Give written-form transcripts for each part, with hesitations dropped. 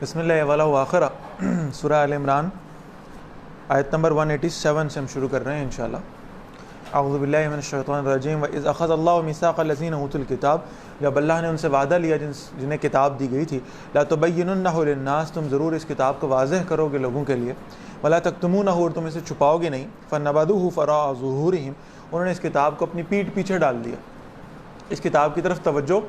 بسم اللہ اولا و آخرہ سورہ آل عمران آیت نمبر 187 سے ہم شروع کر رہے ہیں انشاءاللہ۔ اعوذ باللہ من الشیطان الرجیم وَإِذْ أَخَذَ اللَّهُ مِيثَاقَ الَّذِينَ أُوتُوا الْكِتَابَ، جب اللہ نے ان سے وعدہ لیا جنہیں کتاب دی گئی تھی، لَا تُبَيِّنُنَّهُ لِلنَّاسِ، تم ضرور اس کتاب کو واضح کرو گے لوگوں کے لیے، وَلَا تَكْتُمُونَهُ، اور تم اسے چھپاؤ گے نہیں، فَنَبَذُوهُ وَرَاءَ ظُهُورِهِمْ، انہوں نے اس کتاب کو اپنی پیٹھ پیچھے ڈال دیا، اس کتاب کی طرف توجہ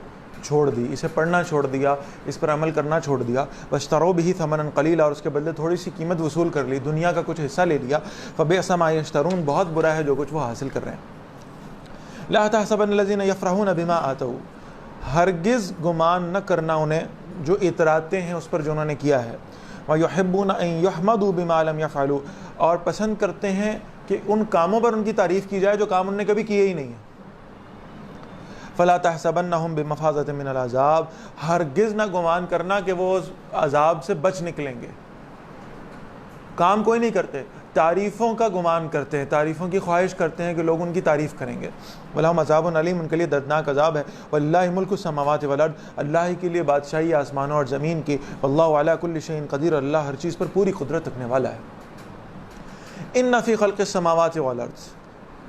چھوڑ دی، اسے پڑھنا چھوڑ دیا، اس پر عمل کرنا چھوڑ دیا، وَاشْتَرَوْا بِهِ ثَمَنًا قَلِيلًا، اور اس کے بدلے تھوڑی سی قیمت وصول کر لی، دنیا کا کچھ حصہ لے لیا، فَبِئْسَ مَا يَشْتَرُونَ، بہت برا ہے جو کچھ وہ حاصل کر رہے ہیں۔ لَا تَحْسَبَنَّ الَّذِينَ يَفْرَحُونَ بِمَا آتَوْا، ہرگز گمان نہ کرنا انہیں جو اتراتے ہیں اس پر جو انہوں نے کیا ہے، وَيُحِبُّونَ أَن يُحْمَدُوا بِمَا لَمْ يَفْعَلُوا، اور پسند کرتے ہیں کہ ان کاموں پر ان کی تعریف کی جائے جو کام انہوں نے کبھی کیے ہی نہیں ہیں۔ فَلَا تَحْسَبَنَّهُمْ بِمَفَازَةٍ مِّنَ الْعَذَابِ، ہرگز نہ گمان کرنا کہ وہ اس عذاب سے بچ نکلیں گے۔ کام کوئی نہیں کرتے، تعریفوں کا گمان کرتے ہیں، تعریفوں کی خواہش کرتے ہیں کہ لوگ ان کی تعریف کریں گے۔ وَلَهُمْ عَذَابٌ عَلِيمٌ، ان کے لیے دردناک عذاب ہے۔ وَلِلَّهِ مُلْكُ السَّمَاوَاتِ وَالْأَرْضِ، اللہ ہی کے لیے بادشاہی آسمانوں اور زمین کی۔ وَاللَّهُ عَلَىٰ كُلِّ شَيْءٍ قَدِيرٌ، اللہ ہر چیز پر پوری قدرت رکھنے والا ہے۔ إِنَّ فِي خَلْقِ السَّمَاوَاتِ وَالْأَرْضِ،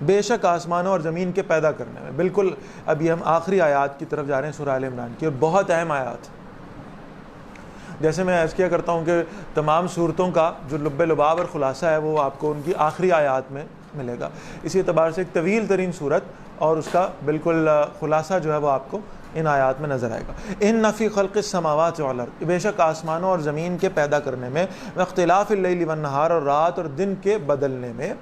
بے شک آسمانوں اور زمین کے پیدا کرنے میں۔ بالکل ابھی ہم آخری آیات کی طرف جا رہے ہیں سورہ آل عمران کی، اور بہت اہم آیات۔ جیسے میں عرض کیا کرتا ہوں کہ تمام صورتوں کا جو لب لباب اور خلاصہ ہے وہ آپ کو ان کی آخری آیات میں ملے گا، اسی اعتبار سے ایک طویل ترین صورت اور اس کا بالکل خلاصہ جو ہے وہ آپ کو ان آیات میں نظر آئے گا۔ ان فی خلق السماوات والارض، بے شک آسمانوں اور زمین کے پیدا کرنے میں، واختلاف اللیل والنہار، اور رات اور دن کے بدلنے میں،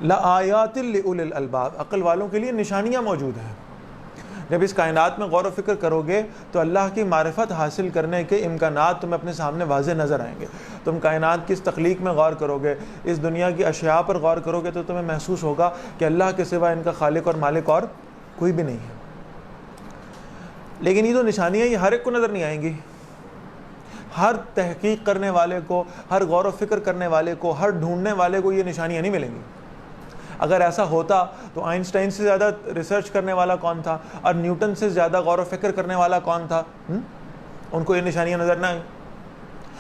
لآیات لأولی الالباب، عقل والوں کے لیے نشانیاں موجود ہیں۔ جب اس کائنات میں غور و فکر کرو گے تو اللہ کی معرفت حاصل کرنے کے امکانات تمہیں اپنے سامنے واضح نظر آئیں گے۔ تم کائنات کی اس تخلیق میں غور کرو گے، اس دنیا کی اشیاء پر غور کرو گے تو تمہیں محسوس ہوگا کہ اللہ کے سوا ان کا خالق اور مالک اور کوئی بھی نہیں ہے۔ لیکن یہ جو نشانیاں یہ ہر ایک کو نظر نہیں آئیں گی۔ ہر تحقیق کرنے والے کو، ہر غور و فکر کرنے والے کو، ہر ڈھونڈنے والے کو یہ نشانیاں نہیں ملیں گی۔ اگر ایسا ہوتا تو آئنسٹائن سے زیادہ ریسرچ کرنے والا کون تھا، اور نیوٹن سے زیادہ غور و فکر کرنے والا کون تھا؟ ان کو یہ نشانیاں نظر نہ آئیں۔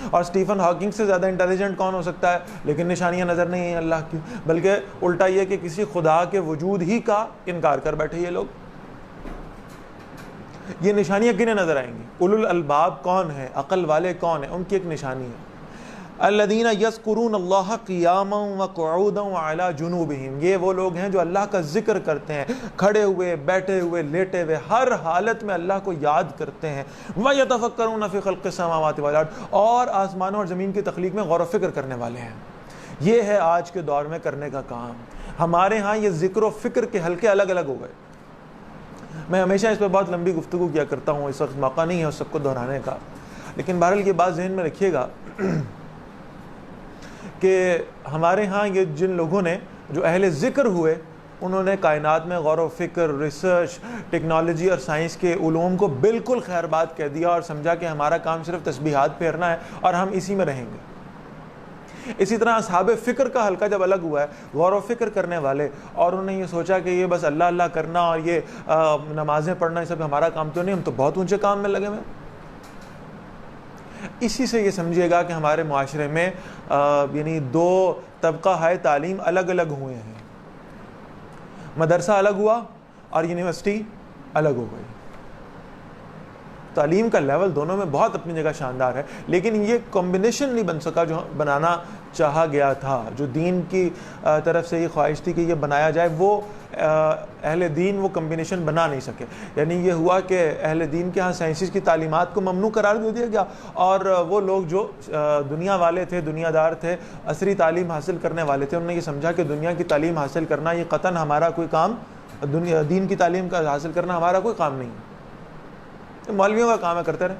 اور سٹیفن ہاکنگ سے زیادہ انٹیلیجنٹ کون ہو سکتا ہے، لیکن نشانیاں نظر نہیں ہیں اللہ کی، بلکہ الٹا یہ کہ کسی خدا کے وجود ہی کا انکار کر بیٹھے یہ لوگ۔ یہ نشانیاں کنہیں نظر آئیں گی؟ اولو الالباب کون ہیں، عقل والے کون ہیں، ان کی ایک نشانی ہے۔ الذین یذکرون اللہ قیاما وقعودا وعلی جنوبہم، یہ وہ لوگ ہیں جو اللہ کا ذکر کرتے ہیں، کھڑے ہوئے، بیٹھے ہوئے، لیٹے ہوئے، ہر حالت میں اللہ کو یاد کرتے ہیں۔ ویتفکرون فی خلق السماوات والارض، اور آسمانوں اور زمین کی تخلیق میں غور و فکر کرنے والے ہیں۔ یہ ہے آج کے دور میں کرنے کا کام۔ ہمارے ہاں یہ ذکر و فکر کے حلقے الگ الگ ہو گئے۔ میں ہمیشہ اس پہ بہت لمبی گفتگو کیا کرتا ہوں، اس وقت موقع نہیں ہے اس سب کو دہرانے کا، لیکن بہرحال یہ بات ذہن میں رکھیے گا کہ ہمارے ہاں یہ جن لوگوں نے جو اہل ذکر ہوئے، انہوں نے کائنات میں غور و فکر، ریسرچ، ٹیکنالوجی اور سائنس کے علوم کو بالکل خیر بات کہہ دیا اور سمجھا کہ ہمارا کام صرف تسبیحات پھیرنا ہے اور ہم اسی میں رہیں گے۔ اسی طرح اصحاب فکر کا حلقہ جب الگ ہوا ہے، غور و فکر کرنے والے، اور انہوں نے یہ سوچا کہ یہ بس اللہ اللہ کرنا اور یہ نمازیں پڑھنا یہ سب ہمارا کام تو نہیں، ہم تو بہت اونچے کام میں لگے ہوئے ہیں۔ اسی سے یہ سمجھیے گا کہ ہمارے معاشرے میں یعنی دو طبقہ ہائے تعلیم الگ الگ ہوئے ہیں۔ مدرسہ الگ ہوا اور یونیورسٹی الگ ہو گئی۔ تعلیم کا لیول دونوں میں بہت اپنی جگہ شاندار ہے، لیکن یہ کمبینیشن نہیں بن سکا جو بنانا چاہا گیا تھا، جو دین کی طرف سے یہ خواہش تھی کہ یہ بنایا جائے، وہ اہل دین وہ کمبینیشن بنا نہیں سکے۔ یعنی یہ ہوا کہ اہل دین کے ہاں سائنسز کی تعلیمات کو ممنوع قرار دے دیا گیا، اور وہ لوگ جو دنیا والے تھے، دنیا دار تھے، عصری تعلیم حاصل کرنے والے تھے، انہوں نے یہ سمجھا کہ دنیا کی تعلیم حاصل کرنا یہ قطعاً ہمارا کوئی کام، دین کی تعلیم کا حاصل کرنا ہمارا کوئی کام نہیں ہے، مولویوں کا کام ہے، کرتے رہے۔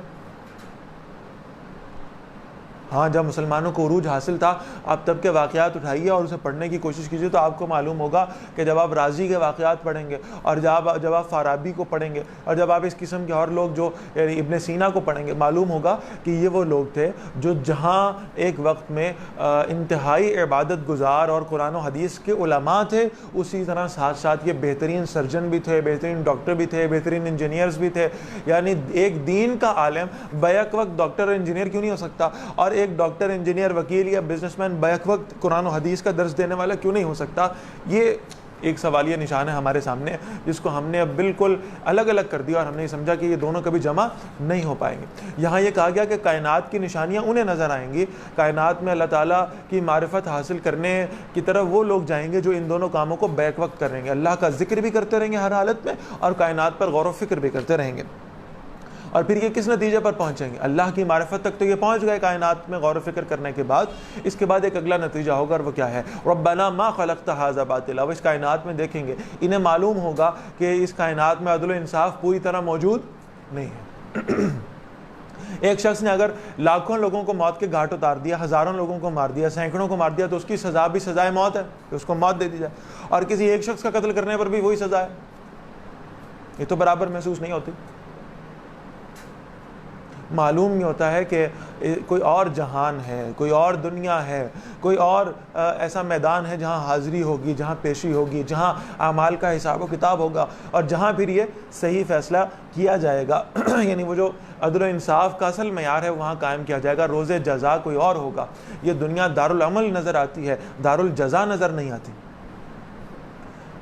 ہاں جب مسلمانوں کو عروج حاصل تھا، آپ تب کے واقعات اٹھائیے اور اسے پڑھنے کی کوشش کیجیے تو آپ کو معلوم ہوگا کہ جب آپ رازی کے واقعات پڑھیں گے اور جب آپ فارابی کو پڑھیں گے اور جب آپ اس قسم کے اور لوگ جو یعنی ابن سینا کو پڑھیں گے، معلوم ہوگا کہ یہ وہ لوگ تھے جو جہاں ایک وقت میں انتہائی عبادت گزار اور قرآن و حدیث کے علماء تھے، اسی طرح ساتھ ساتھ یہ بہترین سرجن بھی تھے، بہترین ڈاکٹر بھی تھے، بہترین انجینئرز بھی تھے۔ یعنی ایک دین کا عالم بیک وقت ڈاکٹر اور انجینئر کیوں نہیں ہو سکتا، اور ایک ڈاکٹر، انجینئر، وکیل یا بزنس مین بیک وقت قرآن و حدیث کا درس دینے والا کیوں نہیں ہو سکتا؟ یہ ایک سوالیہ نشان ہے ہمارے سامنے، جس کو ہم نے اب بالکل الگ الگ کر دیا اور ہم نے سمجھا کہ یہ دونوں کبھی جمع نہیں ہو پائیں گے۔ یہاں یہ کہا گیا کہ کائنات کی نشانیاں انہیں نظر آئیں گی، کائنات میں اللہ تعالیٰ کی معرفت حاصل کرنے کی طرف وہ لوگ جائیں گے جو ان دونوں کاموں کو بیک وقت کریں گے، اللہ کا ذکر بھی کرتے رہیں گے ہر حالت میں اور کائنات پر غور و فکر بھی کرتے رہیں گے۔ اور پھر یہ کس نتیجے پر پہنچیں گے؟ اللہ کی معرفت تک تو یہ پہنچ گئے کائنات میں غور و فکر کرنے کے بعد، اس کے بعد ایک اگلا نتیجہ ہوگا اور وہ کیا ہے؟ ربنا ما خلقت ھذا باطلا۔ وہ اس کائنات میں دیکھیں گے، انہیں معلوم ہوگا کہ اس کائنات میں عدل و انصاف پوری طرح موجود نہیں ہے۔ ایک شخص نے اگر لاکھوں لوگوں کو موت کے گھاٹ اتار دیا، ہزاروں لوگوں کو مار دیا، سینکڑوں کو مار دیا، تو اس کی سزا بھی سزائے موت ہے کہ اس کو موت دے دی جائے، اور کسی ایک شخص کا قتل کرنے پر بھی وہی سزا ہے۔ یہ تو برابر محسوس نہیں ہوتی۔ معلوم یہ ہوتا ہے کہ کوئی اور جہان ہے، کوئی اور دنیا ہے، کوئی اور ایسا میدان ہے جہاں حاضری ہوگی، جہاں پیشی ہوگی، جہاں اعمال کا حساب و کتاب ہوگا، اور جہاں پھر یہ صحیح فیصلہ کیا جائے گا۔ یعنی وہ جو عدل و انصاف کا اصل معیار ہے وہاں قائم کیا جائے گا۔ روز جزا کوئی اور ہوگا۔ یہ دنیا دارالعمل نظر آتی ہے، دارالجزا نظر نہیں آتی۔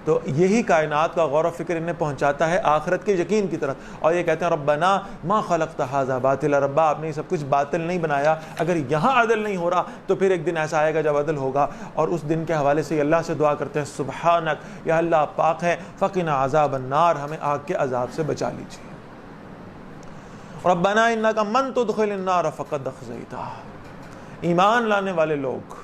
تو یہی کائنات کا غور و فکر انہیں پہنچاتا ہے آخرت کے یقین کی طرف، اور یہ کہتے ہیں ربنا ما خلقت ھذا باطلا، ربا آپ نے یہ سب کچھ باطل نہیں بنایا۔ اگر یہاں عدل نہیں ہو رہا تو پھر ایک دن ایسا آئے گا جب عدل ہوگا، اور اس دن کے حوالے سے اللہ سے دعا کرتے ہیں سبحانک، یا اللہ پاک ہے، فقنا عذاب النار، ہمیں آگ کے عذاب سے بچا لیجیے۔ ربنا انک من تدخل النار فقد اخزیتہ، ایمان لانے والے لوگ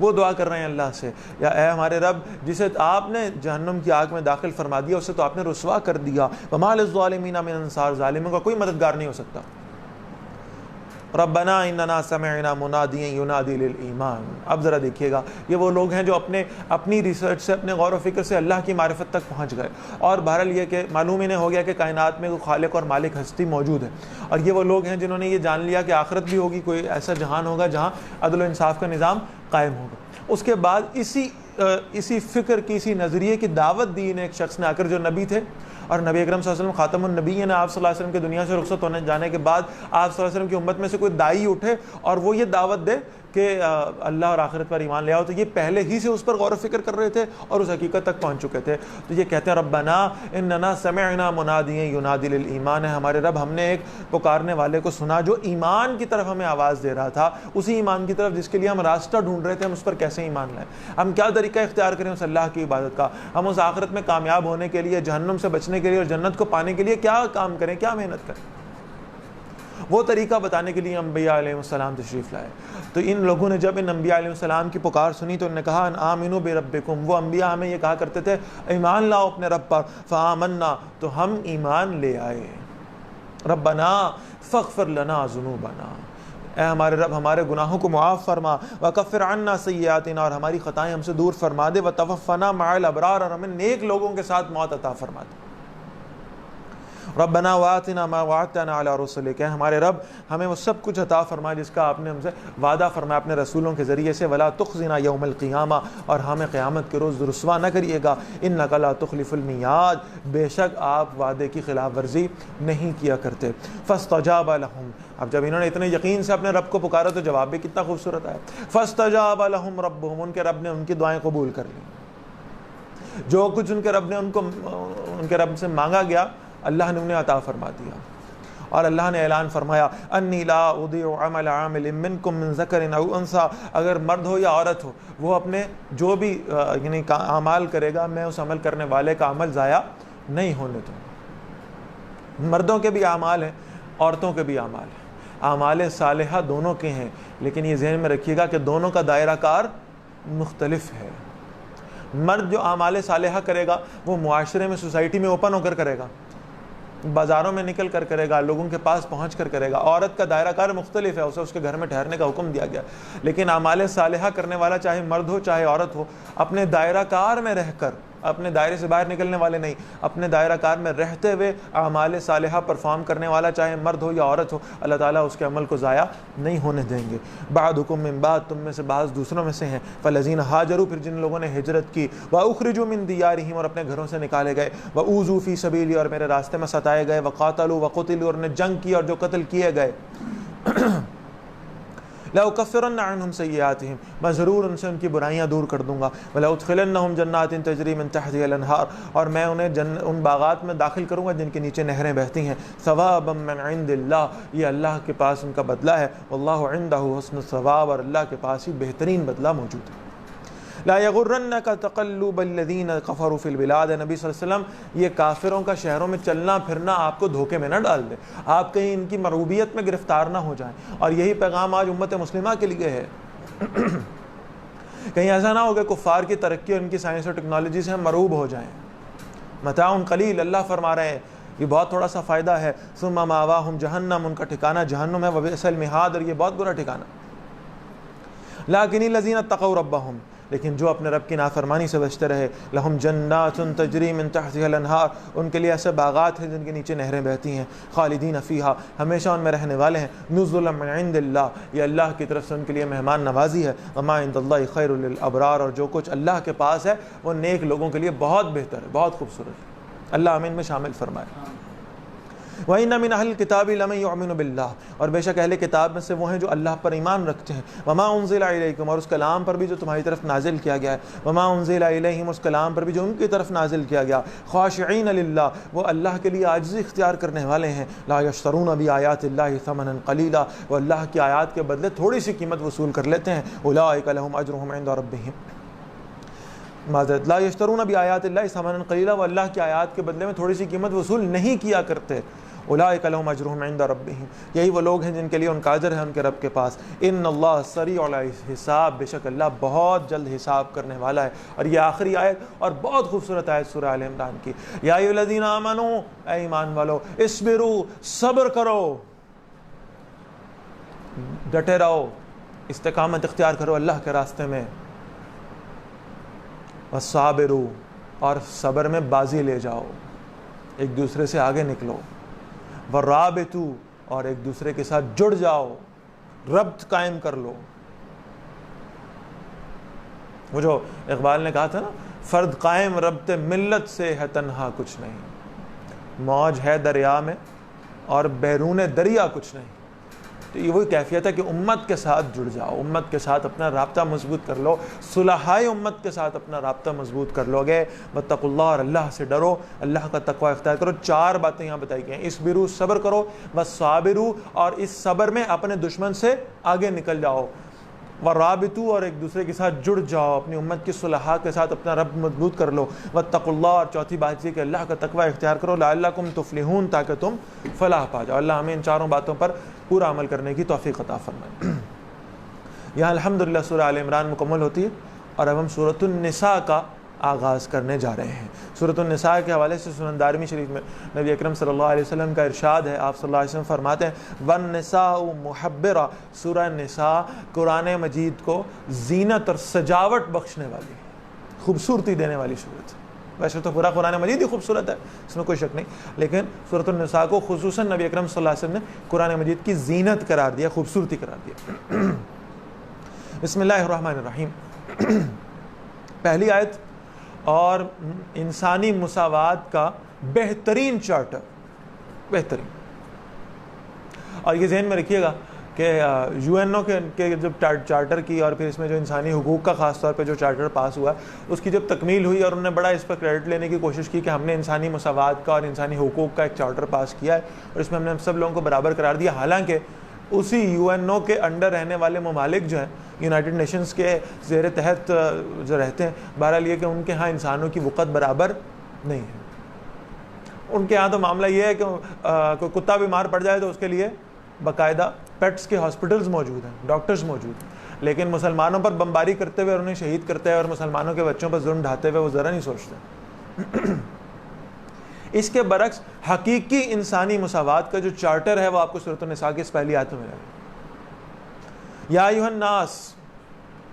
وہ دعا کر رہے ہیں اللہ سے، یا اے ہمارے رب جسے آپ نے جہنم کی آگ میں داخل فرما دیا اسے تو آپ نے رسوا کر دیا، وما للظالمین من انصار، ظالموں کا کوئی مددگار نہیں ہو سکتا۔ ربنا اننا سمعنا منادیا ینادی للایمان۔ اب ذرا دیکھیے گا، یہ وہ لوگ ہیں جو اپنی ریسرچ سے، اپنے غور و فکر سے اللہ کی معرفت تک پہنچ گئے، اور بہرحال یہ کہ معلوم انہیں ہو گیا کہ کائنات میں کوئی خالق اور مالک ہستی موجود ہے، اور یہ وہ لوگ ہیں جنہوں نے یہ جان لیا کہ آخرت بھی ہوگی، کوئی ایسا جہان ہوگا جہاں عدل و انصاف کا نظام قائم ہوگا۔ اس کے بعد اسی فکر کی، اسی نظریے کی دعوت دی انہیں ایک شخص نے آ کر جو نبی تھے، اور نبی اکرم صلی اللہ علیہ وسلم خاتم النبیین، آپ صلی اللہ علیہ وسلم کے دنیا سے رخصت ہونے جانے کے بعد آپ صلی اللہ علیہ وسلم کی امت میں سے کوئی داعی اٹھے اور وہ یہ دعوت دے کہ اللہ اور آخرت پر ایمان لے آؤ، تو یہ پہلے ہی سے اس پر غور و فکر کر رہے تھے اور اس حقیقت تک پہنچ چکے تھے۔ تو یہ کہتے ہیں ربنا اننا سمعنا منادیا ینادی للایمان، ہے ہمارے رب ہم نے ایک پکارنے والے کو سنا جو ایمان کی طرف ہمیں آواز دے رہا تھا، اسی ایمان کی طرف جس کے لیے ہم راستہ ڈھونڈ رہے تھے، ہم اس پر کیسے ایمان لائیں، ہم کیا طریقہ اختیار کریں اس اللہ کی عبادت کا، ہم اس آخرت میں کامیاب ہونے کے لیے، جہنم سے بچنے کے لیے اور جنت کو پانے کے لیے کیا کام کریں، کیا محنت کریں۔ وہ طریقہ بتانے کے لیے انبیاء علیہ السلام تشریف لائے۔ تو ان لوگوں نے جب ان انبیاء علیہ السلام کی پکار سنی تو انہوں نے کہا ان آمنوا بربکم، وہ انبیاء ہمیں یہ کہا کرتے تھے ایمان لاؤ اپنے رب پر، فآمنا، تو ہم ایمان لے آئے، ربنا فاغفر لنا ذنوبنا، اے ہمارے رب ہمارے گناہوں کو معاف فرما، وکفر عنا سیئاتنا، اور ہماری خطائیں ہم سے دور فرما دے، وتوفنا مع الابرار، اور ہمیں نیک لوگوں کے ساتھ موت عطا فرما دے۔ ربنا وآتنا ما وعدتنا علی رسلک، ہمارے رب ہمیں وہ سب کچھ عطا فرما جس کا آپ نے ہم سے وعدہ فرمایا اپنے رسولوں کے ذریعے سے، ولا تخزنا یوم القیامہ، اور ہمیں قیامت کے روز رسوا نہ کریے گا، انک لا تخلف المیعاد، بے شک آپ وعدے کی خلاف ورزی نہیں کیا کرتے۔ فاستجاب لهم، اب جب انہوں نے اتنے یقین سے اپنے رب کو پکارا تو جواب بھی کتنا خوبصورت ہے، فاستجاب لهم ربهم، ان کے رب نے ان کی دعائیں قبول کر لی، جو کچھ ان کے رب نے ان کے رب سے مانگا گیا اللہ نے انہیں عطا فرما دیا۔ اور اللہ نے اعلان فرمایا انی لا اضیع عمل عامل منکم من ذکر او انثی، اگر مرد ہو یا عورت ہو وہ اپنے جو بھی یعنی اعمال کرے گا میں اس عمل کرنے والے کا عمل ضائع نہیں ہونے دوں گا۔ مردوں کے بھی اعمال ہیں، عورتوں کے بھی اعمال ہیں، اعمال صالحہ دونوں کے ہیں، لیکن یہ ذہن میں رکھیے گا کہ دونوں کا دائرہ کار مختلف ہے۔ مرد جو اعمال صالحہ کرے گا وہ معاشرے میں، سوسائٹی میں اوپن ہو کر کرے گا، بازاروں میں نکل کر کرے گا، لوگوں کے پاس پہنچ کر کرے گا۔ عورت کا دائرہ کار مختلف ہے، اسے اس کے گھر میں ٹھہرنے کا حکم دیا گیا، لیکن اعمال صالحہ کرنے والا چاہے مرد ہو چاہے عورت ہو، اپنے دائرہ کار میں رہ کر، اپنے دائرے سے باہر نکلنے والے نہیں، اپنے دائرہ کار میں رہتے ہوئے اعمال صالحہ پرفارم کرنے والا چاہے مرد ہو یا عورت ہو، اللہ تعالیٰ اس کے عمل کو ضائع نہیں ہونے دیں گے۔ بعضکم من بعض، تم میں سے بعض دوسروں میں سے ہیں، فالذین ہاجروا، پھر جن لوگوں نے ہجرت کی، واخرجوا من دیارہم، اور اپنے گھروں سے نکالے گئے، واوذوا فی سبیلی، اور میرے راستے میں ستائے گئے، وقاتلوا وقتلوا، اور انہیں جنگ کی اور جو قتل کیے گئے، لأکفرن عنہم سیئاتہم، میں ضرور ان سے ان کی برائیاں دور کر دوں گا، ولأدخلنہم جنات تجری من تحتہا الانہار، اور میں انہیں ان باغات میں داخل کروں گا جن کے نیچے نہریں بہتی ہیں، ثوابا من عند اللہ، یہ اللہ کے پاس ان کا بدلہ ہے، واللہ عندہ حسن الثواب، اور اللہ کے پاس ہی بہترین بدلہ موجود ہے۔ لا یغرنک تقلب الذین کفروا فی البلاد، نبی صلی اللہ علیہ وسلم یہ کافروں کا شہروں میں چلنا پھرنا آپ کو دھوکے میں نہ ڈال دے، آپ کہیں ان کی مروبیت میں گرفتار نہ ہو جائیں، اور یہی پیغام آج امت مسلمہ کے لیے ہے۔ کہیں ایسا نہ ہو کہ کفار کی ترقی اور ان کی سائنس اور ٹیکنالوجی سے ہم مروب ہو جائیں۔ متاع قلیل، اللہ فرما رہے ہیں یہ بہت تھوڑا سا فائدہ ہے، ثم ماواہم جہنم، ان کا ٹھکانہ جہنم ہے، وبئس المہاد، اور یہ بہت برا ٹھکانہ۔ لیکن الذین اتقوا ربہم، لیکن جو اپنے رب کی نافرمانی سے بچتے رہے، لہم جنات تجری من تحتہا الانہار، ان کے لیے ایسے باغات ہیں جن کے نیچے نہریں بہتی ہیں، خالدین فیہا، ہمیشہ ان میں رہنے والے ہیں، نزلا من عند اللہ، یہ اللہ کی طرف سے ان کے لیے مہمان نوازی ہے، وما عند اللہ خیر للابرار، اور جو کچھ اللہ کے پاس ہے وہ نیک لوگوں کے لیے بہت بہتر ہے، بہت خوبصورت ہے، اللہ ہمیں ان میں شامل فرمائے۔ وَإِنَّ مِنْ أَهْلِ الْكِتَابِ لَمَن يُؤْمِنُ بِاللَّهِ، اور بے شک اہل کتاب میں سے وہ ہیں جو اللہ پر ایمان رکھتے ہیں، وَمَا أُنزِلَ إِلَيْكُمْ، اور اس کلام پر بھی جو تمہاری طرف نازل کیا گیا ہے، وَمَا أُنزِلَ إِلَيْهِمْ، اس کلام پر بھی جو ان کی طرف نازل کیا گیا، خاشعین للہ، وہ اللہ کے لیے عاجزی اختیار کرنے والے ہیں، لا یشترون بآیات اللہ ثمنا قلیلا، وہ اللہ کی آیات کے بدلے تھوڑی سی قیمت وصول کر لیتے ہیں، اولئک لہم اجرہم عند ربہم، معذرت، لا یشترون بآیات اللہ ثمنا قلیلا، وہ اللہ کی آیات کے بدلے میں تھوڑی سی قیمت وصول نہیں کیا کرتے، اولئک لہم اجرہم عند ربہم، یہی وہ لوگ ہیں جن کے لیے ان کا اجر ہے ان کے رب کے پاس، ان اللہ سریع الحساب، بے شک اللہ بہت جلد حساب کرنے والا ہے۔ اور یہ آخری آیت اور بہت خوبصورت آیت سورہ آل عمران کی، یا ایھا الذین آمنوا، اے ایمان والو، اصبروا، صبر کرو، ڈٹے رہو، استقامت اختیار کرو اللہ کے راستے میں، وصابروا، اور صبر میں بازی لے جاؤ، ایک دوسرے سے آگے نکلو، ورابطوا، اور ایک دوسرے کے ساتھ جڑ جاؤ، ربط قائم کر لو۔ وہ جو اقبال نے کہا تھا نا، فرد قائم ربط ملت سے ہے تنہا کچھ نہیں، موج ہے دریا میں اور بیرون دریا کچھ نہیں، تو یہ وہی کیفیت ہے کہ امت کے ساتھ جڑ جاؤ، امت کے ساتھ اپنا رابطہ مضبوط کر لو، صلحائے امت کے ساتھ اپنا رابطہ مضبوط کر لو گے، واتقوا اللہ، اور اللہ سے ڈرو، اللہ کا تقوی اختیار کرو۔ 4 باتیں یہاں بتائی گئی ہیں، اصبروا، صبر کرو، وصابروا، اور اس صبر میں اپنے دشمن سے آگے نکل جاؤ، ورابطوا، اور ایک دوسرے کے ساتھ جڑ جاؤ، اپنی امت کی صلحاء کے ساتھ اپنا رب مضبوط کر لو، واتقوا اللہ، اور چوتھی بات یہ کہ اللہ کا تقوی اختیار کرو، لعلکم تفلحون، تاکہ تم فلاح پا جاؤ۔ اللہ ہمیں ان 4 باتوں پر پورا عمل کرنے کی توفیق عطا فرمائے۔ یہاں الحمدللہ سورہ آل عمران مکمل ہوتی ہے، اور اب ہم سورۃ النساء کا آغاز کرنے جا رہے ہیں۔ سورۃ النساء کے حوالے سے سنن دارمی شریف میں نبی اکرم صلی اللہ علیہ وسلم کا ارشاد ہے، آپ صلی اللہ علیہ وسلم فرماتے ہیں، وَالنِّسَاءُ مُحَبِّرَةٌ، سورہ نساء قرآن مجید کو زینت اور سجاوٹ بخشنے والی، خوبصورتی دینے والی سورت ہے۔ ویسے تو پورا قرآن مجید ہی خوبصورت ہے، اس میں کوئی شک نہیں، لیکن سورۃ النساء کو خصوصاً نبی اکرم صلی اللہ علیہ وسلم نے قرآن مجید کی زینت قرار دیا، خوبصورتی قرار دیا۔ بسم اللہ الرحمن الرحیم، پہلی آیت، اور انسانی مساوات کا بہترین چارٹر، بہترین، اور یہ ذہن میں رکھیے گا کہ یو این او کے جب چارٹر کی، اور پھر اس میں جو انسانی حقوق کا خاص طور پہ جو چارٹر پاس ہوا، اس کی جب تکمیل ہوئی اور انہوں نے بڑا اس پر کریڈٹ لینے کی کوشش کی کہ ہم نے انسانی مساوات کا اور انسانی حقوق کا ایک چارٹر پاس کیا ہے، اور اس میں ہم نے سب لوگوں کو برابر قرار دیا، حالانکہ اسی یو این او کے انڈر رہنے والے ممالک جو ہیں، یونائٹڈ نیشنز کے زیر تحت جو رہتے ہیں، بہرحال یہ کہ ان کے ہاں انسانوں کی وقت برابر نہیں ہے۔ ان کے ہاں تو معاملہ یہ ہے کہ کوئی کتا بیمار پڑ جائے تو اس کے لیے باقاعدہ پیٹس کے ہاسپٹلز موجود ہیں، ڈاکٹرز موجود ہیں، لیکن مسلمانوں پر بمباری کرتے ہوئے اور انہیں شہید کرتے ہیں اور مسلمانوں کے بچوں پر ظلم ڈھاتے ہوئے وہ ذرا نہیں سوچتے۔ اس کے برعکس حقیقی انسانی مساوات کا جو چارٹر ہے وہ آپ کو سورۃ النساء کی اس پہلی آیت میں ملے گا۔ یا ایھا الناس،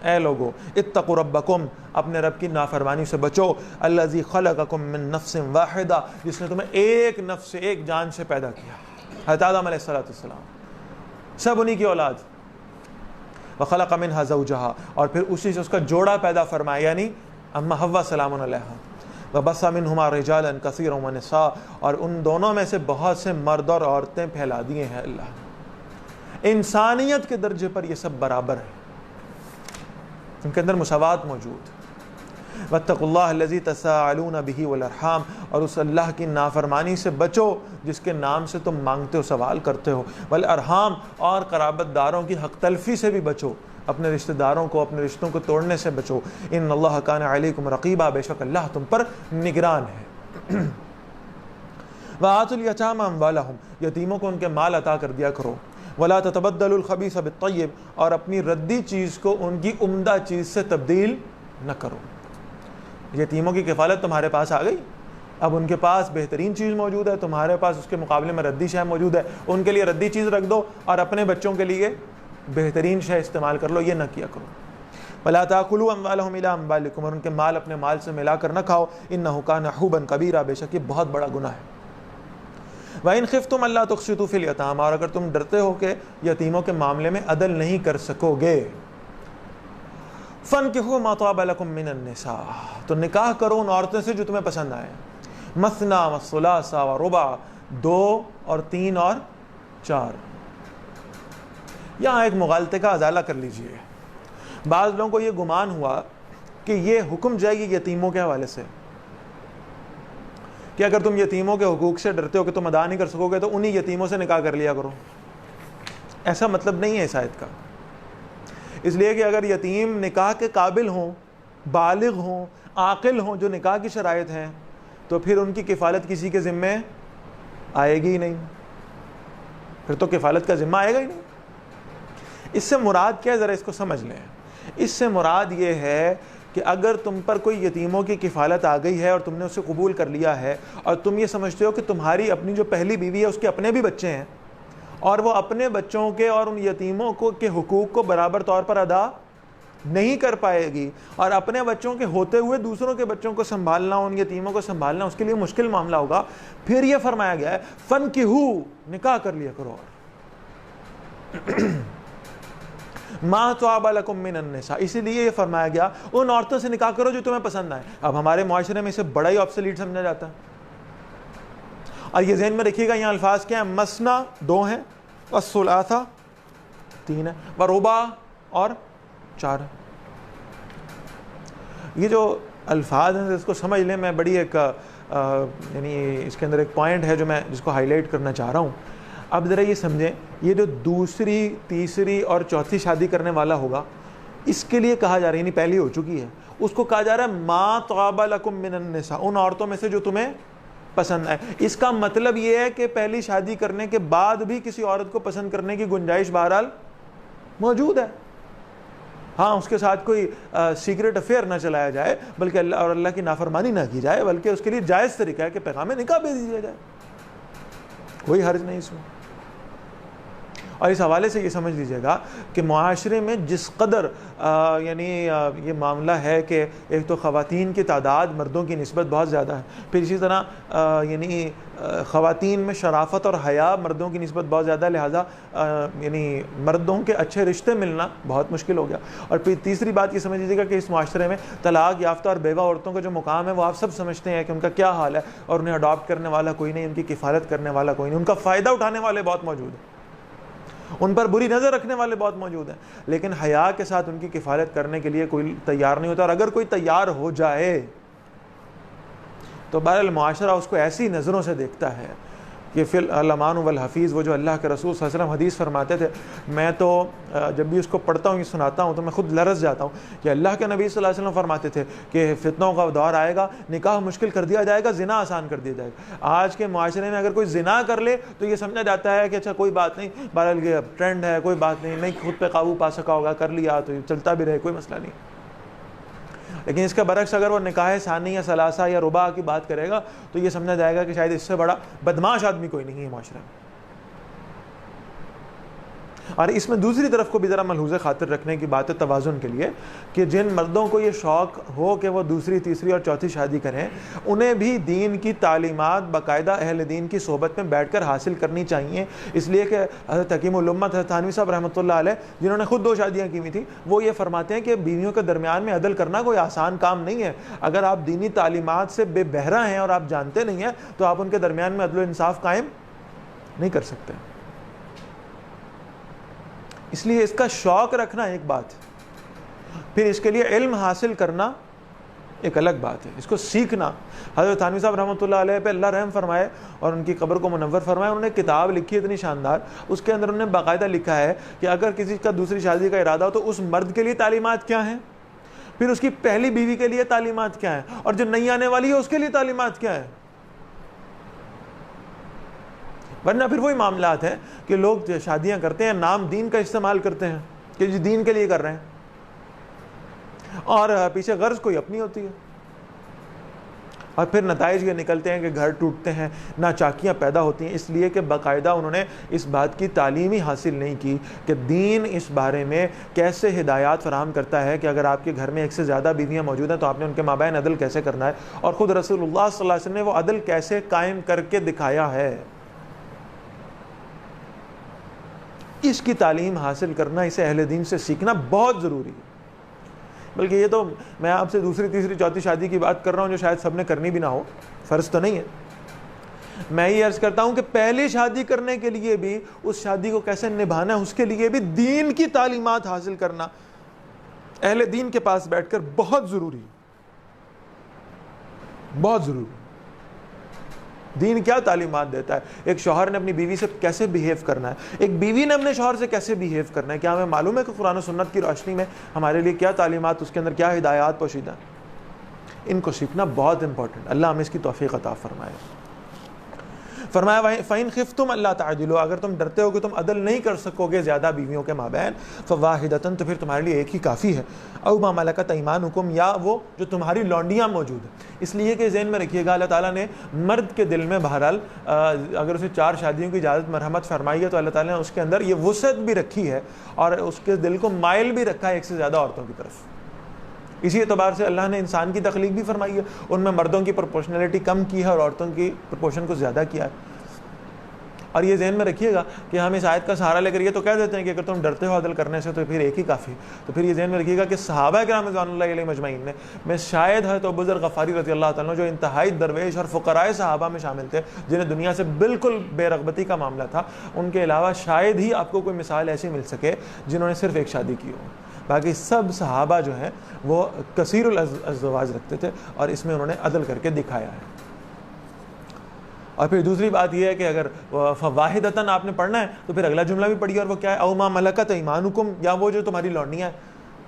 اے لوگو، اتقوا ربکم، اپنے رب کی نافرمانی سے بچو، الذی خلقکم من نفس واحدہ، جس نے تمہیں ایک نفس سے، ایک جان سے پیدا کیا، حضرت آدم علیہ السلام، سب انہی کی اولاد، وخلق منها زوجہا، اور پھر اسی سے اس کا جوڑا پیدا فرمایا، یعنی اما حوا سلام علیہا، وبث منہما رجالا کثیرا ونساء، اور ان دونوں میں سے بہت سے مرد اور عورتیں پھیلا دیے ہیں اللہ نے۔ انسانیت کے درجے پر یہ سب برابر ہیں، ان کے اندر مساوات موجود۔ واتقوا اللہ الذی تساءلون بہ والارحام، اور اس اللہ کی نافرمانی سے بچو جس کے نام سے تم مانگتے ہو، سوال کرتے ہو، والارحام، اور قرابت داروں کی حق تلفی سے بھی بچو، اپنے رشتہ داروں کو، اپنے رشتوں کو توڑنے سے بچو۔ ان اللہ کان علیکم رقیبا، بے شک اللہ تم پر نگران ہے۔ وآتوا الیتامی اموالہم، یتیموں کو ان کے مال عطا کر دیا کرو۔ ولا تتبدلوا الخبیث بالطیب، اور اپنی ردی چیز کو ان کی عمدہ چیز سے تبدیل نہ کرو۔ یتیموں کی کفالت تمہارے پاس آ گئی، اب ان کے پاس بہترین چیز موجود ہے، تمہارے پاس اس کے مقابلے میں ردی شے موجود ہے، ان کے لیے ردی چیز رکھ دو اور اپنے بچوں کے لیے بہترین شے استعمال کر لو، یہ نہ کیا کرو۔ ولا تاکلوا اموالہم الی اموالکم، اور ان کے مال اپنے مال سے ملا کر نہ کھاؤ، انہ کان حوبا کبیرا، بے شک یہ بہت بڑا گناہ ہے۔ وَإِنْ خِفْتُمْ أَلَّا تُقْسِطُوا فِي الْيَتَامَىٰ، اور اگر تم ڈرتے ہو کہ یتیموں کے معاملے میں عدل نہیں کر سکو گے، فَانْكِحُوا مَا طَابَ لَكُم مِّنَ النِّسَاءِ، تو نکاح کرو ان عورتوں سے جو تمہیں پسند آئے، مثنیٰ وثلاث ورباع، 2 اور 3 اور 4۔ یہاں ایک مغالطے کا ازالہ کر لیجئے۔ بعض لوگوں کو یہ گمان ہوا کہ یہ حکم جائے گی یتیموں کے حوالے سے، کہ اگر تم یتیموں کے حقوق سے ڈرتے ہو کہ تم ادا نہیں کر سکو گے تو انہی یتیموں سے نکاح کر لیا کرو۔ ایسا مطلب نہیں ہے اس آیت کا، اس لیے کہ اگر یتیم نکاح کے قابل ہوں، بالغ ہوں، عاقل ہوں، جو نکاح کی شرائط ہیں، تو پھر ان کی کفالت کسی کے ذمے آئے گی ہی نہیں، پھر تو کفالت کا ذمہ آئے گا ہی نہیں۔ اس سے مراد کیا ہے، ذرا اس کو سمجھ لیں۔ اس سے مراد یہ ہے کہ اگر تم پر کوئی یتیموں کی کفالت آ گئی ہے اور تم نے اسے قبول کر لیا ہے، اور تم یہ سمجھتے ہو کہ تمہاری اپنی جو پہلی بیوی ہے اس کے اپنے بھی بچے ہیں، اور وہ اپنے بچوں کے اور ان یتیموں کے حقوق کو برابر طور پر ادا نہیں کر پائے گی، اور اپنے بچوں کے ہوتے ہوئے دوسروں کے بچوں کو سنبھالنا، ان یتیموں کو سنبھالنا اس کے لیے مشکل معاملہ ہوگا، پھر یہ فرمایا گیا ہے فَانْكِحُوا، نکاح کر لیا کرو، مَا طَابَ لَكُم مِّنَ النِّسَاءِ، اسی لیے یہ فرمایا گیا ان عورتوں سے نکاح کرو جو تمہیں پسند آئے۔ اب ہمارے معاشرے میں اسے بڑا ہی آبسلیٹ سمجھا جاتا ہے، اور یہ ذہن میں رکھیے گا یہاں الفاظ کیا ہیں، مثنیٰ 2 ہیں، والثلاث 3 ہے، ورباع اور 4 ہے۔ یہ جو الفاظ ہیں اس کو سمجھ لیں، میں بڑی ایک یعنی اس کے اندر ایک پوائنٹ ہے جو میں جس کو ہائی لائٹ کرنا چاہ رہا ہوں۔ اب ذرا یہ سمجھیں، یہ جو دوسری، تیسری اور چوتھی شادی کرنے والا ہوگا، اس کے لیے کہا جا رہا ہے، یعنی پہلی ہو چکی ہے، اس کو کہا جا رہا ہے ما طاب لکم من النساء، ان عورتوں میں سے جو تمہیں پسند آئے۔ اس کا مطلب یہ ہے کہ پہلی شادی کرنے کے بعد بھی کسی عورت کو پسند کرنے کی گنجائش بہرحال موجود ہے، ہاں اس کے ساتھ کوئی سیکرٹ افیئر نہ چلایا جائے، بلکہ اللہ کی نافرمانی نہ کی جائے، بلکہ اس کے لیے جائز طریقہ ہے کہ پیغام نکاح بھیج دیا جائے، کوئی حرج نہیں اس میں۔ اور اس حوالے سے یہ سمجھ لیجئے گا کہ معاشرے میں جس قدر یعنی یہ معاملہ ہے کہ ایک تو خواتین کی تعداد مردوں کی نسبت بہت زیادہ ہے، پھر اسی طرح یعنی خواتین میں شرافت اور حیا مردوں کی نسبت بہت زیادہ ہے، لہٰذا یعنی مردوں کے اچھے رشتے ملنا بہت مشکل ہو گیا۔ اور پھر تیسری بات یہ سمجھ لیجیے گا کہ اس معاشرے میں طلاق یافتہ اور بیوہ عورتوں کا جو مقام ہے وہ آپ سب سمجھتے ہیں کہ ان کا کیا حال ہے، اور انہیں اڈاپٹ کرنے والا کوئی نہیں، ان کی کفالت کرنے والا کوئی نہیں، ان کا فائدہ اٹھانے والے بہت موجود ہیں، ان پر بری نظر رکھنے والے بہت موجود ہیں، لیکن حیا کے ساتھ ان کی کفالت کرنے کے لیے کوئی تیار نہیں ہوتا، اور اگر کوئی تیار ہو جائے تو بہرحال معاشرہ اس کو ایسی نظروں سے دیکھتا ہے کہ فی الامان والحفیظ، وہ جو اللہ کے رسول صلی اللہ علیہ وسلم حدیث فرماتے تھے، میں تو جب بھی اس کو پڑھتا ہوں، یہ سناتا ہوں تو میں خود لرز جاتا ہوں کہ اللہ کے نبی صلی اللہ علیہ وسلم فرماتے تھے کہ فتنوں کا دور آئے گا، نکاح مشکل کر دیا جائے گا، زنا آسان کر دیا جائے گا۔ آج کے معاشرے میں اگر کوئی زنا کر لے تو یہ سمجھا جاتا ہے کہ اچھا کوئی بات نہیں، بہرحال یہ ٹرینڈ ہے، کوئی بات نہیں، نہیں خود پہ قابو پا سکا ہوگا، کر لیا تو چلتا بھی رہے، کوئی مسئلہ نہیں۔ لیکن اس کا برعکس اگر وہ نکاح ثانی یا ثلاثہ یا رباع کی بات کرے گا تو یہ سمجھا جائے گا کہ شاید اس سے بڑا بدماش آدمی کوئی نہیں ہے معاشرے میں۔ اور اس میں دوسری طرف کو بھی ذرا ملحوظ خاطر رکھنے کی بات ہے توازن کے لیے، کہ جن مردوں کو یہ شوق ہو کہ وہ دوسری تیسری اور چوتھی شادی کریں، انہیں بھی دین کی تعلیمات باقاعدہ اہل دین کی صحبت میں بیٹھ کر حاصل کرنی چاہیے۔ اس لیے کہ حضرت حکیم الامت حضرت تھانوی صاحب رحمۃ اللہ علیہ، جنہوں نے خود 2 شادیاں کی ہوئی تھیں، وہ یہ فرماتے ہیں کہ بیویوں کے درمیان میں عدل کرنا کوئی آسان کام نہیں ہے۔ اگر آپ دینی تعلیمات سے بے بہرہ ہیں اور آپ جانتے نہیں ہیں تو آپ ان کے درمیان میں عدل و انصاف قائم نہیں کر سکتے۔ اس لیے اس کا شوق رکھنا ایک بات، پھر اس کے لیے علم حاصل کرنا ایک الگ بات ہے، اس کو سیکھنا۔ حضرت تھانوی صاحب رحمۃ اللہ علیہ پہ اللہ رحم فرمائے اور ان کی قبر کو منور فرمائے، انہوں نے کتاب لکھی اتنی شاندار، اس کے اندر انہوں نے باقاعدہ لکھا ہے کہ اگر کسی کا دوسری شادی کا ارادہ ہو تو اس مرد کے لیے تعلیمات کیا ہیں، پھر اس کی پہلی بیوی کے لیے تعلیمات کیا ہیں، اور جو نہیں آنے والی ہے اس کے لیے تعلیمات کیا ہیں۔ ورنہ پھر وہی معاملات ہیں کہ لوگ شادیاں کرتے ہیں، نام دین کا استعمال کرتے ہیں کہ جی دین کے لیے کر رہے ہیں، اور پیچھے غرض کوئی اپنی ہوتی ہے، اور پھر نتائج یہ نکلتے ہیں کہ گھر ٹوٹتے ہیں، ناچاکیاں پیدا ہوتی ہیں، اس لیے کہ باقاعدہ انہوں نے اس بات کی تعلیم ہی حاصل نہیں کی کہ دین اس بارے میں کیسے ہدایات فراہم کرتا ہے کہ اگر آپ کے گھر میں ایک سے زیادہ بیویاں موجود ہیں تو آپ نے ان کے مابین عدل کیسے کرنا ہے، اور خود رسول اللہ صلی اللہ علیہ وسلم نے وہ عدل کیسے قائم کر کے دکھایا ہے۔ اس کی تعلیم حاصل کرنا، اسے اہل دین سے سیکھنا بہت ضروری ہے۔ بلکہ یہ تو میں آپ سے دوسری تیسری چوتھی شادی کی بات کر رہا ہوں جو شاید سب نے کرنی بھی نہ ہو، فرض تو نہیں ہے۔ میں یہ عرض کرتا ہوں کہ پہلی شادی کرنے کے لیے بھی اس شادی کو کیسے نبھانا ہے، اس کے لیے بھی دین کی تعلیمات حاصل کرنا اہل دین کے پاس بیٹھ کر بہت ضروری ہے، بہت ضروری۔ دین کیا تعلیمات دیتا ہے، ایک شوہر نے اپنی بیوی سے کیسے بیہیو کرنا ہے، ایک بیوی نے اپنے شوہر سے کیسے بیہیو کرنا ہے، کیا ہمیں معلوم ہے کہ قرآن و سنت کی روشنی میں ہمارے لیے کیا تعلیمات، اس کے اندر کیا ہدایات پوشیدہ ہیں۔ ان کو سیکھنا بہت امپورٹنٹ، اللہ ہمیں اس کی توفیق عطا فرمائے۔ فرمایا فَإِنْ خِفْتُمْ أَلَّا تَعْدِلُوا، اگر تم ڈرتے ہو کہ تم عدل نہیں کر سکو گے زیادہ بیویوں کے مابین، فَوَاحِدَةً، تو پھر تمہارے لیے ایک ہی کافی ہے، اَوْ مَا مَلَكَتْ أَيْمَانُكُمْ، یا وہ جو تمہاری لونڈیاں موجود ہیں۔ اس لیے کہ ذہن میں رکھیے گا اللہ تعالیٰ نے مرد کے دل میں بہرحال اگر اسے 4 شادیوں کی اجازت مرحمت فرمائی ہے تو اللہ تعالیٰ نے اس کے اندر یہ وسعت بھی رکھی ہے اور اس کے دل کو مائل بھی رکھا ہے ایک سے زیادہ عورتوں کی طرف۔ اسی اعتبار سے اللہ نے انسان کی تخلیق بھی فرمائی ہے، ان میں مردوں کی پروپورشنلٹی کم کی ہے اور عورتوں کی پروپورشن کو زیادہ کیا ہے۔ اور یہ ذہن میں رکھیے گا کہ ہم اس آیت کا سہارا لے کر یہ تو کہہ دیتے ہیں کہ اگر تم ڈرتے ہو عدل کرنے سے تو پھر ایک ہی کافی، تو پھر یہ ذہن میں رکھیے گا کہ صحابہ کرام رضوان اللہ علیہم اجمعین نے میں شاید ہے تو ابو ذر غفاری رضی اللہ تعالیٰ جو انتہائی درویش اور فقراء صحابہ میں شامل تھے جنہیں دنیا سے بالکل بے رغبتی کا معاملہ تھا، ان کے علاوہ شاید ہی آپ کو کوئی مثال ایسی مل سکے جنہوں نے صرف ایک شادی کی ہو۔ باقی سب صحابہ جو ہیں وہ کثیر الازواج رکھتے تھے اور اس میں انہوں نے عدل کر کے دکھایا ہے۔ اور پھر دوسری بات یہ ہے کہ اگر فواحدتاً آپ نے پڑھنا ہے تو پھر اگلا جملہ بھی پڑھیے، اور وہ کیا ہے، او ما ملکت ایمانکم، یا وہ جو تمہاری لونڈیاں ہیں۔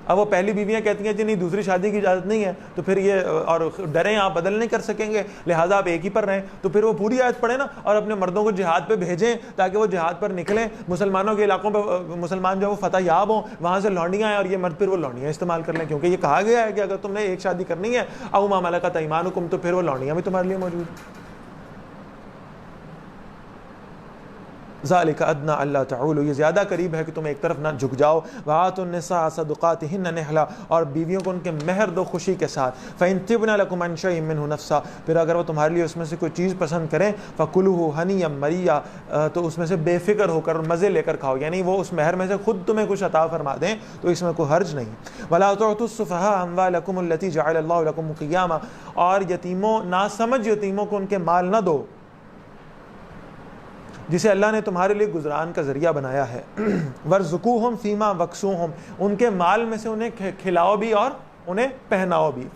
اب وہ پہلی بیویاں کہتی ہیں جی نہیں دوسری شادی کی اجازت نہیں ہے، تو پھر یہ اور ڈریں آپ بدل نہیں کر سکیں گے لہٰذا آپ ایک ہی پر رہیں، تو پھر وہ پوری آیت پڑھیں نا اور اپنے مردوں کو جہاد پہ بھیجیں تاکہ وہ جہاد پر نکلیں، مسلمانوں کے علاقوں پہ مسلمان جو وہ فتح یاب ہوں، وہاں سے لونڈیاں ہیں اور یہ مرد پھر وہ لونڈیاں استعمال کر لیں، کیونکہ یہ کہا گیا ہے کہ اگر تم نے ایک شادی کرنی ہے او ما ملکت ایمانکم، تو پھر وہ لونڈیاں بھی تمہارے لیے موجود ہیں۔ ذالک ادنی الا تعولوا، یہ زیادہ قریب ہے کہ تم ایک طرف نہ جھک جاؤ۔ وآتوا النساء صدقاتهن نحلا، اور بیویوں کو ان کے مہر دو خوشی کے ساتھ۔ فإن طبن لكم عن شيء منه نفسا، پھر اگر وہ تمہارے لیے اس میں سے کوئی چیز پسند کریں، فكلوه هنيئا مريئا، تو اس میں سے بے فکر ہو کر مزے لے کر کھاؤ، یعنی وہ اس مہر میں سے خود تمہیں کچھ عطا فرما دیں تو اس میں کوئی حرج نہیں۔ ولا تعطوا السفهاء اموالكم التي جعل الله لكم قياما، اور یتیموں ناسمجھ یتیموں کو ان کے مال نہ دو جسے اللہ نے تمہارے لیے گزران کا ذریعہ بنایا ہے۔ وارزقوہم فیما وکسوہم، ان کے مال میں سے انہیں کھلاؤ بھی اور انہیں پہناؤ بھی۔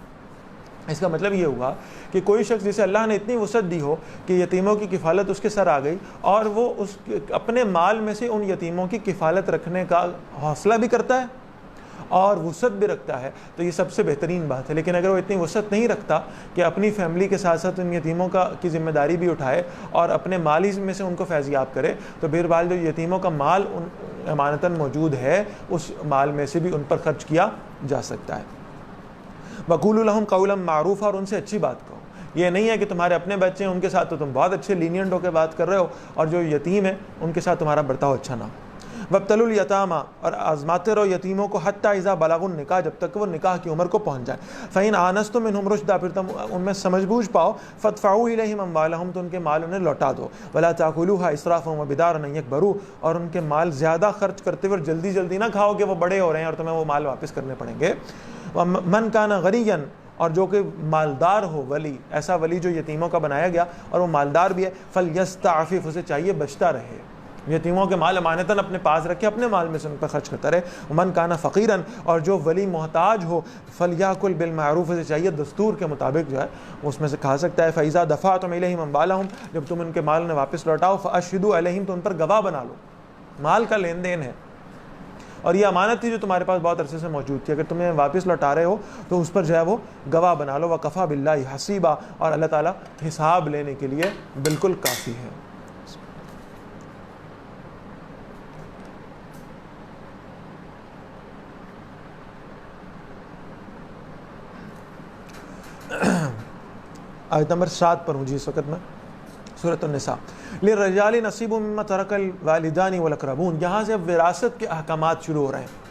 اس کا مطلب یہ ہوا کہ کوئی شخص جسے اللہ نے اتنی وسعت دی ہو کہ یتیموں کی کفالت اس کے سر آ گئی اور وہ اس اپنے مال میں سے ان یتیموں کی کفالت رکھنے کا حوصلہ بھی کرتا ہے اور وسعت بھی رکھتا ہے، تو یہ سب سے بہترین بات ہے۔ لیکن اگر وہ اتنی وسعت نہیں رکھتا کہ اپنی فیملی کے ساتھ ساتھ ان یتیموں کی ذمہ داری بھی اٹھائے اور اپنے مال ہی میں سے ان کو فیضیاب کرے، تو بہرحال جو یتیموں کا مال امانتاً موجود ہے اس مال میں سے بھی ان پر خرچ کیا جا سکتا ہے۔ وَقُولُوا لَهُمْ قَوْلًا مَعْرُوفًا، اور ان سے اچھی بات کہو. یہ نہیں ہے کہ تمہارے اپنے بچے ہیں ان کے ساتھ تو تم بہت اچھے لینینٹ ہو کے بات کر رہے ہو، اور جو یتیم ہے ان کے ساتھ تمہارا برتاؤ اچھا نہ ہو. وَابْتَلُوا الْيَتَامَى، اور آزماتے رہو یتیموں کو، حَتَّى إِذَا بَلَغُوا النِّكَاحَ، جب تک کہ وہ نکاح کی عمر کو پہنچ جائیں. فَإِنْ آنَسْتُم مِّنْهُمْ رُشْدًا، پھر تم ان میں سمجھ بوجھ پاؤ، فَادْفَعُوا إِلَيْهِمْ أَمْوَالَهُمْ، تو ان کے مال انہیں لوٹا دو. وَلَا تَأْكُلُوهَا إِسْرَافًا وَبِدَارًا أَن يَكْبَرُوا، اور ان کے مال زیادہ خرچ کرتے ہوئے جلدی جلدی نہ کھاؤ کہ وہ بڑے ہو رہے ہیں اور تمہیں وہ مال واپس کرنے پڑیں گے. وَمَنْ كَانَ غَنِيًّا، اور جو کہ مالدار ہو، ولی، ایسا ولی جو یتیموں کا بنایا گیا اور وہ مالدار بھی ہے، فَلْيَسْتَعْفِفْ، اسے چاہیے بچتا رہے، یتیموں کے مال امانتاً اپنے پاس رکھے، اپنے مال میں سے ان پر خرچ کرتا رہے. وَمَنْ كَانَ فَقِيرًا، اور جو ولی محتاج ہو، فَلْيَأْكُلْ بِالْمَعْرُوفِ، اسے چاہیے دستور کے مطابق جو ہے اس میں سے کھا سکتا ہے. فَإِذَا دَفَعْتُمْ إِلَيْهِمْ أَمْوَالَهُمْ، جب تم ان کے مال انہیں واپس لوٹاؤ، فَأَشْهِدُوا عَلَيْهِمْ، تو ان پر گواہ بنا لو. مال کا لین دین ہے اور یہ امانت تھی جو تمہارے پاس بہت عرصے سے موجود تھی، اگر تمہیں واپس لوٹا رہے ہو تو اس پر جو ہے وہ گواہ بنا لو. وَكَفَى بِاللَّهِ حَسِيبًا، اور اللہ تعالیٰ حساب لینے کے لیے بالکل کافی ہے. آیت نمبر 7 پر ہوں جی اس وقت میں، سورۃ النساء. لِلرِّجَالِ نَصِيبٌ مِّمَّا تَرَكَ الْوَالِدَانِ وَالْأَقْرَبُونَ، یہاں سے اب وراثت کے احکامات شروع ہو رہے ہیں.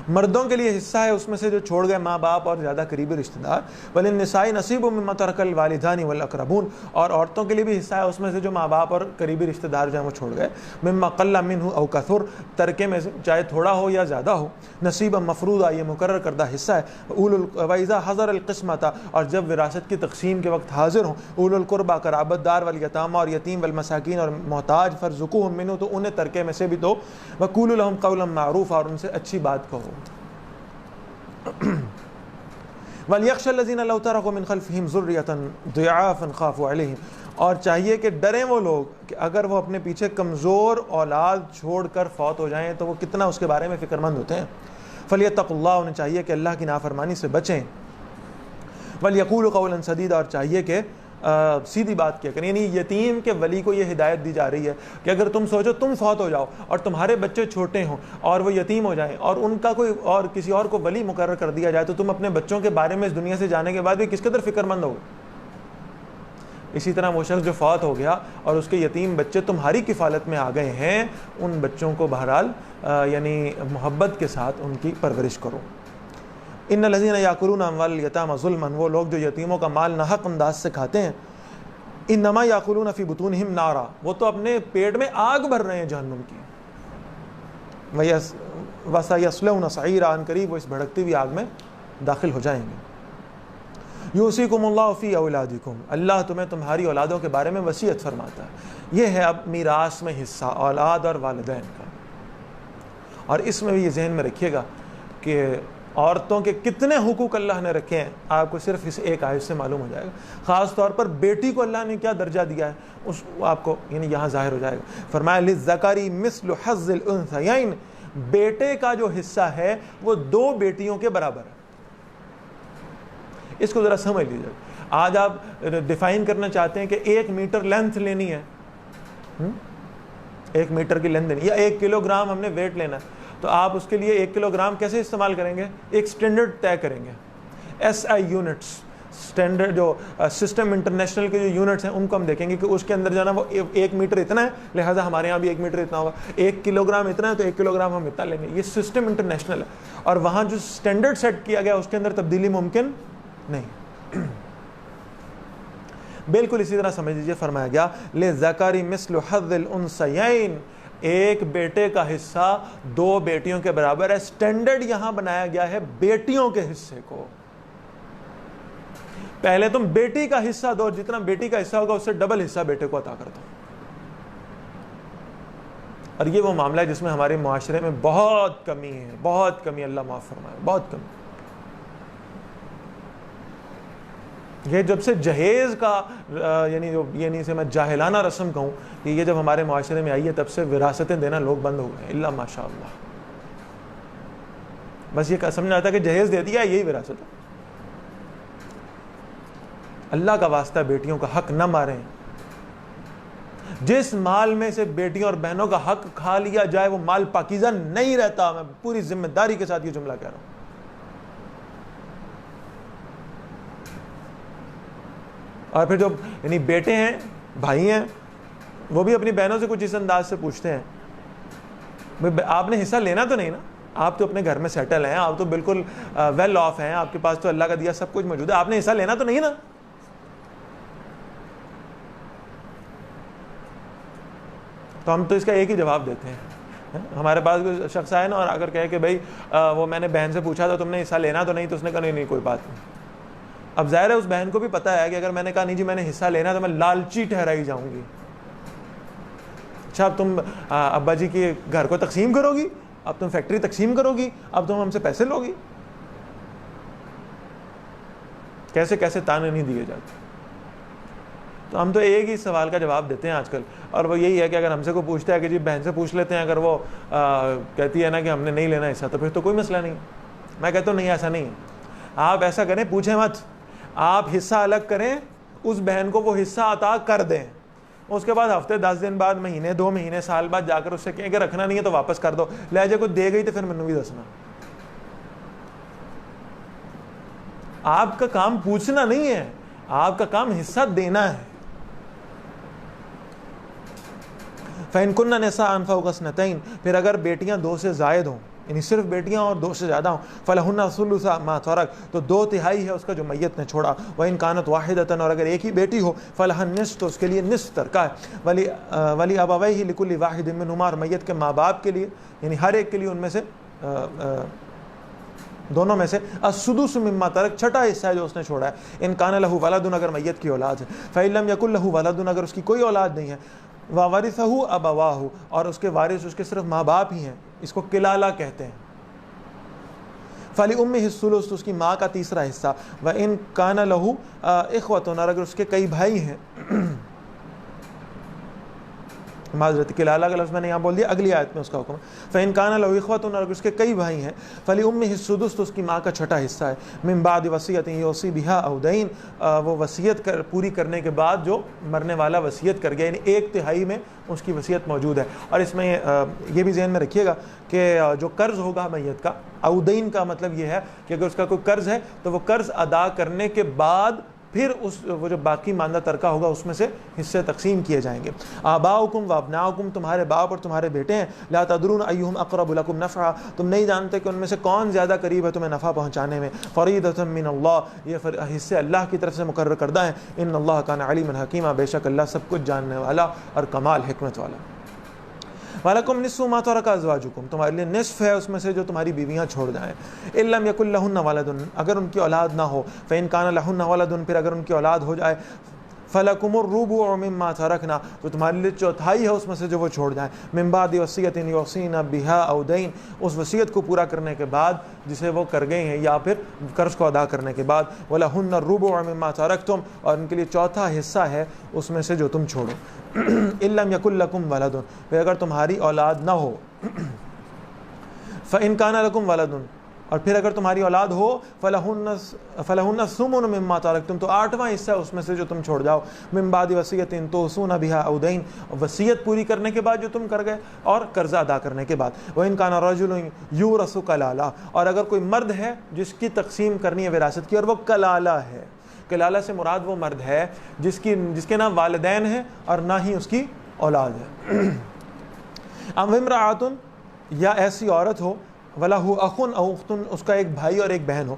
مردوں کے لیے حصہ ہے اس میں سے جو چھوڑ گئے ماں باپ اور زیادہ قریبی رشتہ دار. وَلِلنِّسَاءِ نَصِيبٌ مِّمَّا تَرَكَ الْوَالِدَانِ وَالْأَقْرَبُونَ، اور عورتوں کے لیے بھی حصہ ہے اس میں سے جو ماں باپ اور قریبی رشتہ دار جو ہیں وہ چھوڑ گئے. مِّمَّا قَلَّ مِنْهُ أَوْ كَثُرَ، ترکے میں سے چاہے تھوڑا ہو یا زیادہ ہو. نصیبًا مفروضا، یہ مقرر کردہ حصہ ہے. وَإِذَا حَضَرَ الْقِسْمَةَ، اور جب وراثت کی تقسیم کے وقت حاضر ہوں، اولو القربہ، قرابت دار، والیتامى، اور یتیم، والمساکین، اور محتاج، فارزقوہم منہ، تو انہیں ترکے میں سے بھی دو. وَقُولُوا لَهُمْ قَوْلًا مَّعْرُوفًا، اور ان سے اچھی بات کہو. وَلْيَخْشَ الَّذِينَ لَوْ تَرَكُوا مِنْ خَلْفِهِمْ ذُرِّيَّةً ضِعَافًا خَافُوا عَلَيْهِمْ، اور چاہیے کہ ڈریں وہ لوگ کہ اگر وہ اپنے پیچھے کمزور اولاد چھوڑ کر فوت ہو جائیں تو وہ کتنا اس کے بارے میں فکر مند ہوتے ہیں. فَلْيَتَّقُوا اللَّهَ، انہیں چاہیے کہ اللہ کی نافرمانی سے بچیں. وَلْيَقُولُوا قَوْلًا سَدِيدًا، اور چاہیے کہ سیدھی بات کیا کریں. یعنی یتیم کے ولی کو یہ ہدایت دی جا رہی ہے کہ اگر تم سوچو تم فوت ہو جاؤ اور تمہارے بچے چھوٹے ہوں اور وہ یتیم ہو جائیں اور ان کا کوئی اور کسی اور کو ولی مقرر کر دیا جائے، تو تم اپنے بچوں کے بارے میں اس دنیا سے جانے کے بعد بھی کس قدر فکر مند ہوگے. اسی طرح وہ شخص جو فوت ہو گیا اور اس کے یتیم بچے تمہاری کفالت میں آ گئے ہیں، ان بچوں کو بہرحال یعنی محبت کے ساتھ ان کی پرورش کرو. ان الذین یاکلون اموال الیتامی ظلما، وہ لوگ جو یتیموں کا مال ناحق انداز سے کھاتے ہیں، انما یاکلون فی بطونہم نارا، وہ تو اپنے پیٹ میں آگ بھر رہے ہیں جہنم کی. وسیصلون سعیرا، ان قریب وہ اس بھڑکتی ہوئی آگ میں داخل ہو جائیں گے. یوصیکم اللہ فی اولادکم، اللہ تمہیں تمہاری اولادوں کے بارے میں وصیت فرماتا ہے. یہ ہے اب میراث میں حصہ اولاد اور والدین کا. اور اس میں بھی یہ ذہن میں رکھیے گا کہ عورتوں کے کتنے حقوق اللہ نے رکھے ہیں، آپ کو صرف اس ایک آیت سے معلوم ہو جائے گا. خاص طور پر بیٹی کو اللہ نے کیا درجہ دیا ہے اس آپ کو یعنی یہاں ظاہر ہو جائے گا. فرمایا للذکر مثل حظ الانثیین، بیٹے کا جو حصہ ہے وہ دو بیٹیوں کے برابر ہے. اس کو ذرا سمجھ لیجیے. آج آپ ڈیفائن کرنا چاہتے ہیں کہ 1 میٹر لینتھ لینی ہے، 1 میٹر کی لینتھ لینی، یا 1 کلو گرام ہم نے ویٹ لینا ہے، تو آپ اس کے لیے 1 کلو گرام کیسے استعمال کریں گے؟ ایک سٹینڈرڈ طے کریں گے. SI یونٹس، سٹینڈرڈ جو سسٹم انٹرنیشنل کے جو یونٹس ہیں ان کو ہم دیکھیں گے کہ اس کے اندر جو ہے نا وہ 1 میٹر اتنا ہے، لہٰذا ہمارے یہاں بھی 1 میٹر اتنا ہوگا. 1 کلو گرام اتنا ہے تو 1 کلو گرام ہم اتنا لیں گے. یہ سسٹم انٹرنیشنل ہے اور وہاں جو سٹینڈرڈ سیٹ کیا گیا اس کے اندر تبدیلی ممکن نہیں. بالکل اسی طرح سمجھ لیجیے فرمایا گیا للذکر مثل حظ الانثیین، ایک بیٹے کا حصہ 2 بیٹیوں کے برابر ہے. سٹینڈرڈ یہاں بنایا گیا ہے بیٹیوں کے حصے کو. پہلے تم بیٹی کا حصہ دو، جتنا بیٹی کا حصہ ہوگا اس سے ڈبل حصہ بیٹے کو عطا کر دو. اور یہ وہ معاملہ ہے جس میں ہمارے معاشرے میں بہت کمی ہے، بہت کمی، اللہ معاف فرمائے، بہت کمی. یہ جب سے جہیز کا یعنی سے میں جاہلانہ رسم کہوں کہ یہ جب ہمارے معاشرے میں آئی ہے تب سے وراثتیں دینا لوگ بند ہو گئے، الا ماشاء اللہ. بس یہ سمجھ آتا کہ جہیز دے دیا یہی وراثت ہے. اللہ کا واسطہ بیٹیوں کا حق نہ ماریں. جس مال میں سے بیٹیوں اور بہنوں کا حق کھا لیا جائے وہ مال پاکیزہ نہیں رہتا. میں پوری ذمہ داری کے ساتھ یہ جملہ کہہ رہا ہوں. اور پھر جو یعنی بیٹے ہیں بھائی ہیں وہ بھی اپنی بہنوں سے کچھ اس انداز سے پوچھتے ہیں آپ نے حصہ لینا تو نہیں نا, آپ تو اپنے گھر میں سیٹل ہیں, آپ تو بالکل ویل آف ہیں, آپ کے پاس تو اللہ کا دیا سب کچھ موجود ہے, آپ نے حصہ لینا تو نہیں نا. تو ہم تو اس کا ایک ہی جواب دیتے ہیں. ہمارے پاس کوئی شخص آئے نا اور اگر کہے کہ بھائی وہ میں نے بہن سے پوچھا تھا تم نے حصہ لینا تو نہیں, تو اس نے کہا نہیں کوئی بات نہیں. اب ظاہر ہے اس بہن کو بھی پتا ہے کہ اگر میں نے کہا نہیں جی میں نے حصہ لینا تو میں لالچی ٹھہرائی جاؤں گی. اچھا اب تم ابا جی کے گھر کو تقسیم کرو گی, اب تم فیکٹری تقسیم کرو گی, اب تم ہم سے پیسے لو گی. کیسے کیسے تانے نہیں دیے جاتے. تو ہم تو ایک ہی سوال کا جواب دیتے ہیں آج کل, اور وہ یہی ہے کہ اگر ہم سے کوئی پوچھتا ہے کہ جی بہن سے پوچھ لیتے ہیں, اگر وہ کہتی ہے نا کہ ہم نے نہیں لینا حصہ تو پھر تو کوئی مسئلہ نہیں. میں کہتا ہوں نہیں ایسا نہیں ہے, آپ ایسا کریں پوچھیں مت, آپ حصہ الگ کریں, اس بہن کو وہ حصہ عطا کر دیں, اس کے بعد ہفتے 10 دن بعد مہینے 2 مہینے سال بعد جا کر اس سے کہیں کہ رکھنا نہیں ہے تو واپس کر دو. لہجے کو دے گئی تو پھر مینوں بھی دسنا. آپ کا کام پوچھنا نہیں ہے, آپ کا کام حصہ دینا ہے. فَإِن كُنَّ نِسَاءً فَوْقَ اثْنَتَيْنِ, پھر اگر بیٹیاں 2 سے زائد ہوں, یعنی صرف بیٹیاں اور 2 سے زیادہ ہوں, فَلَهُنَّ ثُلُثُ مَا تَرَكَ, تو 2/3 ہے اس کا جو میت نے چھوڑا. وَإِن كَانَتْ وَاحِدَةً, اور اگر ایک ہی بیٹی ہو, فَلَهَا النِّصْفُ, تو اس کے لیے نصف ترکہ ہے. وَلِأَبَوَيْهِ لِكُلِّ وَاحِدٍ مِّنْهُمَا, اور میت کے ماں باپ کے لیے یعنی ہر ایک کے لیے ان میں سے دونوں میں سے السدس مما ترک, چھٹا حصہ ہے جو اس نے چھوڑا ہے. ان کان لہ ولد, اگر میت کی اولاد ہے. فإن لم یکن لہ ولد, اگر اس کی کوئی اولاد نہیں ہے. وورثہ ابواہ, اور اس کے وارث اس کے صرف ماں باپ ہی ہیں, اس کو کلالہ کہتے ہیں. فلأمہ الثلث, تو اس کی ماں کا تیسرا حصہ. وإن کان لہ اخوۃ, اور اگر اس کے کئی بھائی ہیں, معذرت کلالہ کا لفظ میں نے یہاں بول دیا, اگلی آیت میں اس کا حکم. فإن کان لہ اخوۃ, اگر اس کے کئی بھائی ہیں, فلأمہ السدس, تو اس کی ماں کا چھٹا حصہ ہے. من بعد وصیۃ یوصی بہا او دین, وہ وصیت پوری کرنے کے بعد جو مرنے والا وصیت کر گیا, یعنی 1/3 میں اس کی وصیت موجود ہے. اور اس میں یہ بھی ذہن میں رکھیے گا کہ جو قرض ہوگا میت کا, او دین کا مطلب یہ ہے کہ اگر اس کا کوئی قرض ہے تو وہ قرض ادا کرنے کے بعد پھر وہ جو باقی ماندہ ترکہ ہوگا اس میں سے حصے تقسیم کیے جائیں گے. آباؤکم و ابناؤکم, تمہارے باپ اور تمہارے بیٹے ہیں. لا تدرون ایہم اقرب لکم نفعا, تم نہیں جانتے کہ ان میں سے کون زیادہ قریب ہے تمہیں نفع پہنچانے میں. فریضۃ من اللہ, یہ حصے اللہ کی طرف سے مقرر کردہ ہیں. ان اللہ کان علیما حکیما, بے شک اللہ سب کچھ جاننے والا اور کمال حکمت والا. وَلَكُمْ نِصْفُ مَا تَرَكَ أَزْوَاجُكُمْ, تمہارے لیے نصف ہے اس میں سے جو تمہاری بیویاں چھوڑ جائیں. إِن لَمْ يَكُنْ لَهُنَّ وَلَدٌ, اگر ان کی اولاد نہ ہو. فَإِن كَانَ لَهُنَّ وَلَدٌ, پھر اگر ان کی اولاد ہو جائے. فَلَكُمُ الرُّبُعُ مِمَّا تَرَكْنَا, تو تمہارے لیے چوتھائی ہے اس میں سے جو وہ چھوڑ جائیں. مِن بَعْدِ وَصِيَّةٍ يُوصِينَ بِهَا أَوْ دَيْنٍ, اس وصیت کو پورا کرنے کے بعد جسے وہ کر گئے ہیں یا پھر قرض کو ادا کرنے کے بعد. وَلَهُنَّ الرُّبُعُ مِمَّا تَرَكْتُمْ, اور ان کے لیے چوتھا حصہ ہے اس میں سے جو تم چھوڑو. إِن لَمْ يَكُنْ لَكُمْ وَلَدٌ, پھر اگر تمہاری اولاد نہ ہو. فَإِن كَانَ لَكُمْ وَلَدٌ, اور پھر اگر تمہاری اولاد ہو. فَلَهُنَّ الثُّمُنُ مِمَّا تَرَكْتُمْ, تو 8واں حصہ اس میں سے جو تم چھوڑ جاؤ. مِن بَعْدِ وَصِيَّةٍ تُوصُونَ بِهَا أَوْ دَيْنٍ, وصیت پوری کرنے کے بعد جو تم کر گئے اور قرضہ ادا کرنے کے بعد. وَإِن كَانَ رَجُلٌ يُورَثُ كَلَالَةً, اور اگر کوئی مرد ہے جس کی تقسیم کرنی ہے وراثت کی اور وہ کلالہ ہے. کلالہ سے مراد وہ مرد ہے جس کے نہ والدین ہیں اور نہ ہی اس کی اولاد ہے. ام امرأۃ, یا ایسی عورت ہو. وَلَهُ أَخٌ أَوْ أُخْتٌ, اس کا ایک بھائی اور ایک بہن ہو.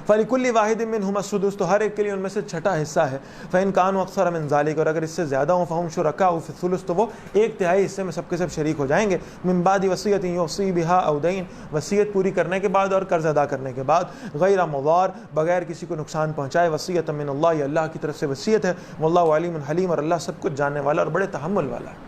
فَلِكُلِّ وَاحِدٍ مِّنْهُمَا السُّدُسُ, تو ہر ایک کے لیے ان میں سے چھٹا حصہ ہے. فَإِن كَانُوا أَكْثَرَ مِنْ ذَلِكَ, اور اگر اس سے زیادہ ہوں. فَهُمْ شُرَكَاءُ فِي الثُّلُثِ, تو وہ 1/3 حصے میں سب کے سب شریک ہو جائیں گے. مِن بَعْدِ وَصِيَّةٍ يُوصِي بِهَا أَوْ دَيْنٍ, وصیت پوری کرنے کے بعد اور قرض ادا کرنے کے بعد. غَيْرَ مُضَارٍ, بغیر کسی کو نقصان پہنچائے. وصیۃ من اللہ, یہ اللہ کی طرف سے وصیت ہے. واللہ علیم حلیم, اور اللہ سب کچھ جاننے والا اور بڑے تحمل والا ہے.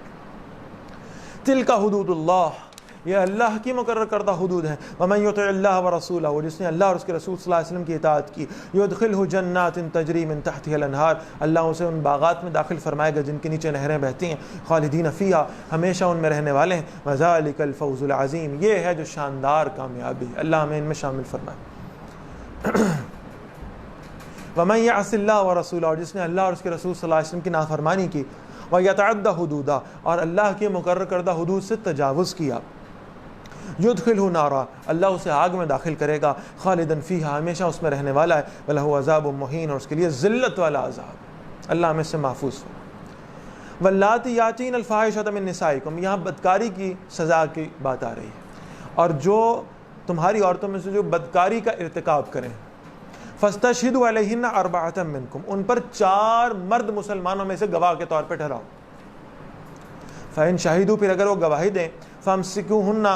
تِلْكَ حُدُودُ اللَّهِ, یہ اللہ کی مقرر کردہ حدود ہیں. وَمَن يُطِعِ اللَّهَ وَرَسُولَهُ, جس نے اللہ اور اس کے رسول صلی اللہ علیہ وسلم کی اطاعت کی. يُدْخِلْهُ جَنَّاتٍ تَجْرِي مِن تَحْتِهَا الْأَنْهَارُ, اللہ اسے ان باغات میں داخل فرمائے گا جن کے نیچے نہریں بہتی ہیں. خالدین فیہا, ہمیشہ ان میں رہنے والے ہیں. وَذَلِكَ الْفَوْزُ الْعَظِيمُ, یہ ہے جو شاندار کامیابی ہے. اللہ ہمیں ان میں شامل فرمائے. وَمَن يَعْصِ اللَّهَ وَرَسُولَهُ, اور جس نے اللہ اور اس کے رسول صلی اللہ علیہ وسلم کی نافرمانی کی. وَيَتَعَدَّ حُدُودَهُ, اور اللہ کے مقرر کردہ حدود سے تجاوز کیا. یدخلہ نارا، اللہ اسے آگ میں داخل کرے گا، خالدن فیہا، ہمیشہ اس میں رہنے والا ہے، ولہ عذاب مہین، اور اس کے لیے ذلت والا عذاب، اللہ ہمیں اس سے محفوظ ہو۔ واللاتی یاتین الفاحشۃ من نسائکم، یہاں بدکاری کی سزا کی بات آ رہی ہے، اور جو تمہاری عورتوں میں سے جو بدکاری کا ارتکاب کریں، فاستشہدوا علیہن اربعۃ منکم، ان پر 4 مرد مسلمانوں میں سے گواہ کے طور پہ ٹھہراؤ۔ فإن شہدوا، پھر اگر وہ گواہی دیں، فامسکوہن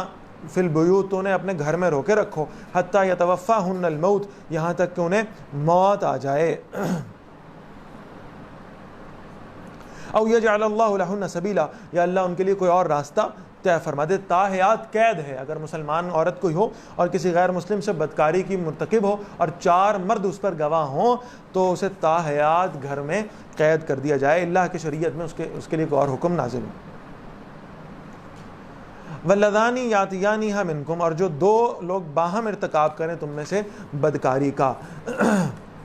فی البیوت، تو انہیں اپنے گھر میں روکے رکھو، حتی یتوفاہن الموت، یہاں تک کہ انہیں موت آ جائے، او یجعل اللہ لہن سبیلا، یا اللہ ان کے لیے کوئی اور راستہ طے فرما دے۔ تاحیات قید ہے، اگر مسلمان عورت کوئی ہو اور کسی غیر مسلم سے بدکاری کی مرتکب ہو اور 4 مرد اس پر گواہ ہوں، تو اسے تاحیات گھر میں قید کر دیا جائے، اللہ کی شریعت میں اس کے لیے کوئی اور حکم نازل ہو۔ واللذانی یاتیانیہا منکم، اور جو 2 لوگ باہم ارتکاب کریں تم میں سے بدکاری کا،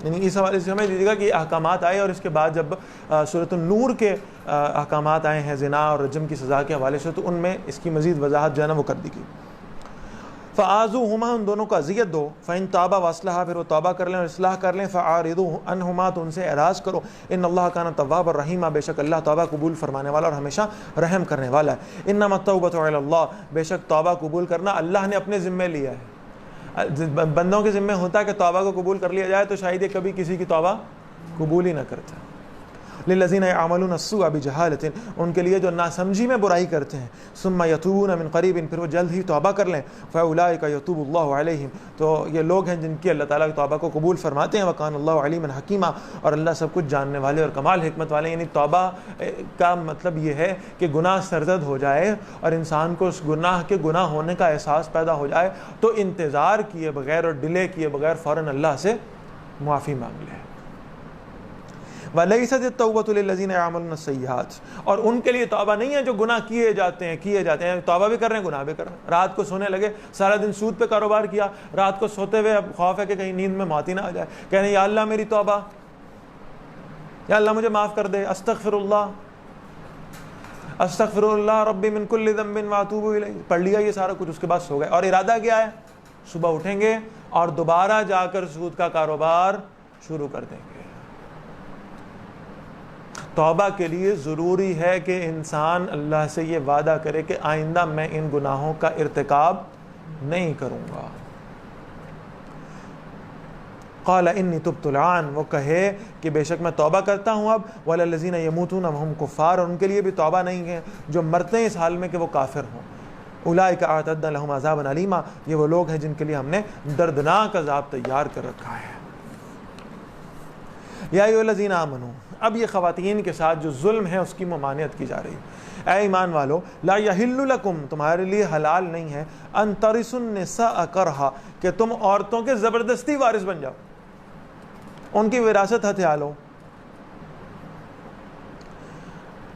یعنی اس حوالے سے ہمیں دیجیے گا کہ احکامات آئے، اور اس کے بعد جب سورۃ النور کے احکامات آئے ہیں زنا اور رجم کی سزا کے حوالے سے، تو ان میں اس کی مزید وضاحت جو ہے نا وہ کر دی گئی۔ فآذوہما، ان دونوں کو اذیت دو، فإن تابا واصلحا، پھر وہ توبہ کر لیں اور اصلاح کر لیں، فأعرضوا عنہما، تو ان سے اعراض کرو، ان اللہ کان توابا رحیما، بے شک اللہ توبہ قبول فرمانے والا اور ہمیشہ رحم کرنے والا ہے۔ انما التوبۃ علی اللہ، بے شک توبہ قبول کرنا اللہ نے اپنے ذمے لیا ہے۔ بندوں کے ذمہ ہوتا ہے کہ توبہ کو قبول کر لیا جائے، تو شاید یہ کبھی کسی کی توبہ قبول ہی نہ کرتا۔ للذین یعملون السوء بجہالۃ، ان کے لیے جو ناسمجھی میں برائی کرتے ہیں، ثم یتوبون من قریب، پھر وہ جلد ہی توبہ کر لیں، فاولئک یتوب اللہ علیہم، تو یہ لوگ ہیں جن کی اللہ تعالیٰ کی توبہ کو قبول فرماتے ہیں، وکان اللہ علیما حکیما، اور اللہ سب کچھ جاننے والے اور کمال حکمت والے۔ یعنی توبہ کا مطلب یہ ہے کہ گناہ سرزد ہو جائے اور انسان کو اس گناہ کے گناہ ہونے کا احساس پیدا ہو جائے، تو انتظار کیے بغیر اور ڈیلے کیے بغیر فوراً اللہ سے معافی مانگ لے۔ وَلَيْسَتِ التَّوْبَةُ لِلَّذِينَ يَعْمَلُونَ السَّيِّئَاتِ، اور ان کے لیے توبہ نہیں ہے جو گناہ کیے جاتے ہیں، توبہ بھی کر رہے ہیں، گناہ بھی کر رہے ہیں۔ رات کو سونے لگے، سارا دن سود پہ کاروبار کیا، رات کو سوتے ہوئے اب خوف ہے کہ کہیں نیند میں موت ہی نہ آ جائے، کہہ رہے ہیں یا اللہ میری توبہ، یا اللہ مجھے معاف کر دے، استغفر اللہ ربی من کل ذنب واتوب الیہ، پڑھ لیا یہ سارا کچھ، اس کے بعد سو گئے، اور ارادہ کیا ہے؟ صبح اٹھیں گے اور دوبارہ جا کر سود کا کاروبار شروع کر دیں گے۔ توبہ کے لیے ضروری ہے کہ انسان اللہ سے یہ وعدہ کرے کہ آئندہ میں ان گناہوں کا ارتکاب نہیں کروں گا۔ قال انی تبت الآن، وہ کہے کہ بے شک میں توبہ کرتا ہوں اب، والذین یموتون وہم کفار، اور ان کے لیے بھی توبہ نہیں ہے جو مرتے ہیں اس حال میں کہ وہ کافر ہوں۔ اولئک اعتدنا لهم عذابا علیما، یہ وہ لوگ ہیں جن کے لیے ہم نے دردناک عذاب تیار کر رکھا ہے۔ یا ایھا الذین آمنوا، اب یہ خواتین کے ساتھ جو ظلم ہے اس کی ممانعت کی جا رہی ہے۔ اے ایمان والو، لا یحل لکم، تمہارے لیے حلال نہیں ہے، ان ترثوا النساء کرہا، کہ تم عورتوں کے زبردستی وارث بن جاؤ، ان کی وراثت ہتھیا لو۔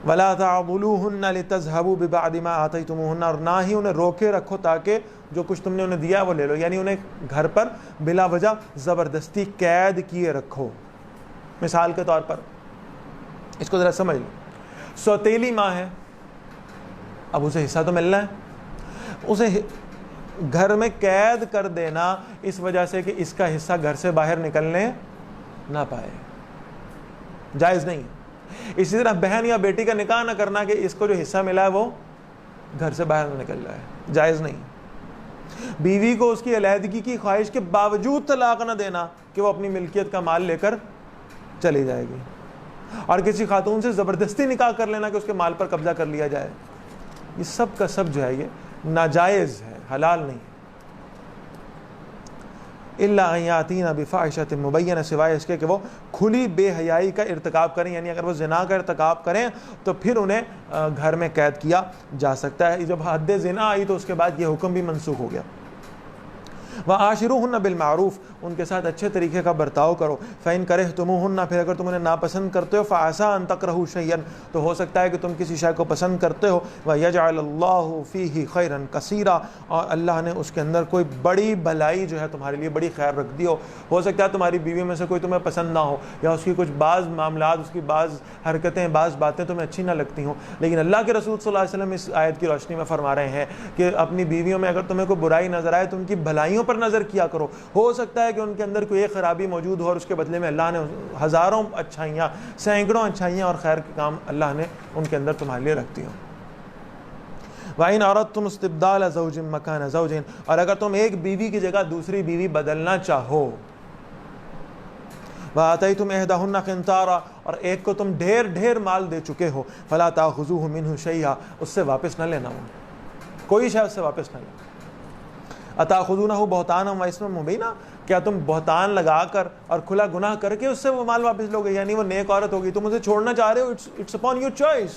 ولا تعضلوهن لتذهبوا ببعض ما آتيتموهن، اور نہ ہی انہیں روکے رکھو تاکہ جو کچھ تم نے انہیں دیا وہ لے لو، یعنی انہیں گھر پر بلا وجہ زبردستی قید کیے رکھو۔ مثال کے طور پر اس کو ذرا سمجھ لو، سوتیلی ماں ہے، اب اسے حصہ تو ملنا ہے، اسے گھر میں قید کر دینا اس وجہ سے کہ اس کا حصہ گھر سے باہر نکلنے نہ پائے، جائز نہیں۔ اسی طرح بہن یا بیٹی کا نکاح نہ کرنا کہ اس کو جو حصہ ملا ہے وہ گھر سے باہر نہ نکل رہا ہے، جائز نہیں۔ بیوی کو اس کی علیحدگی کی خواہش کے باوجود طلاق نہ دینا کہ وہ اپنی ملکیت کا مال لے کر چلی جائے گی، اور کسی خاتون سے زبردستی نکاح کر لینا کہ اس کے مال پر قبضہ کر لیا جائے، یہ سب کا سب جو ہے یہ ناجائز ہے، حلال نہیں ہے۔ الا ان یاتینا بفاحشۃ مبینہ، سوائے اس کے کہ وہ کھلی بے حیائی کا ارتکاب کریں، یعنی اگر وہ زنا کا ارتکاب کریں تو پھر انہیں گھر میں قید کیا جا سکتا ہے۔ جب حد زنا آئی تو اس کے بعد یہ حکم بھی منسوخ ہو گیا۔ وعاشروہن بالمعروف، ان کے ساتھ اچھے طریقے کا برتاؤ کرو. فَإِن كَرِهْتُمُوهُنَّ پھر اگر تم انہیں ناپسند کرتے ہو فَعَسَىٰ أَن تَكْرَهُوا شَيْئًا تو ہو سکتا ہے کہ تم کسی شے کو پسند کرتے ہو. وَيَجْعَلَ اللَّهُ فِيهِ خَيْرًا كَثِيرًا اور اللہ نے اس کے اندر کوئی بڑی بھلائی جو ہے تمہارے لیے بڑی خیر رکھ دی ہو. ہو سکتا ہے تمہاری بیوی میں سے کوئی تمہیں پسند نہ ہو یا اس کی کچھ بعض معاملات اس کی بعض حرکتیں بعض باتیں تمہیں اچھی نہ لگتی ہوں, لیکن اللہ کے رسول صلی اللہ علیہ وسلم اس آیت کی روشنی میں فرما رہے ہیں کہ اپنی بیویوں میں اگر تمہیں کوئی برائی نظر آئے تو ان کی بھلائیوں پر نظر کیا کرو. ہو سکتا ہے کہ ان کے اندر کوئی ایک خرابی موجود ہو اور اس کے بدلے میں اللہ نے ہزاروں اچھائیاں سینکڑوں اچھائیاں اور خیر کے کام اللہ نے ان کے اندر تمہارے لیے رکھ دی ہوں. وَإِنْ أَرَدْتُمُ اسْتِبْدَالَ زَوْجٍ مَكَانَ زَوْجٍ اور اگر تم ایک بیوی کی جگہ دوسری بیوی بدلنا چاہو. وَآتَيْتُمْ إِحْدَاهُنَّ قِنْطَارًا اور ایک کو تم ڈھیر مال دے چکے ہو. فَلَا تَأْخُذُوهُ مِنْهُ شَيْئًا اس سے واپس نہ لینا, کوئی شے اس سے واپس نہ لینا. أَتَأْخُذُونَهُ بُهْتَانًا وَإِثْمًا مُبِينًا کیا تم بہتان لگا کر اور کھلا گناہ کر کے اس سے وہ مال واپس لوگے؟ یعنی وہ نیک عورت ہوگی, تم اسے چھوڑنا چاہ رہے ہو, اٹس اپون یور چوائس,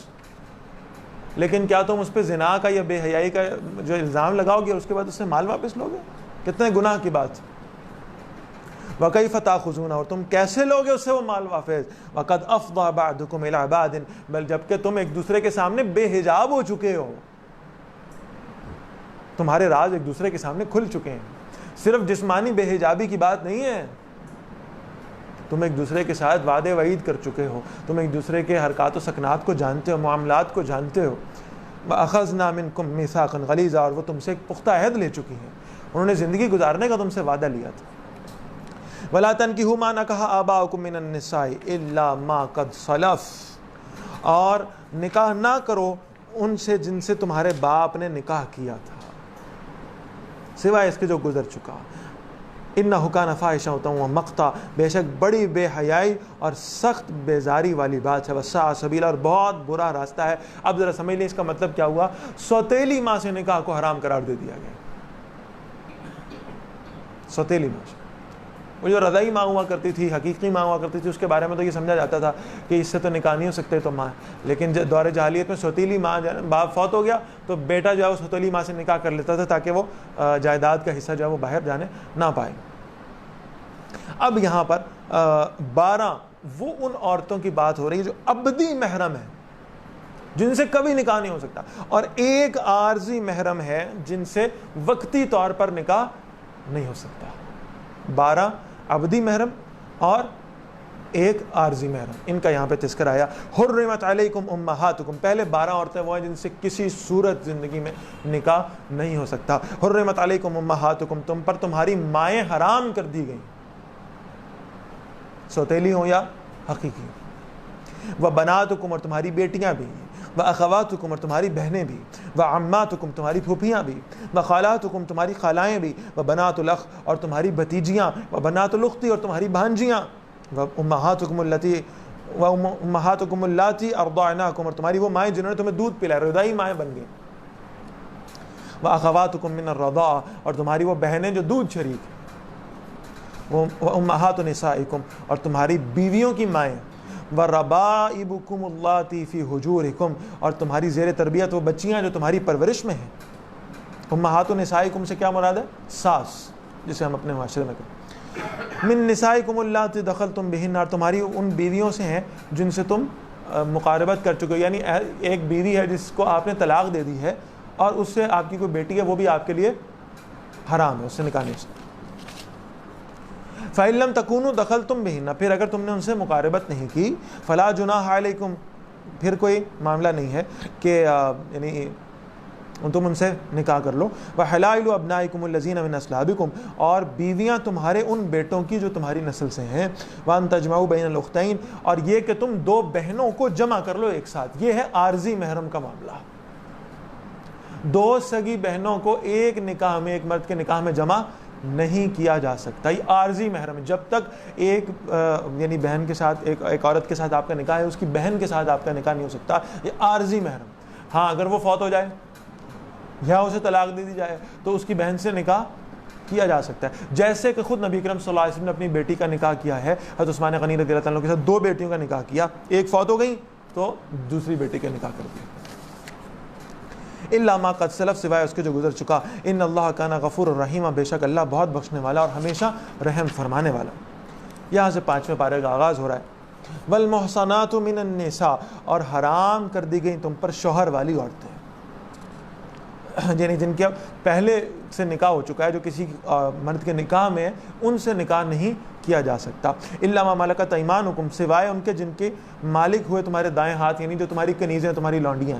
لیکن کیا تم اس پہ زنا کا یا بے حیائی کا جو الزام لگاؤ گے اور اس کے بعد اس سے مال واپس لوگے؟ کتنے گناہ کی بات. وَكَيْفَ تَأْخُذُونَ اور تم کیسے لوگے اس سے وہ مال واپس. وَقَدْ أَفْضَىٰ بَعْضُكُمْ إِلَىٰ بَعْضٍ بل جبکہ تم ایک دوسرے کے سامنے بے حجاب ہو چکے ہو, تمہارے راز ایک دوسرے کے سامنے کھل چکے ہیں. صرف جسمانی بے حجابی کی بات نہیں ہے, تم ایک دوسرے کے ساتھ وعدے وعید کر چکے ہو, تم ایک دوسرے کے حرکات و سکنات کو جانتے ہو, معاملات کو جانتے ہو. وَأَخَذْنَا مِنْكُمْ مِيثَاقًا غَلِيظًا اور وہ تم سے ایک پختہ عہد لے چکی ہیں, انہوں نے زندگی گزارنے کا تم سے وعدہ لیا تھا. وَلَا تَنْكِحُوا مَا نَكَحَ آبَاؤُكُم مِّنَ النِّسَاءِ إِلَّا مَا قَدْ سَلَفَ اور نکاح نہ کرو ان سے جن سے تمہارے باپ نے نکاح کیا تھا سوائے اس کے جو گزر چکا. اِنَّهُ كَانَ فَاحِشًا وَمَقْتًا بے شک بڑی بے حیائی اور سخت بیزاری والی بات ہے. وَسَاءَ سَبِيلًا اور بہت برا راستہ ہے. اب ذرا سمجھ لیں اس کا مطلب کیا ہوا. سوتیلی ماں سے نکاح کو حرام قرار دے دیا گیا. سوتیلی ماں سے, وہ جو رضائی ماں ہوا کرتی تھی, حقیقی ماں ہوا کرتی تھی, اس کے بارے میں تو یہ سمجھا جاتا تھا کہ اس سے تو نکاح نہیں ہو سکتے تو ماں, لیکن دور جاہلیت میں سوتیلی ماں, باپ فوت ہو گیا تو بیٹا جو ہے وہ سوتیلی ماں سے نکاح کر لیتا تھا تاکہ وہ جائیداد کا حصہ جو ہے وہ باہر جانے نہ پائے. اب یہاں پر 12 وہ ان عورتوں کی بات ہو رہی ہے جو ابدی محرم ہے, جن سے کبھی نکاح نہیں ہو سکتا, اور ایک عارضی محرم ہے جن سے وقتی طور پر نکاح نہیں ہو سکتا. 12 ابدی محرم اور ایک عارضی محرم, ان کا یہاں پہ تذکر آیا. حرمت علیکم امہاتکم پہلے 12 عورتیں وہ ہیں جن سے کسی صورت زندگی میں نکاح نہیں ہو سکتا. حرمت علیکم امہاتکم تم پر تمہاری مائیں حرام کر دی گئیں, سوتیلی ہوں یا حقیقی. وبناتکم اور تمہاری بیٹیاں بھی, واخواتکم اور تمہاری بہنیں بھی, وعماتکم تمہاری پھوپھیاں بھی, وخالاتکم تمہاری خالائیں بھی, وبنات الاخ اور تمہاری بھتیجیاں, وبنات الاخت اور تمہاری بھانجیاں, وامہاتکم اللاتی ارضعناکم اور تمہاری وہ مائیں جنہوں نے تمہیں دودھ پلایا, رضائی مائیں بن گئیں. واخواتکم من الرضاعہ اور تمہاری وہ بہنیں جو دودھ شریک ہیں. وامہات نسائکم اور تمہاری بیویوں کی مائیں. وَرَبَائِبُكُمُ اللَّاتِي فِي حُجُورِكُمْ اور تمہاری زیر تربیت وہ بچیاں جو تمہاری پرورش میں ہیں. امہات نسائکم سے کیا مراد ہے؟ ساس, جسے ہم اپنے معاشرے میں کہتے ہیں. من نسائکم اللاتي دخلتم بهن اور تمہاری ان بیویوں سے ہیں جن سے تم مقاربت کر چکے ہو, یعنی ایک بیوی ہے جس کو آپ نے طلاق دے دی ہے اور اس سے آپ کی کوئی بیٹی ہے, وہ بھی آپ کے لیے حرام ہے, اس سے نکاح نہیں ہو سکتا. فَإِن لَمْ تَكُونُوا دَخَلْتُمْ بِهِنَّ پھر اگر تم نے ان سے مقاربت نہیں کی, فَلَا جُنَاحَ عَلَيْكُمْ پھر کوئی معاملہ نہیں ہے کہ یعنی تم ان سے نکاح کر لو. وَحَلَائِلُ أَبْنَائِكُمُ الَّذِينَ مِنْ أَصْلَابِكُمْ اور بیویاں تمہارے ان بیٹوں کی جو تمہاری نسل سے ہیں. وَأَن تَجْمَعُوا بَيْنَ الْأُخْتَيْنِ اور یہ کہ تم 2 بہنوں کو جمع کر لو ایک ساتھ. یہ ہے عارضی محرم کا معاملہ. 2 سگی بہنوں کو ایک نکاح میں, ایک مرد کے نکاح میں جمع نہیں کیا جا سکتا. یہ عارضی محرم ہے. جب تک ایک یعنی بہن کے ساتھ ایک عورت کے ساتھ آپ کا نکاح ہے, اس کی بہن کے ساتھ آپ کا نکاح نہیں ہو سکتا. یہ عارضی محرم. ہاں اگر وہ فوت ہو جائے یا اسے طلاق دے دی جائے تو اس کی بہن سے نکاح کیا جا سکتا ہے. جیسے کہ خود نبی کرم صلی اللہ علیہ وسلم نے اپنی بیٹی کا نکاح کیا ہے. حضرت عثمان غنی رضی اللہ عنہ کے ساتھ 2 بیٹیوں کا نکاح کیا, ایک فوت ہو گئی تو دوسری بیٹی کا نکاح کر دیا. الا ما قد سلف، سوائے اس کے جو گزر چکا، ان اللہ کان غفور الرحیم، بے شک اللہ بہت بخشنے والا اور ہمیشہ رحم فرمانے والا۔ یہاں سے 5ویں پارے کا آغاز ہو رہا ہے۔ والمحصنات من النساء، اور حرام کر دی گئی تم پر شوہر والی عورتیں، یعنی جن کے پہلے سے نکاح ہو چکا ہے، جو کسی مرد کے نکاح میں ان سے نکاح نہیں کیا جا سکتا۔ الا ما ملکت ایمانکم، سوائے ان کے جن کے مالک ہوئے تمہارے دائیں ہاتھ، یعنی جو تمہاری کنیزیں، تمہاری لونڈیاں۔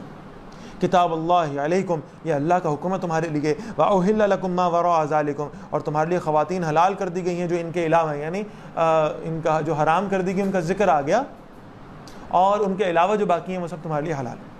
کتاب اللہ علیکم، یہ اللہ کا حکم ہے تمہارے لیے۔ وأحل لکم ما وراء ذالکم، اور تمہارے لیے خواتین حلال کر دی گئی ہیں جو ان کے علاوہ ہیں، یعنی ان کا جو حرام کر دی گئی ان کا ذکر آ گیا، اور ان کے علاوہ جو باقی ہیں وہ سب تمہارے لیے حلال ہیں۔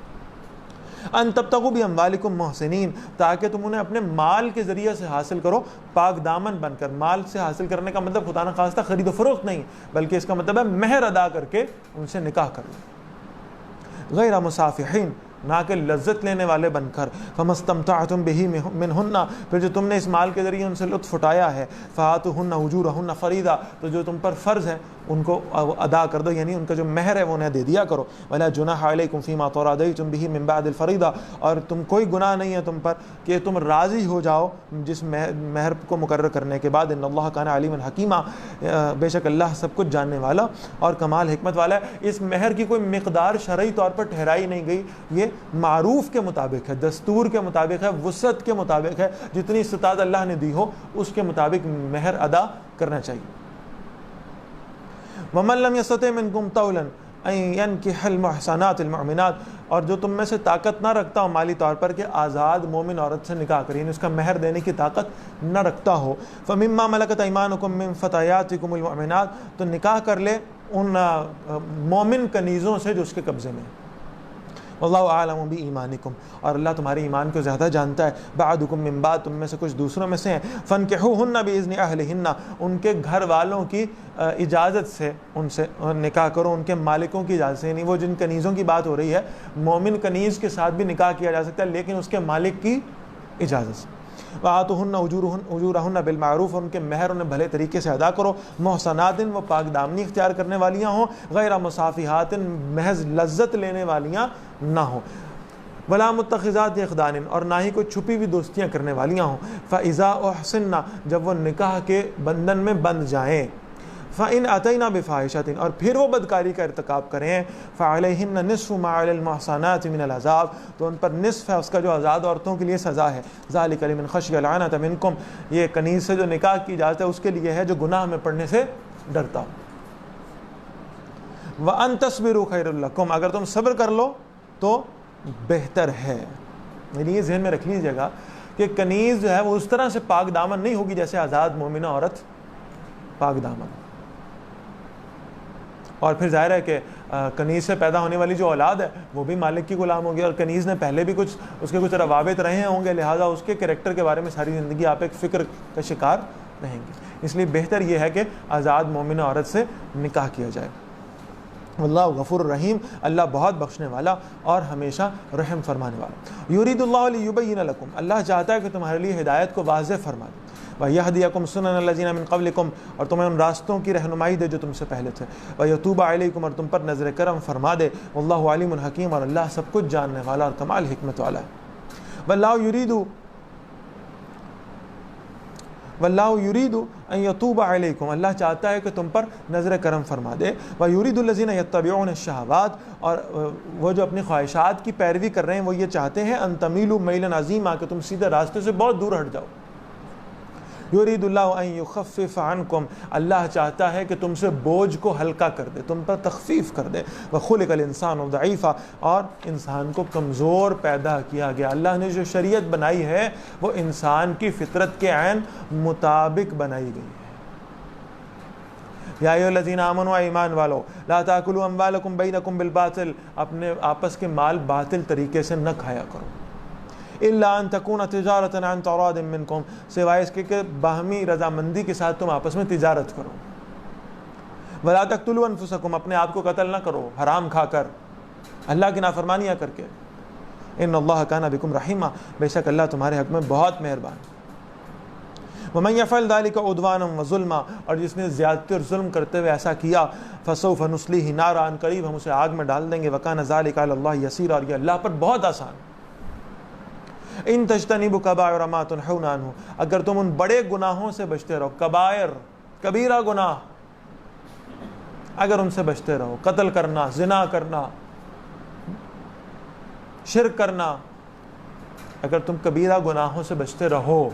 ان تبتغوا باموالکم محسنین، تاکہ تم انہیں اپنے مال کے ذریعے سے حاصل کرو پاک دامن بن کر۔ مال سے حاصل کرنے کا مطلب خدا نخواستہ خرید و فروخت نہیں، بلکہ اس کا مطلب ہے مہر ادا کر کے ان سے نکاح کر لو، غیر مصافحین، نہ کہ لذت لینے والے بن کر۔ فمستمتعتم بہ منہن، پھر جو تم نے اس مال کے ذریعے ان سے لطف اٹھایا ہے، فآتوہن اجورہن فریضہ، تو جو تم پر فرض ہے ان کو ادا کر دو، یعنی ان کا جو مہر ہے وہ انہیں دے دیا کرو۔ ولا جناح علیکم فیما تراضیتم بہ من بعد الفریضہ، اور تم کوئی گناہ نہیں ہے تم پر کہ تم راضی ہو جاؤ جس مہر کو مقرر کرنے کے بعد۔ ان اللہ کان علیما حکیما، بے شک اللہ سب کچھ جاننے والا اور کمال حکمت والا ہے۔ اس مہر کی کوئی مقدار شرعی طور پر ٹھہرائی نہیں گئی، یہ معروف کے مطابق ہے، دستور کے مطابق ہے، وسعت کے مطابق ہے، جتنی استطاعت اللہ نے دی ہو اس کے مطابق مہر ادا کرنا چاہیے۔ وَمَن لَّمْ يَسْتَطِعْ مِنكُمْ طَوْلًا أَن يَنكِحَ الْمُحْصَنَاتِ الْمُؤْمِنَاتِ، اور جو تم میں سے طاقت نہ رکھتا ہو مالی طور پر کہ آزاد مومن عورت سے نکاح کرے، یعنی اس کا مہر دینے کی طاقت نہ رکھتا ہو، فَمِمَّا مَلَكَتْ أَيْمَانُكُم مِّن فَتَيَاتِكُمُ الْمُؤْمِنَاتِ، تو نکاح کر لے ان مومن کنیزوں سے جو اس کے قبضے میں ہیں۔ واللہ اعلم بایمانکم، اور اللہ تمہارے ایمان کو زیادہ جانتا ہے۔ بعضکم من بعض، تم میں سے کچھ دوسروں میں سے ہیں۔ فانکحوہن باذن اہلہن، ان کے گھر والوں کی اجازت سے ان سے نکاح کرو، ان کے مالکوں کی اجازت سے، یعنی وہ جن کنیزوں کی بات ہو رہی ہے، مومن کنیز کے ساتھ بھی نکاح کیا جا سکتا ہے لیکن اس کے مالک کی اجازت سے۔ وآتوہن اجورہن بالمعروف، ان کے مہر انہیں بھلے طریقے سے ادا کرو۔ محصنات، وہ پاک دامنی اختیار کرنے والیاں ہوں، غیر مصافحات، محض لذت لینے والیاں نہ ہوں۔ ولا متخذات اخدان، اور نہ ہی کوئی چھپی ہوئی دوستیاں کرنے والیاں ہوں۔ فاذا احسن، جب وہ نکاح کے بندھن میں بندھ جائیں۔ فإن أتينا بفاحشة، اور پھر وہ بدکاری کا ارتکاب کریں، فعليهن نصف ما على المحصنات من العذاب، تو ان پر نصف ہے اس کا جو آزاد عورتوں کے لیے سزا ہے۔ ذلك لمن خشي العنة منكم، یہ کنیز سے جو نکاح کی اجازت ہے اس کے لیے ہے جو گناہ میں پڑنے سے ڈرتا ہو۔ وأن تصبروا خير لكم، اگر تم صبر کر لو تو بہتر ہے۔ یعنی یہ ذہن میں رکھ لیجیے گا کہ کنیز جو ہے وہ اس طرح سے پاک دامن نہیں ہوگی جیسے آزاد مومنہ عورت پاک دامن۔ اور پھر ظاہر ہے کہ کنیز سے پیدا ہونے والی جو اولاد ہے وہ بھی مالک کی غلام ہوگی، اور کنیز نے پہلے بھی کچھ اس کے کچھ روابط رہے ہوں گے، لہٰذا اس کے کریکٹر کے بارے میں ساری زندگی آپ ایک فکر کا شکار رہیں گے۔ اس لیے بہتر یہ ہے کہ آزاد مومنہ عورت سے نکاح کیا جائے۔ واللہ غفور الرحیم، اللہ بہت بخشنے والا اور ہمیشہ رحم فرمانے والا۔ یرید اللہ لیبین لکم، اللہ چاہتا ہے کہ تمہارے لیے ہدایت کو واضح فرما دے۔ وَيَهْدِيَكُمْ سُنَنَ الَّذِينَ مِن قَبْلِكُمْ، اور تمہیں ان راستوں کی رہنمائی دے جو تم سے پہلے تھے۔ وَيَتُوبَ عَلَيْكُمْ، اور تم پر نظر کرم فرما دے۔ واللہ علیم حکیم، اور اللہ سب کچھ جاننے والا اور کمال حکمت والا ہے۔ واللہ یرید ان یتوب علیکم، اللہ چاہتا ہے کہ تم پر نظر کرم فرما دے۔ وَيُرِيدُ الَّذِينَ يَتَّبِعُونَ الشَّهَوَاتِ، اور وہ جو اپنی خواہشات کی پیروی کر رہے ہیں وہ یہ چاہتے ہیں ان تمیلوا میلا عظیما، کہ تم سیدھے راستے سے بہت دور ہٹ جاؤ۔ یرید اللہ ان یخفف عنکم، اللہ چاہتا ہے کہ تم سے بوجھ کو ہلکا کر دے، تم پر تخفیف کر دے۔ وخلق الانسان ضعیفا، اور انسان کو کمزور پیدا کیا گیا۔ اللہ نے جو شریعت بنائی ہے وہ انسان کی فطرت کے عین مطابق بنائی گئی ہے۔ یا ایھا الذین آمنوا، ایمان والو، لا تاکلوا اموالکم بینکم بالباطل، اپنے آپس کے مال باطل طریقے سے نہ کھایا کرو۔ الا ان تکون تجارۃ عن تراض منکم، سوائے اس کے کہ باہمی رضامندی کے ساتھ تم آپس میں تجارت کرو۔ ولا تقتلوا انفسکم، اپنے آپ کو قتل نہ کرو حرام کھا کر، اللہ کی نافرمانیاں کر کے۔ ان اللہ کان بکم رحیما، بے شک اللہ تمہارے حق میں بہت مہربان۔ ومن یفعل ذلک عدوانا وظلما، اور جس نے زیادتی اور ظلم کرتے ہوئے ایسا کیا، فسوف نصلیہ نارا، ان قریب ہم اسے آگ میں ڈال دیں گے۔ وکان ذلک علی اللہ یسیر، اور یہ اللہ پر بہت آسان۔ ان تجتنبوا کبائر ما تنہون عنہ، اگر تم ان بڑے گناہوں سے بچتے رہو، کبائر کبیرہ گناہ، اگر ان سے بچتے رہو، قتل کرنا، زنا کرنا، شرک کرنا، اگر تم کبیرہ گناہوں سے بچتے رہو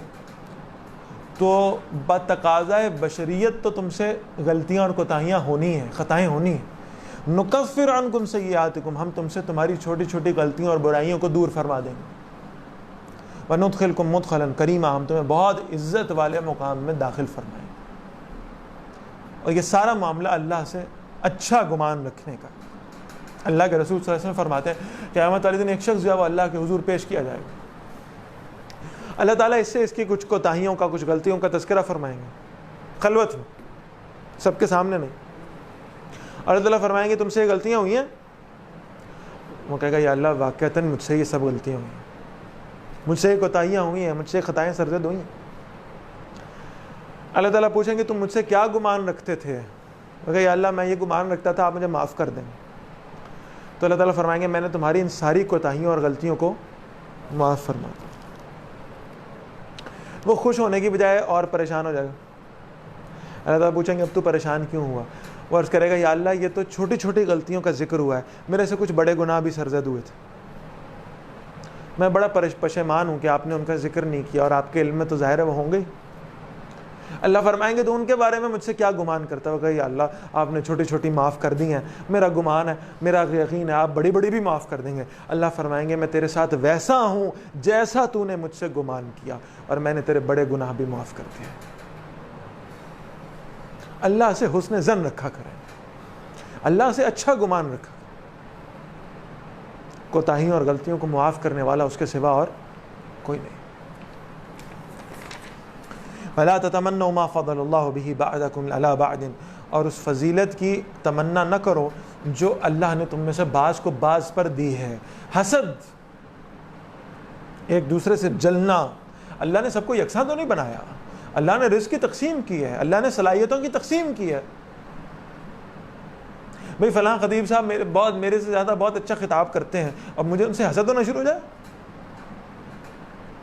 تو بتقاضۂ بشریت تو تم سے غلطیاں اور کوتاہیاں ہونی ہیں، خطائیں ہونی ہیں۔ نکفر عنکم سیئاتکم، ہم تم سے تمہاری چھوٹی چھوٹی غلطیوں اور برائیوں کو دور فرما دیں گے۔ وندخلکم مدخلا کریما، ہم تمہیں بہت عزت والے مقام میں داخل فرمائیں گے۔ اور یہ سارا معاملہ اللہ سے اچھا گمان رکھنے کا۔ اللہ کے رسول صلی اللہ علیہ وسلم فرماتے ہیں قیامت والے دن ایک شخص جو ہے وہ اللہ کے حضور پیش کیا جائے گا، اللہ تعالیٰ اس سے اس کی کچھ کوتاہیوں کا، کچھ غلطیوں کا تذکرہ فرمائیں گے، خلوت میں، سب کے سامنے نہیں۔ اور اللہ تعالیٰ فرمائیں گے تم سے یہ غلطیاں ہوئی ہیں؟ وہ کہے گا یا اللہ واقعتاً مجھ سے یہ سب غلطیاں ہوئی ہیں، مجھ سے یہ کوتاہیاں ہوئی ہیں، مجھ سے خطائیں سرزد ہوئی ہیں۔ اللہ تعالیٰ پوچھیں گے تم مجھ سے کیا گمان رکھتے تھے؟ وہ کہے یا اللہ میں یہ گمان رکھتا تھا، آپ مجھے معاف کر دیں۔ تو اللہ تعالیٰ فرمائیں گے میں نے تمہاری ان ساری کوتاہیوں اور غلطیوں کو معاف فرما دیا۔ وہ خوش ہونے کی بجائے اور پریشان ہو جائے گا۔ اللہ تعالیٰ پوچھیں گے اب تو پریشان کیوں ہوا؟ وہ عرض کرے گا یا اللہ یہ تو چھوٹی چھوٹی غلطیوں کا ذکر ہوا ہے، میرے سے کچھ بڑے گناہ بھی سرزد ہوئے تھے، میں بڑا پشیمان ہوں کہ آپ نے ان کا ذکر نہیں کیا، اور آپ کے علم میں تو ظاہر ہے وہ ہوں گے ہی۔ اللہ فرمائیں گے تو ان کے بارے میں مجھ سے کیا گمان کرتا ہوگا؟ یا اللہ آپ نے چھوٹی چھوٹی معاف کر دی ہیں، میرا گمان ہے، میرا یقین ہے آپ بڑی بڑی بھی معاف کر دیں گے۔ اللہ فرمائیں گے میں تیرے ساتھ ویسا ہوں جیسا تو نے مجھ سے گمان کیا، اور میں نے تیرے بڑے گناہ بھی معاف کر دیے۔ اللہ سے حسن ظن رکھا کریں، اللہ سے اچھا گمان رکھا، کوتاہیوں اور غلطیوں کو معاف کرنے والا اس کے سوا اور کوئی نہیں۔ وَلَا تَتَمَنَّوْا مَا فَضَلَ اللَّهُ بِهِ بَعْضَكُمْ عَلَىٰ بَعْضٍ، اور اس فضیلت کی تمنا نہ کرو جو اللہ نے تم میں سے بعض کو بعض پر دی ہے۔ حسد، ایک دوسرے سے جلنا، اللہ نے سب کو یکساں تو نہیں بنایا، اللہ نے رزق کی تقسیم کی ہے، اللہ نے صلاحیتوں کی تقسیم کی ہے۔ بھئی فلاں خطیب صاحب میرے سے زیادہ بہت اچھا خطاب کرتے ہیں، اب مجھے ان سے حسد ہونا شروع ہو جائے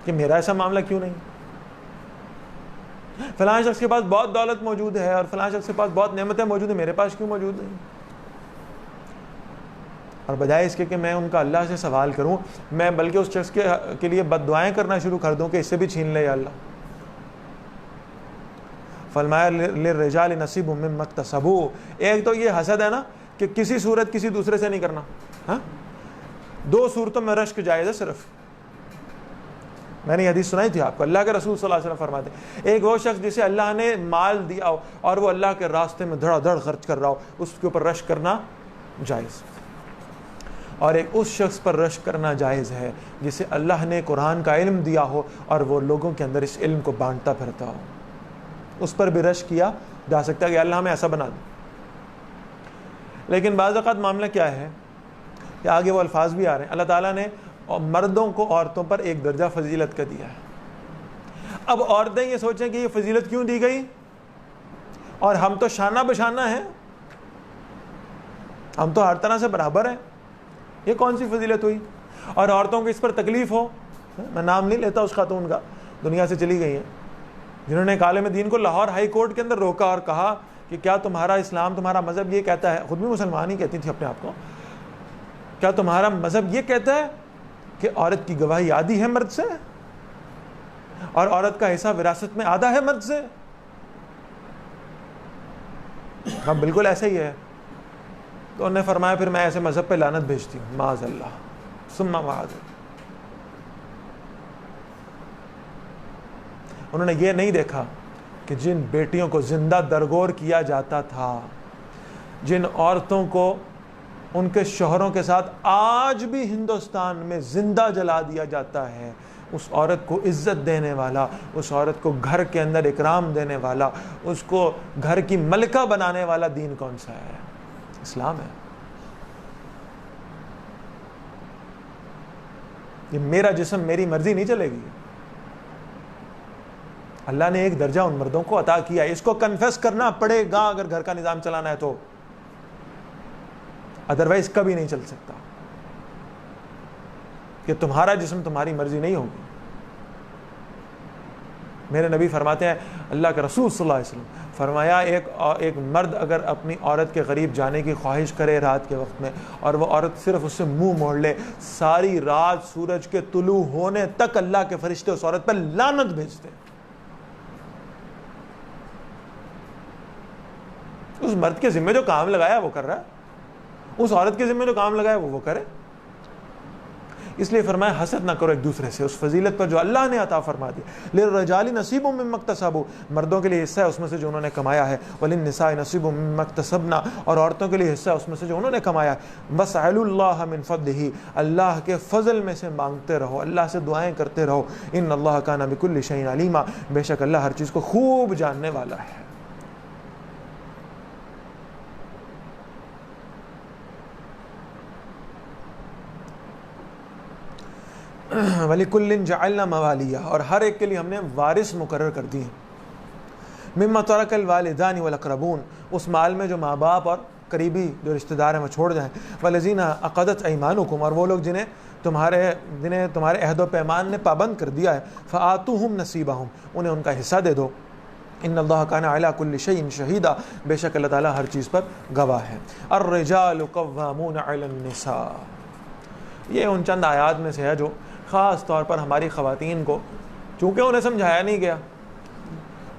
کہ میرا ایسا معاملہ کیوں نہیں؟ فلاں شخص کے پاس بہت دولت موجود ہے اور فلاں شخص کے پاس بہت نعمتیں موجود ہیں، میرے پاس کیوں موجود نہیں؟ اور بجائے اس کے کہ میں ان کا اللہ سے سوال کروں، میں بلکہ اس شخص کے لیے بد دعائیں کرنا شروع کر دوں کہ اس سے بھی چھین لے یا اللہ۔ فرمایا للرجال نصیب مما اکتسبوا، ایک تو یہ حسد ہے نا کہ کسی صورت کسی دوسرے سے نہیں کرنا، ہاں دو صورتوں میں رشک جائز ہے صرف۔ میں نے یہ حدیث سنائی تھی آپ کو، اللہ کے رسول صلی اللہ علیہ وسلم فرماتے ہیں ایک وہ شخص جسے اللہ نے مال دیا ہو اور وہ اللہ کے راستے میں دھڑا دھڑ خرچ کر رہا ہو، اس کے اوپر رشک کرنا جائز، اور ایک اس شخص پر رشک کرنا جائز ہے جسے اللہ نے قرآن کا علم دیا ہو اور وہ لوگوں کے اندر اس علم کو بانٹتا پھرتا ہو، اس پر بھی رشک کیا جا سکتا ہے کہ اللہ ہمیں ایسا بنا دے۔ لیکن بعض اوقات معاملہ کیا ہے کہ آگے وہ الفاظ بھی آ رہے ہیں، اللہ تعالیٰ نے مردوں کو عورتوں پر ایک درجہ فضیلت کا دیا ہے۔ اب عورتیں یہ سوچیں کہ یہ فضیلت کیوں دی گئی، اور ہم تو شانہ بشانہ ہیں، ہم تو ہر طرح سے برابر ہیں، یہ کون سی فضیلت ہوئی؟ اور عورتوں کو اس پر تکلیف ہو، میں نام نہیں لیتا اس خاتون کا، دنیا سے چلی گئی ہیں، جنہوں نے ایک عالم دین کو لاہور ہائی کورٹ کے اندر روکا اور کہا کہ کیا تمہارا اسلام، تمہارا مذہب یہ کہتا ہے، خود بھی مسلمان ہی کہتی تھی اپنے آپ کو، کیا تمہارا مذہب یہ کہتا ہے کہ عورت کی گواہی آدھی ہے مرد سے اور عورت کا حصہ وراثت میں آدھا ہے مرد سے؟ ہاں بالکل ایسا ہی ہے۔ تو انہوں نے فرمایا پھر میں ایسے مذہب پہ لعنت بھیجتی ہوں، معاذ اللہ ثم معاذ اللہ۔ انہوں نے یہ نہیں دیکھا کہ جن بیٹیوں کو زندہ درگور کیا جاتا تھا، جن عورتوں کو ان کے شوہروں کے ساتھ آج بھی ہندوستان میں زندہ جلا دیا جاتا ہے، اس عورت کو عزت دینے والا، اس عورت کو گھر کے اندر اکرام دینے والا، اس کو گھر کی ملکہ بنانے والا دین کون سا ہے؟ اسلام ہے۔ یہ میرا جسم میری مرضی نہیں چلے گی، اللہ نے ایک درجہ ان مردوں کو عطا کیا ہے، اس کو کنفیس کرنا پڑے گا اگر گھر کا نظام چلانا ہے تو، ادروائز کبھی نہیں چل سکتا۔ کہ تمہارا جسم تمہاری مرضی نہیں ہوگی. میرے نبی فرماتے ہیں, اللہ کے رسول صلی اللہ علیہ وسلم فرمایا, ایک مرد اگر اپنی عورت کے قریب جانے کی خواہش کرے رات کے وقت میں, اور وہ عورت صرف اس سے منہ موڑ لے, ساری رات سورج کے طلوع ہونے تک اللہ کے فرشتے اس عورت پر لعنت بھیجتے. اس مرد کے ذمہ جو کام لگایا وہ کر رہا ہے, اس عورت کے ذمہ جو کام لگایا وہ کرے. اس لیے فرمایا حسد نہ کرو ایک دوسرے سے اس فضیلت پر جو اللہ نے عطا فرما دی. للرجال نصیب مما اکتسبوا, مردوں کے لیے حصہ ہے اس میں سے جو انہوں نے کمایا ہے. وللنساء نصیب مما اکتسبنا, اور عورتوں کے لیے حصہ ہے اس میں سے جو انہوں نے کمایا ہے. واسألوا اللہ من فضلہ, اللہ کے فضل میں سے مانگتے رہو, اللہ سے دعائیں کرتے رہو. ان اللہ کان بکل شیء علیما, بے شک اللہ ہر چیز کو خوب جاننے والا ہے. وَلِكُلٍّ جَعَلْنَا مَوَالِيَّ, اور ہر ایک کے لیے ہم نے وارث مقرر کر دیے. مِمَّا تَرَكَ الْوَالِدَانِ وَالْأَقْرَبُونَ, اس مال میں جو ماں باپ اور قریبی جو رشتہ دار ہیں وہ چھوڑ جائیں. وَالَّذِينَ عَقَدَتْ أَيْمَانُكُمْ, اور وہ لوگ جنہیں تمہارے عہد و پیمان نے پابند کر دیا ہے. فَآتُوهُمْ نَصِيبَهُمْ, انہیں ان کا حصہ دے دو. ان اللہ کان علی کل شیء شہیدا, بے شک اللہ تعالیٰ ہر چیز پر گواہ ہے. الرجال قوامون علی النساء, یہ ان چند آیات میں سے ہے جو خاص طور پر ہماری خواتین کو, چونکہ انہیں سمجھایا نہیں گیا,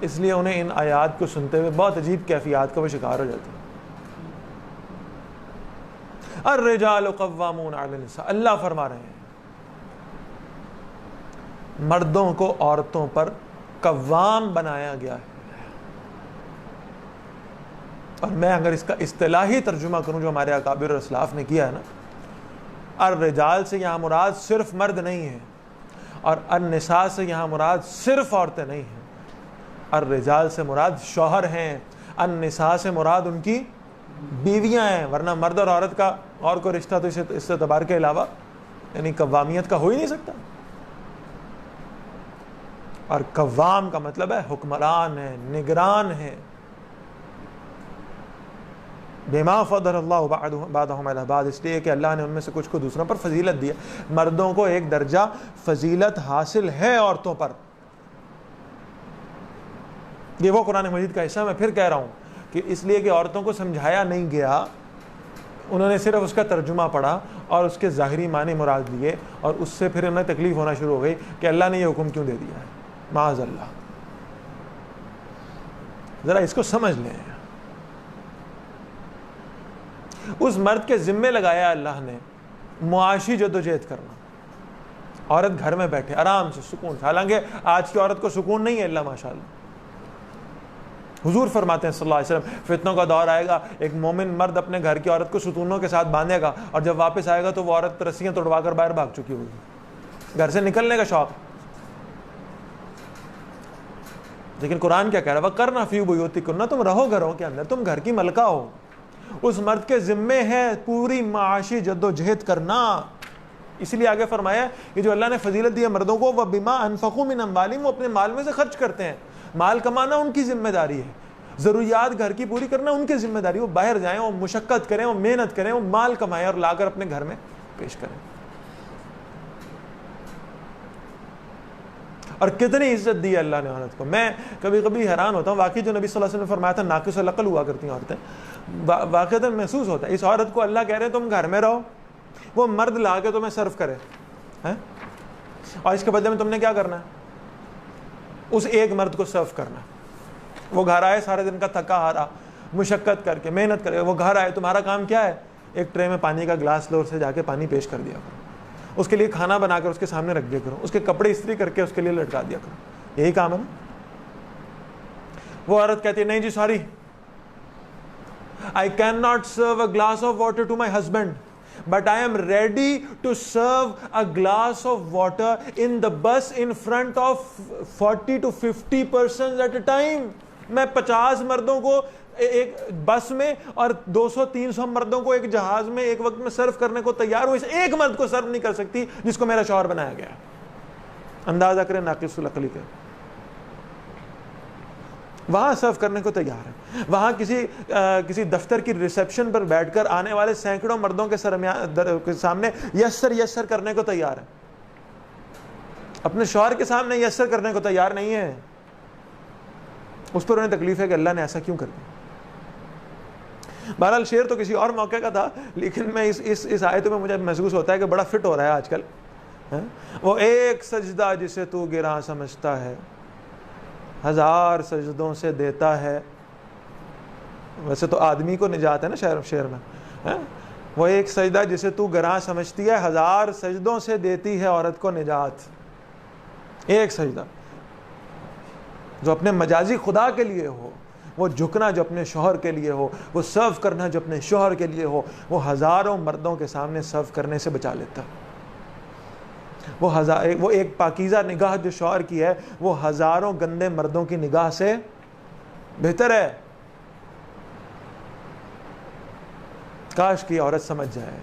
اس لیے انہیں ان آیات کو سنتے ہوئے بہت عجیب کیفیات کا وہ شکار ہو جاتے ہیں. الرجال قوامون علی النساء, اللہ فرما رہے ہیں مردوں کو عورتوں پر قوام بنایا گیا ہے. اور میں اگر اس کا اصطلاحی ترجمہ کروں جو ہمارے اکابر اور اسلاف نے کیا ہے نا, الرجال سے یہاں مراد صرف مرد نہیں ہے, اور النساء سے یہاں مراد صرف عورتیں نہیں ہیں. الرجال سے مراد شوہر ہیں, النساء سے مراد ان کی بیویاں ہیں, ورنہ مرد اور عورت کا اور کوئی رشتہ تو اس اعتبار کے علاوہ یعنی قوامیت کا ہو ہی نہیں سکتا. اور قوام کا مطلب ہے حکمران ہے, نگران ہے. بما فضل اللہ بعضهم علی بعض, اس لیے کہ اللہ نے ان میں سے کچھ کو دوسروں پر فضیلت دیا. مردوں کو ایک درجہ فضیلت حاصل ہے عورتوں پر. یہ وہ قرآن مجید کا حصہ میں پھر کہہ رہا ہوں کہ اس لیے کہ عورتوں کو سمجھایا نہیں گیا, انہوں نے صرف اس کا ترجمہ پڑھا اور اس کے ظاہری معنی مراد لیے, اور اس سے پھر انہیں تکلیف ہونا شروع ہو گئی کہ اللہ نے یہ حکم کیوں دے دیا ہے. معاذ اللہ, ذرا اس کو سمجھ لیں. اس مرد کے ذمے لگایا اللہ نے معاشی جدوجہد کرنا. عورت گھر میں بیٹھے آرام سے سکون سے, حالانکہ آج کی عورت کو سکون نہیں ہے اللہ ماشاءاللہ. حضور فرماتے ہیں صلی اللہ علیہ وسلم, فتنوں کا دور آئے گا, ایک مومن مرد اپنے گھر کی عورت کو ستونوں کے ساتھ باندھے گا, اور جب واپس آئے گا تو وہ عورت رسیاں توڑوا کر باہر بھاگ چکی ہوگی, گھر سے نکلنے کا شوق. لیکن قرآن کیا کہہ رہا ہے, وَقَرْنَ فِي بُيُوتِكُنَّ, تم رہو گھروں کے اندر, تم گھر کی ملکہ ہو. اس مرد کے ذمے ہے پوری معاشی جد و جہد کرنا. اسی لیے آگے فرمایا کہ جو اللہ نے فضیلت دی ہے مردوں کو, وَبِمَا أَنفَقُوا مِنْ أَمْوَالِهِمْ, وہ اپنے مال میں سے خرچ کرتے ہیں. مال کمانا ان کی ذمہ داری ہے, ضروریات گھر کی پوری کرنا ان کی ذمہ داری. وہ باہر جائیں, وہ مشقت کریں, وہ محنت کریں, وہ مال کمائیں اور لا کر اپنے گھر میں پیش کریں. اور کتنی عزت دی ہے اللہ نے عورت کو. میں کبھی کبھی حیران ہوتا ہوں, واقعی جو نبی صلی اللہ علیہ وسلم نے فرمایا تھا ناقص العقل ہوا کرتی ہیں عورتیں, واقعی محسوس ہوتا ہے. اس عورت کو اللہ کہہ رہے ہیں تم گھر میں رہو, وہ مرد لا کے تمہیں سرو کرے, اور اس کے بدلے میں تم نے کیا کرنا ہے, اس ایک مرد کو سرو کرنا. وہ گھر آئے سارے دن کا تھکا ہارا, مشقت کر کے محنت کر کے وہ گھر آئے, تمہارا کام کیا ہے, ایک ٹرے میں پانی کا گلاس لو, سے جا کے پانی پیش کر دیا کرو, اس کے لیے کھانا بنا کر اس کے سامنے رکھ دیا کرو, اس کے کپڑے استری کر کے اس کے لیے لٹکا دیا کرو. یہی کام ہے نا. وہ عورت کہتی ہے نہیں جی sorry, I cannot serve a glass of water to my husband, but I am ready to serve a glass of water in the bus in front of 40 to 50 persons at a time. میں 50 مردوں کو ایک بس میں اور 200-300 مردوں کو ایک جہاز میں ایک وقت میں سرو کرنے کو تیار ہوں, اس ایک مرد کو سرو نہیں کر سکتی جس کو میرا شوہر بنایا گیا. اندازہ کریں ناقص العقلی کا. وہاں سرو کرنے کو تیار ہے, وہاں کسی دفتر کی ریسیپشن پر بیٹھ کر آنے والے سینکڑوں مردوں کے سامنے یسر کرنے کو تیار ہے. اپنے شوہر کے سامنے یسر کرنے کو تیار نہیں ہے. اس پر انہیں تکلیف ہے کہ اللہ نے ایسا کیوں کر دیا. بہرحال شعر تو کسی اور موقع کا تھا, لیکن میں اس آیتوں میں مجھے محسوس ہوتا ہے کہ بڑا فٹ ہو رہا ہے آج کل. وہ ایک سجدہ جسے تو گراں سمجھتا ہے, ہزار سجدوں سے دیتا ہے. ویسے تو آدمی کو نجات ہے نا شعر میں. وہ ایک سجدہ جسے تو گراں سمجھتی ہے, ہزار سجدوں سے دیتی ہے عورت کو نجات. ایک سجدہ جو اپنے مجازی خدا کے لیے ہو, وہ جھکنا جو اپنے شوہر کے لیے ہو, وہ سرو کرنا جو اپنے شوہر کے لیے ہو, وہ ہزاروں مردوں کے سامنے سرو کرنے سے بچا لیتا. وہ ایک پاکیزہ نگاہ جو شوہر کی ہے, وہ ہزاروں گندے مردوں کی نگاہ سے بہتر ہے. کاش کی عورت سمجھ جائے.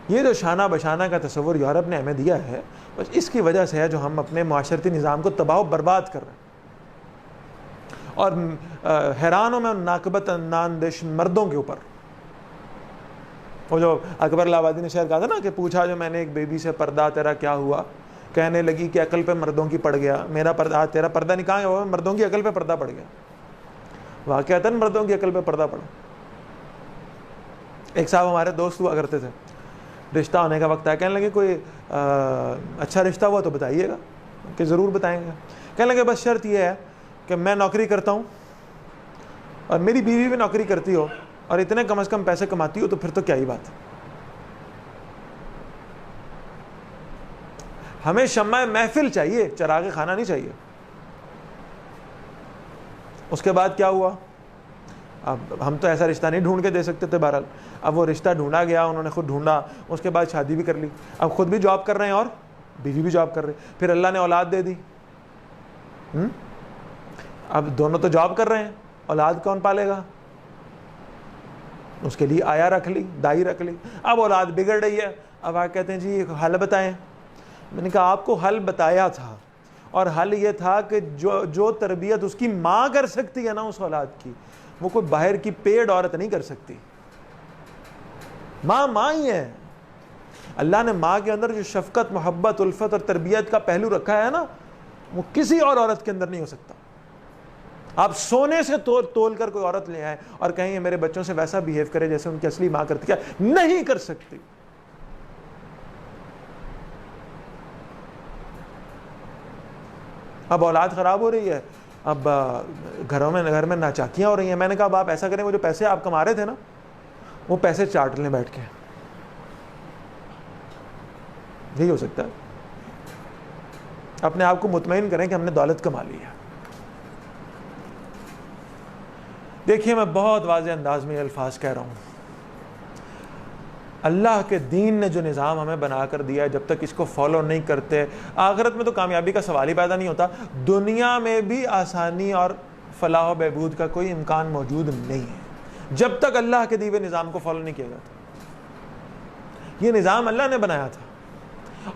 یہ جو شانہ بشانہ کا تصور یورپ نے ہمیں دیا ہے, بس اس کی وجہ سے ہے جو ہم اپنے معاشرتی نظام کو تباہ و برباد کر رہے ہیں. اور حیران ہوں میں ناقبت ناندش مردوں کے اوپر. وہ جو اکبر الہ آبادی نے شعر کہا تھا نا کہ پوچھا جو میں نے ایک بیبی سے پردہ تیرا کیا ہوا, کہنے لگی کہ عقل پہ مردوں کی پڑ گیا. میرا پردہ, تیرا پردہ نہیں کہاں گیا, وہ مردوں کی عقل پہ پردہ پڑ گیا. واقعتاً مردوں کی عقل پہ پردہ پڑا. ایک صاحب ہمارے دوست ہوا کرتے تھے, رشتہ ہونے کا وقت آیا, کہنے لگے کوئی اچھا رشتہ ہوا تو بتائیے گا. کہ ضرور بتائیں گے. کہنے لگے بس شرط یہ ہے کہ میں نوکری کرتا ہوں اور میری بیوی بھی نوکری کرتی ہو اور اتنے کم از کم پیسے کماتی ہو, تو پھر تو کیا ہی بات ہے. ہمیں شمع محفل چاہیے, چراغ خانہ نہیں چاہیے. اس کے بعد کیا ہوا؟ اب ہم تو ایسا رشتہ نہیں ڈھونڈ کے دے سکتے تھے. بہرحال اب وہ رشتہ ڈھونڈا گیا, انہوں نے خود ڈھونڈا, اس کے بعد شادی بھی کر لی. اب خود بھی جاب کر رہے ہیں اور بیوی بھی جاب کر رہے. پھر اللہ نے اولاد دے دی. اب دونوں تو جاب کر رہے ہیں, اولاد کون پالے گا؟ اس کے لیے آیا رکھ لی, دائی رکھ لی. اب اولاد بگڑ رہی ہے. اب آپ کہتے ہیں جی حل بتائیں. میں نے کہا آپ کو حل بتایا تھا, اور حل یہ تھا کہ جو تربیت اس کی ماں کر سکتی ہے نا اس اولاد کی, وہ کوئی باہر کی پیڈ عورت نہیں کر سکتی. ماں ہی ہے. اللہ نے ماں کے اندر جو شفقت, محبت, الفت اور تربیت کا پہلو رکھا ہے نا, وہ کسی اور عورت کے اندر نہیں ہو سکتا. آپ سونے سے تول کر کوئی عورت لے آئیں اور کہیں یہ میرے بچوں سے ویسا بیہیو کرے جیسے ان کی اصلی ماں کرتی ہے, نہیں کر سکتی. اب اولاد خراب ہو رہی ہے, اب گھر میں ناچاکیاں ہو رہی ہیں. میں نے کہا اب آپ ایسا کریں, وہ جو پیسے آپ کما رہے تھے نا, وہ پیسے چاٹ لیں بیٹھ کے. یہی ہو سکتا ہے. اپنے آپ کو مطمئن کریں کہ ہم نے دولت کما لی ہے. دیکھیے میں بہت واضح انداز میں یہ الفاظ کہہ رہا ہوں. اللہ کے دین نے جو نظام ہمیں بنا کر دیا ہے, جب تک اس کو فالو نہیں کرتے, آخرت میں تو کامیابی کا سوال ہی پیدا نہیں ہوتا. دنیا میں بھی آسانی اور فلاح و بہبود کا کوئی امکان موجود نہیں ہے جب تک اللہ کے دیے نظام کو فالو نہیں کیا جاتا. یہ نظام اللہ نے بنایا تھا.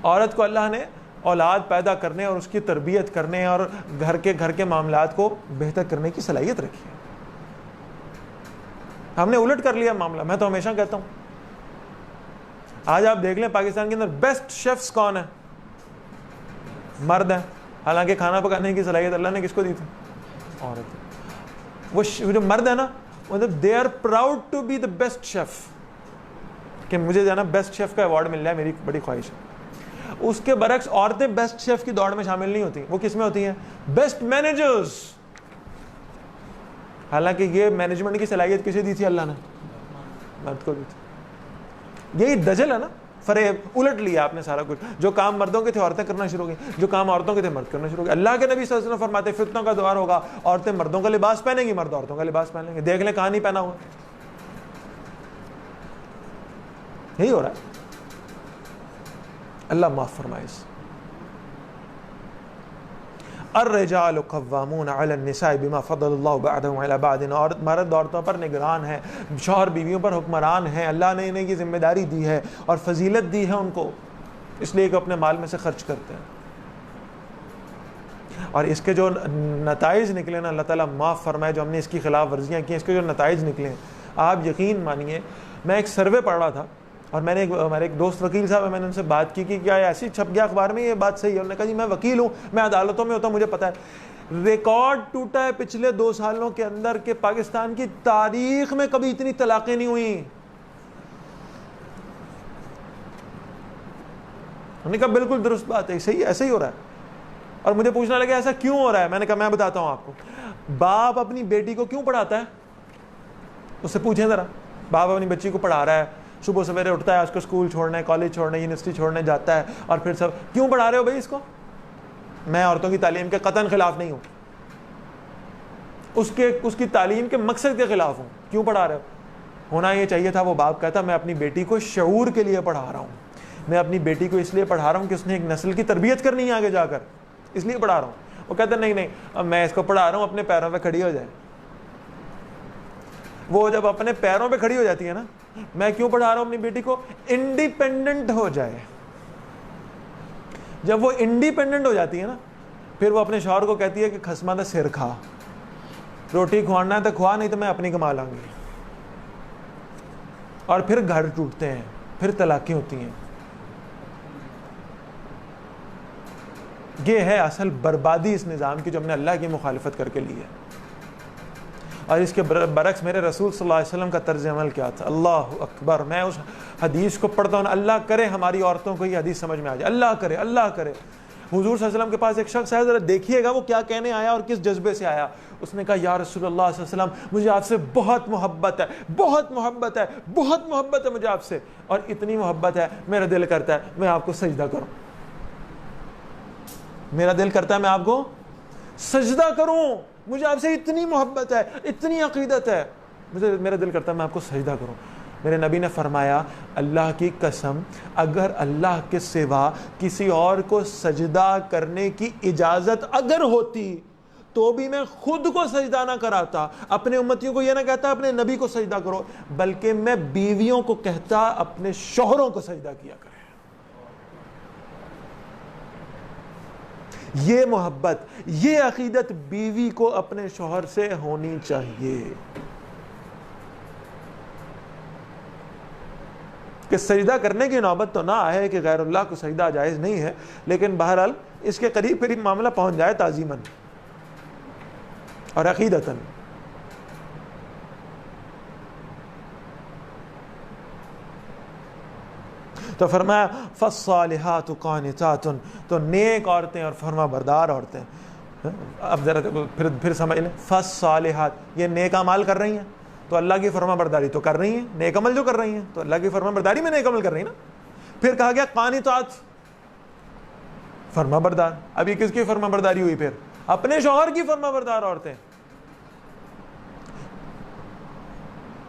عورت کو اللہ نے اولاد پیدا کرنے اور اس کی تربیت کرنے اور گھر کے معاملات کو بہتر کرنے کی صلاحیت رکھی ہے. ہم نے الٹ کر لیا معاملہ. میں تو ہمیشہ کہتا ہوں, آج آپ دیکھ لیں پاکستان کے اندر بیسٹ شیفز کون ہیں؟ مرد ہیں. حالانکہ کھانا پکانے کی صلاحیت اللہ نے کس کو دی تھی؟ عورت. وہ جو مرد ہے نا, مطلب they are proud to be the best chef, کہ مجھے جو ہے نا بیسٹ شیف کا ایوارڈ مل جائے, میری بڑی خواہش ہے. اس کے برعکس عورتیں بیسٹ شیف کی دوڑ میں شامل نہیں ہوتی. وہ کس میں ہوتی ہیں؟ Best managers. حالانکہ یہ مینجمنٹ کی صلاحیت کسے دی تھی؟ اللہ نے مرد کو دی تھی. یہی دجل ہے نا, فریب. الٹ لیا آپ نے سارا کچھ. جو کام مردوں کے تھے عورتیں کرنا شروع کی, جو کام عورتوں کے تھے مرد کرنا شروع کی. اللہ کے نبی صلی اللہ علیہ وسلم فرماتے فتنوں کا دور ہوگا, عورتیں مردوں کا لباس پہنیں گی, مرد عورتوں کا لباس پہنیں گے. دیکھ لیں کہاں نہیں پہنا ہوا. یہی ہو رہا ہے. اللہ معاف فرمائے. الرجال قوامون علی النساء بما فضل اللہ بعضهم علی بعض. اور مرد عورتوں پر نگران ہیں, شوہر بیویوں پر حکمران ہیں. اللہ نے انہیں یہ ذمہ داری دی ہے اور فضیلت دی ہے ان کو, اس لیے کہ اپنے مال میں سے خرچ کرتے ہیں. اور اس کے جو نتائج نکلے نا, اللہ تعالیٰ معاف فرمائے, جو ہم نے اس کی خلاف ورزیاں کی, اس کے جو نتائج نکلے, آپ یقین مانیے میں ایک سروے پڑھ رہا تھا اور میں نے ہمارے ایک دوست وکیل صاحب ہیں، میں نے ان سے بات کی کہ کیا ایسی چھپ گیا اخبار میں یہ بات صحیح ہے؟ انہوں نے کہا جی میں وکیل ہوں، میں عدالتوں میں ہوتا ہوں، مجھے پتا ہے ریکارڈ ٹوٹا ہے پچھلے 2 سالوں کے اندر کہ پاکستان کی تاریخ میں کبھی اتنی طلاقیں نہیں ہوئی. انہوں نے کہا بالکل درست بات ہے، صحیح ایسا ہی ہو رہا ہے. اور مجھے پوچھنا لگا ایسا کیوں ہو رہا ہے؟ میں نے کہا میں بتاتا ہوں آپ کو. باپ اپنی بیٹی کو کیوں پڑھاتا ہے؟ اس سے پوچھیں ذرا. باپ اپنی بچی کو پڑھا رہا ہے، صبح سویرے اٹھتا ہے، اس کو اسکول چھوڑنے، کالج چھوڑنے، یونیورسٹی چھوڑنے جاتا ہے، اور پھر سب کیوں پڑھا رہے ہو بھائی اس کو؟ میں عورتوں کی تعلیم کے قطعاً خلاف نہیں ہوں، اس کی تعلیم کے مقصد کے خلاف ہوں. کیوں پڑھا رہے ہو؟ ہونا یہ چاہیے تھا وہ باپ کہتا میں اپنی بیٹی کو شعور کے لیے پڑھا رہا ہوں، میں اپنی بیٹی کو اس لیے پڑھا رہا ہوں کہ اس نے ایک نسل کی تربیت کرنی ہے آگے جا کر، اس لیے پڑھا رہا ہوں. وہ کہتا نہیں اب میں اس کو پڑھا رہا ہوں اپنے پیروں پہ کھڑی ہو جائے. وہ جب اپنے پیروں پہ کھڑی ہو جاتی ہے نا، میں کیوں پڑھا رہا ہوں اپنی بیٹی کو؟ انڈیپینڈنٹ ہو جائے. جب وہ انڈیپینڈنٹ ہو جاتی ہے نا، پھر وہ اپنے شوہر کو کہتی ہے کہ خسمہ دا سر کھا، روٹی کھوانا ہے تو کھوا، نہیں تو میں اپنی کما لاؤں گی. اور پھر گھر ٹوٹتے ہیں، پھر طلاقیں ہوتی ہیں. یہ ہے اصل بربادی اس نظام کی جو ہم نے اللہ کی مخالفت کر کے لی ہے. اور اس کے برعکس میرے رسول صلی اللہ علیہ وسلم کا طرز عمل کیا تھا؟ اللہ اکبر. میں اس حدیث کو پڑھتا ہوں، اللہ کرے ہماری عورتوں کو یہ حدیث سمجھ میں آ جائے، اللہ کرے، اللہ کرے. حضور صلی اللہ علیہ وسلم کے پاس ایک شخص آیا، ذرا دیکھیے گا وہ کیا کہنے آیا اور کس جذبے سے آیا. اس نے کہا یا رسول اللہ صلی اللہ علیہ وسلم مجھے آپ سے بہت محبت ہے، بہت محبت ہے، بہت محبت ہے مجھے آپ سے، اور اتنی محبت ہے میرا دل کرتا ہے میں آپ کو سجدہ کروں. میرا دل کرتا ہے میں آپ کو سجدہ کروں، مجھے آپ سے اتنی محبت ہے، اتنی عقیدت ہے، میرا دل کرتا ہے میں آپ کو سجدہ کروں. میرے نبی نے فرمایا اللہ کی قسم اگر اللہ کے سوا کسی اور کو سجدہ کرنے کی اجازت اگر ہوتی تو بھی میں خود کو سجدہ نہ کراتا، اپنے امتیوں کو یہ نہ کہتا اپنے نبی کو سجدہ کرو، بلکہ میں بیویوں کو کہتا اپنے شوہروں کو سجدہ کیا کرے. یہ محبت، یہ عقیدت بیوی کو اپنے شوہر سے ہونی چاہیے کہ سجدہ کرنے کی نوبت تو نہ آئے کہ غیر اللہ کو سجدہ جائز نہیں ہے، لیکن بہرحال اس کے قریب قریب معاملہ پہنچ جائے تعظیماً اور عقیدتاً. تو فرمایا فالصالحات قانتات، تو نیک عورتیں اور فرما بردار عورتیں. اب ذرا پھر سمجھ لیں، فالصالحات یہ نیک اعمال کر رہی ہیں تو اللہ کی فرما برداری تو کر رہی ہیں، نیک عمل جو کر رہی ہیں تو اللہ کی فرما برداری میں نیک عمل کر رہی ہیں نا. پھر کہا گیا قانتات فرما بردار. اب یہ کس کی فرما برداری ہوئی؟ پھر اپنے شوہر کی فرما بردار عورتیں.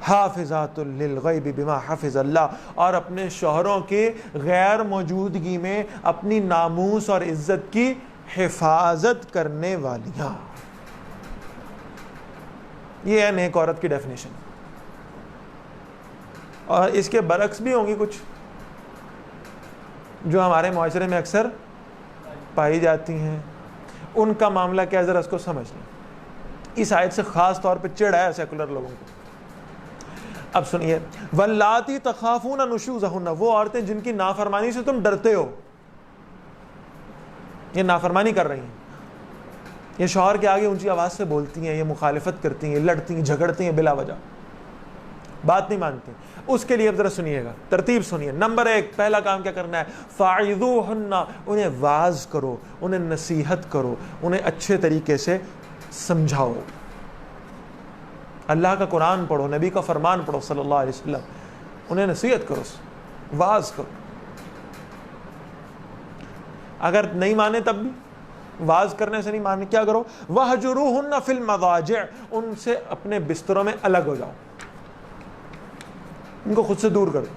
حافظات للغیب بما حفظ اللہ، اور اپنے شوہروں کے غیر موجودگی میں اپنی ناموس اور عزت کی حفاظت کرنے والیاں. یہ ہے نیک عورت کی ڈیفینیشن. اور اس کے برعکس بھی ہوں گی کچھ جو ہمارے معاشرے میں اکثر پائی جاتی ہیں. ان کا معاملہ کیا ذرا اس کو سمجھ لیں. اس آیت سے خاص طور پہ چڑ ہے سیکولر لوگوں کو. اب سنیے، واللاتی تخافون نشوزہن، وہ عورتیں جن کی نافرمانی سے تم ڈرتے ہو، یہ نافرمانی کر رہی ہیں، یہ شوہر کے آگے اونچی آواز سے بولتی ہیں، یہ مخالفت کرتی ہیں، لڑتی ہیں، جھگڑتی ہیں بلا وجہ، بات نہیں مانتی. اس کے لیے اب ذرا سنیے گا، ترتیب سنیے. نمبر 1 پہلا کام کیا کرنا ہے؟ فاعظوہن، انہیں واعظ کرو، انہیں نصیحت کرو، انہیں اچھے طریقے سے سمجھاؤ. اللہ کا قرآن پڑھو، نبی کا فرمان پڑھو صلی اللہ علیہ وسلم، انہیں نصیحت کرو، واعظ کرو. اگر نہیں مانے تب بھی واعظ کرنے سے نہیں مانے، کیا کرو؟ وَهْجُرُوهُنَّ فِي الْمَضَاجِعِ، ان سے اپنے بستروں میں الگ ہو جاؤ، ان کو خود سے دور کر دو.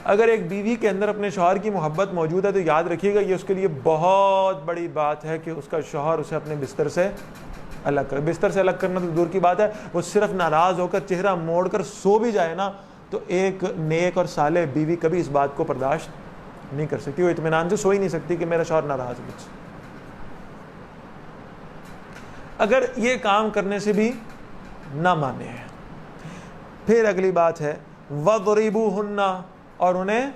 اگر ایک بیوی کے اندر اپنے شوہر کی محبت موجود ہے تو یاد رکھیے گا یہ اس کے لیے بہت بڑی بات ہے کہ اس کا شوہر اسے اپنے بستر سے الگ کرے. بستر سے الگ کرنا تو دور کی بات ہے، وہ صرف ناراض ہو کر چہرہ موڑ کر سو بھی جائے نا تو ایک نیک اور صالح بیوی کبھی اس بات کو برداشت نہیں کر سکتی. وہ اطمینان سے سو ہی نہیں سکتی کہ میرا شوہر ناراض ہے مجھ سے. اگر یہ کام کرنے سے بھی نہ مانے ہیں پھر اگلی بات ہے وَضْرِبُوهُنَّ، اور انہیں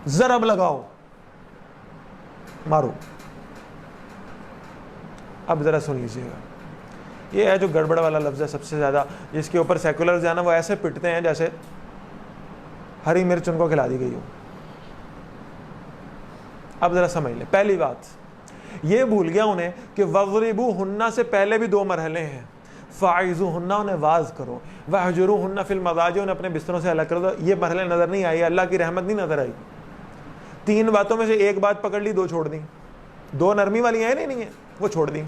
ضرب لگاؤ، مارو۔ اب ذرا سن لیجیے گا، یہ ہے جو گڑبڑ والا لفظ ہے سب سے زیادہ، جس کے اوپر سیکولرز جو ہے نا وہ ایسے پٹتے ہیں جیسے ہری مرچ ان کو کھلا دی گئی ہو۔ اب ذرا سمجھ لیں، پہلی بات یہ بھول گیا انہیں کہ وَضْرِبُوهُنَّ سے پہلے بھی 2 مرحلے ہیں۔ فَعِظُوهُنَّ، انہیں واز کرو، وَاهْجُرُوهُنَّ فِي الْمَضَاجِعِ، انہیں اپنے بستروں سے الگ کر دو۔ یہ مرحلے نظر نہیں آئی، اللہ کی رحمت نہیں نظر آئی۔ 3 باتوں میں سے ایک بات پکڑ لی، 2 چھوڑ دیں۔ 2 نرمی والی ہیں نہیں ہیں، وہ چھوڑ دیں،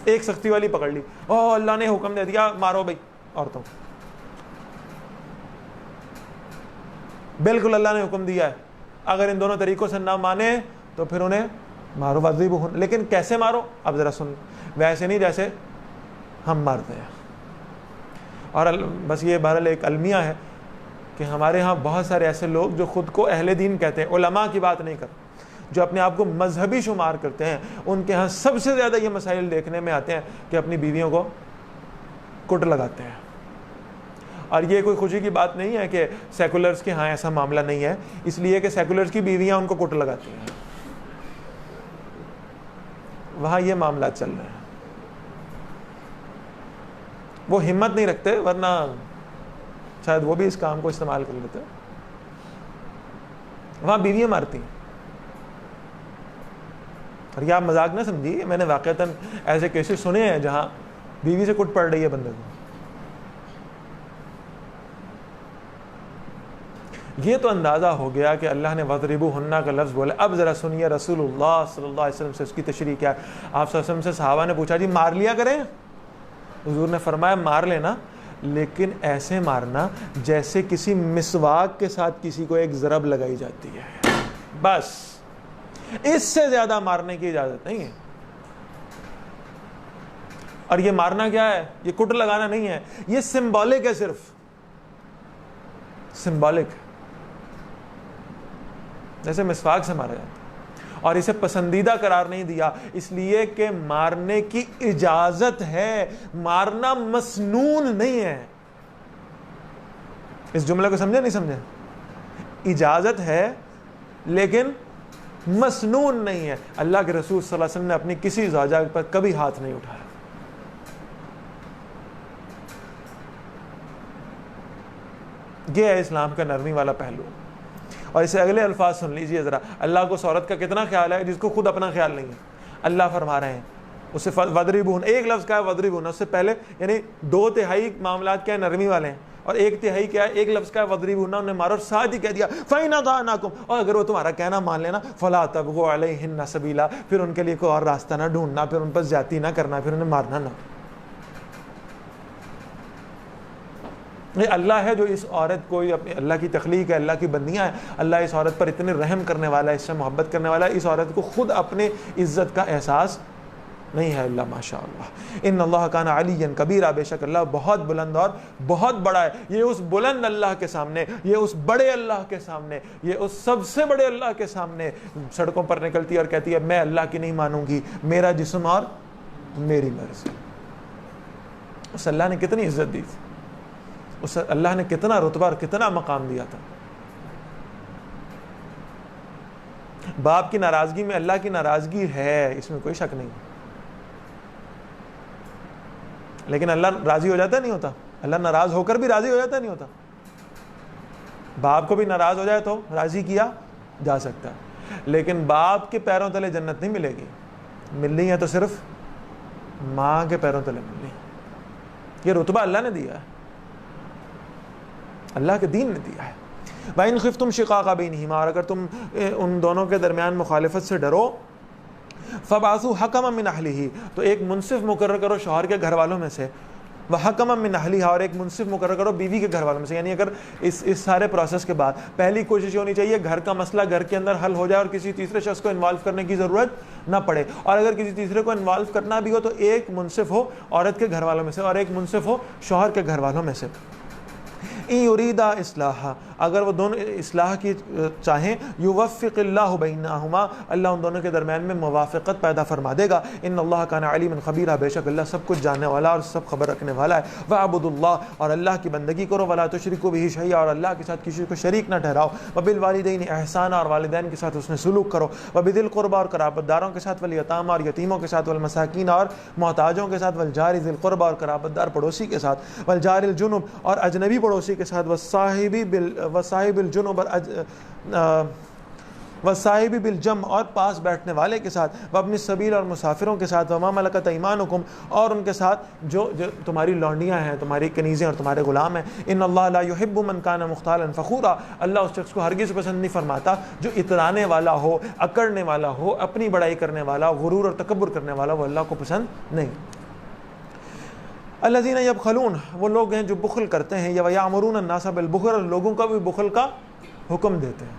ایک سختی والی پکڑ لی۔ اللہ نے حکم دے دیا مارو بھائی عورتوں، بالکل اللہ نے حکم دیا ہے، اگر ان دونوں طریقوں سے نہ مانے تو پھر انہیں مارو وَضْرِبُوهُنَّ۔ لیکن کیسے مارو؟ اب ذرا سن، ویسے نہیں جیسے ہم مارتے ہیں۔ اور بس یہ بہرحال ایک المیہ ہے کہ ہمارے ہاں بہت سارے ایسے لوگ جو خود کو اہل دین کہتے ہیں، علماء کی بات نہیں کرتے، جو اپنے آپ کو مذہبی شمار کرتے ہیں، ان کے ہاں سب سے زیادہ یہ مسائل دیکھنے میں آتے ہیں کہ اپنی بیویوں کو کٹ لگاتے ہیں۔ اور یہ کوئی خوشی کی بات نہیں ہے کہ سیکولرز کے ہاں ایسا معاملہ نہیں ہے، اس لیے کہ سیکولرز کی بیویاں ان کو کٹ لگاتی ہیں، وہاں یہ معاملات چل رہے ہیں۔ وہ ہمت نہیں رکھتے، ورنہ شاید وہ بھی اس کام کو استعمال کر لیتے۔ وہاں بیویاں مارتی ہیں، اور یہ آپ مذاق نہ سمجھیے، میں نے واقعتاً ایسے کیسز سنے ہیں جہاں بیوی سے کٹ پڑ رہی ہے بندے کو۔ یہ تو اندازہ ہو گیا کہ اللہ نے وَضْرِبُوهُنَّ کا لفظ بولا۔ اب ذرا سنیے رسول اللہ صلی اللہ علیہ وسلم سے اس کی تشریح کیا ہے۔ آپ صلی اللہ علیہ وسلم سے صحابہ نے پوچھا جی مار لیا کریں؟ حضور نے فرمایا مار لینا، لیکن ایسے مارنا جیسے کسی مسواک کے ساتھ کسی کو ایک ضرب لگائی جاتی ہے، بس اس سے زیادہ مارنے کی اجازت نہیں ہے۔ اور یہ مارنا کیا ہے؟ یہ کٹ لگانا نہیں ہے، یہ سمبولک ہے، صرف سمبولک، جیسے مسواک سے مارا جاتا ہے۔ اور اسے پسندیدہ قرار نہیں دیا، اس لیے کہ مارنے کی اجازت ہے، مارنا مسنون نہیں ہے۔ اس جملے کو سمجھے نہیں سمجھے؟ اجازت ہے لیکن مسنون نہیں ہے۔ اللہ کے رسول صلی اللہ علیہ وسلم نے اپنی کسی زوجہ پر کبھی ہاتھ نہیں اٹھایا۔ یہ ہے اسلام کا نرمی والا پہلو۔ اور اسے اگلے الفاظ سن لیجئے ذرا، اللہ کو اس عورت کا کتنا خیال ہے جس کو خود اپنا خیال نہیں ہے۔ اللہ فرما رہے ہیں اسے وَضْرِبُوهُنَّ، ایک لفظ کیا ہے وَضْرِبُوهُنَّ، اس سے پہلے یعنی 2/3 معاملات کیا ہے نرمی والے ہیں، اور 1/3 کیا ہے، ایک لفظ کا ہے وَضْرِبُوهُنَّ، انہیں مارو، اور ساتھ ہی کہہ دیا فَإِنْ أَطَعْنَكُمْ، اور اگر وہ تمہارا کہنا مان لینا فَلَا تَبْغُوا عَلَيْهِنَّ سَبِيلًا، پھر ان کے لیے کوئی اور راستہ نہ ڈھونڈنا، پھر ان پر زیادتی نہ کرنا، پھر انہیں مارنا نہ۔ یہ اللہ ہے جو اس عورت کو، اپنی اللہ کی تخلیق ہے، اللہ کی بندیاں ہیں، اللہ اس عورت پر اتنے رحم کرنے والا ہے، اس سے محبت کرنے والا ہے، اس عورت کو خود اپنے عزت کا احساس نہیں ہے۔ اللہ ماشاء اللہ، ان اللہ کان علیٰ کبیرہ، بے شک اللہ بہت بلند اور بہت بڑا ہے۔ یہ اس بلند اللہ کے سامنے، یہ اس بڑے اللہ کے سامنے، یہ اس سب سے بڑے اللہ کے سامنے سڑکوں پر نکلتی ہے اور کہتی ہے میں اللہ کی نہیں مانوں گی، میرا جسم اور میری مرضی۔ اس اللہ نے کتنی عزت دی تھی، اس اللہ نے کتنا رتبہ اور کتنا مقام دیا تھا۔ باپ کی ناراضگی میں اللہ کی ناراضگی ہے، اس میں کوئی شک نہیں، لیکن اللہ راضی ہو جاتا نہیں ہوتا، اللہ ناراض ہو کر بھی راضی ہو جاتا نہیں ہوتا۔ باپ کو بھی ناراض ہو جائے تو راضی کیا جا سکتا ہے، لیکن باپ کے پیروں تلے جنت نہیں ملے گی، ملنی ہے تو صرف ماں کے پیروں تلے ملنی۔ یہ رتبہ اللہ نے دیا ہے، اللہ کے دین نے دیا ہے۔ وَإِنْ خِفْتُمْ شِقَاقَ بَيْنِهِمَا، اور اگر تم ان دونوں کے درمیان مخالفت سے ڈرو، فَبَعْثُوا حَكَمًا مِّنْ أَهْلِهِ، تو ایک منصف مقرر کرو شوہر کے گھر والوں میں سے، وَحَكَمًا مِّنْ أَهْلِهَا، اور ایک منصف مقرر کرو بیوی کے گھر والوں میں سے۔ یعنی اگر اس سارے پروسیس کے بعد پہلی کوشش ہونی چاہیے گھر کا مسئلہ گھر کے اندر حل ہو جائے اور کسی تیسرے شخص کو انوالو کرنے کی ضرورت نہ پڑے، اور اگر کسی تیسرے کو انوالو کرنا بھی ہو تو ایک منصف ہو عورت کے گھر والوں میں سے اور ایک منصف ہو شوہر کے گھر والوں میں سے۔ ان یریدا اصلاحا، اگر وہ دونوں اصلاح کی چاہیں، یوفق اللہ بینہما، اللہ ان دونوں کے درمیان میں موافقت پیدا فرما دے گا. ان اللہ کان علیما خبیرا، بے شک اللہ سب کچھ جاننے والا اور سب خبر رکھنے والا ہے. واعبدوا اللہ، اور اللہ کی بندگی کرو، ولا تشرکوا بہ شیئا، اور اللہ کے ساتھ کسی کو شریک نہ ٹھہراؤ. وبالوالدین احسانا، اور والدین کے ساتھ حسن سلوک کرو. وبذی القربى، اور قرابت داروں کے ساتھ، والیتامى، اور یتیموں کے ساتھ، والمساکین، اور محتاجوں کے ساتھ، والجار ذی القربى، اور قرابت دار پڑوسی کے ساتھ، والجار الجنب، اور اجنبی پڑوسی کے ساتھ، والصاحب الجنب، والصاحب بالجنب، اور پاس بیٹھنے والے کے ساتھ، وابن السبیل، اور مسافروں کے ساتھ، وما ملکت ایمانکم، اور ان کے ساتھ جو تمہاری لونڈیاں ہیں، تمہاری کنیزیں اور تمہارے غلام ہیں. ان اللہ لا يحب من كان مختالا فخورا، اللہ اس شخص کو ہرگز پسند نہیں فرماتا جو اترانے والا ہو، اکڑنے والا ہو، اپنی بڑائی کرنے والا، غرور اور تکبر کرنے والا، وہ اللہ کو پسند نہیں. الذین یبخلون، وہ لوگ ہیں جو بخل کرتے ہیں، یا یامرون الناس بالبخل، لوگوں کا بھی بخل کا حکم دیتے ہیں.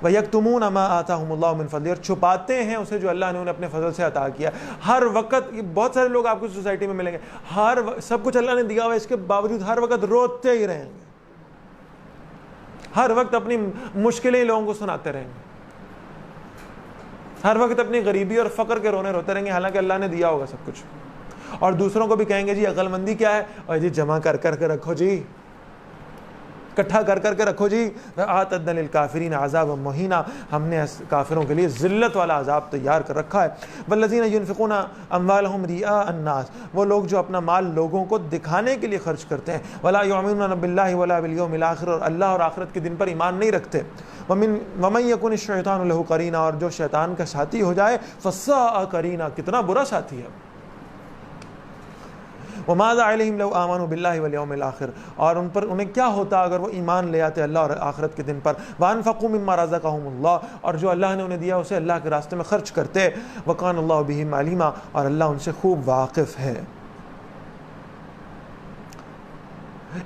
وَيَكْتُمُونَ مَا آتَاهُمُ اللَّهُ مِنْ فَضْلِهِ، اور چھپاتے ہیں اسے جو اللہ نے انہیں اپنے فضل سے عطا کیا. ہر وقت بہت سارے لوگ آپ کو سوسائٹی میں ملیں گے، سب کچھ اللہ نے دیا ہوا ہے، اس کے باوجود ہر وقت روتے ہی رہیں گے، ہر وقت اپنی مشکلیں لوگوں کو سناتے رہیں گے، ہر وقت اپنی غریبی اور فقر کے رونے روتے رہیں گے، حالانکہ اللہ نے دیا ہوگا سب کچھ. اور دوسروں کو بھی کہیں گے جی عقل مندی کیا ہے، اور جی جمع کر کے رکھو، جی اکٹھا کر کے رکھو جی. اعتدنا للکافرین عذابا مہینا، ہم نے کافروں کے لیے ذلت والا عذاب تیار کر رکھا ہے. والذین ينفقون اموالهم رئاء الناس، وہ لوگ جو اپنا مال لوگوں کو دکھانے کے لیے خرچ کرتے ہیں. ولا یؤمنون باللہ ولا بالیوم الاخر، اور اللہ اور آخرت کے دن پر ایمان نہیں رکھتے. ومن یکن الشیطان له قرینا، اور جو شیطان کا ساتھی ہو جائے، فساء قرینا، کتنا برا ساتھی ہے. وَمَاذَا عَلَيْهِمْ لَوْ آمَنُوا بِاللَّهِ وَالْيَوْمِ الْآخِرِ، اور انہیں کیا ہوتا اگر وہ ایمان لے آتے اللہ اور آخرت کے دن پر. وَأَنفَقُوا مِمَّا رَزَقَهُمُ اللَّهُ، اور جو اللہ نے انہیں دیا اسے اللہ کے راستے میں خرچ کرتے. وَكَانَ اللَّهُ بِهِمْ عَلِيمًا، اور اللہ ان سے خوب واقف ہے.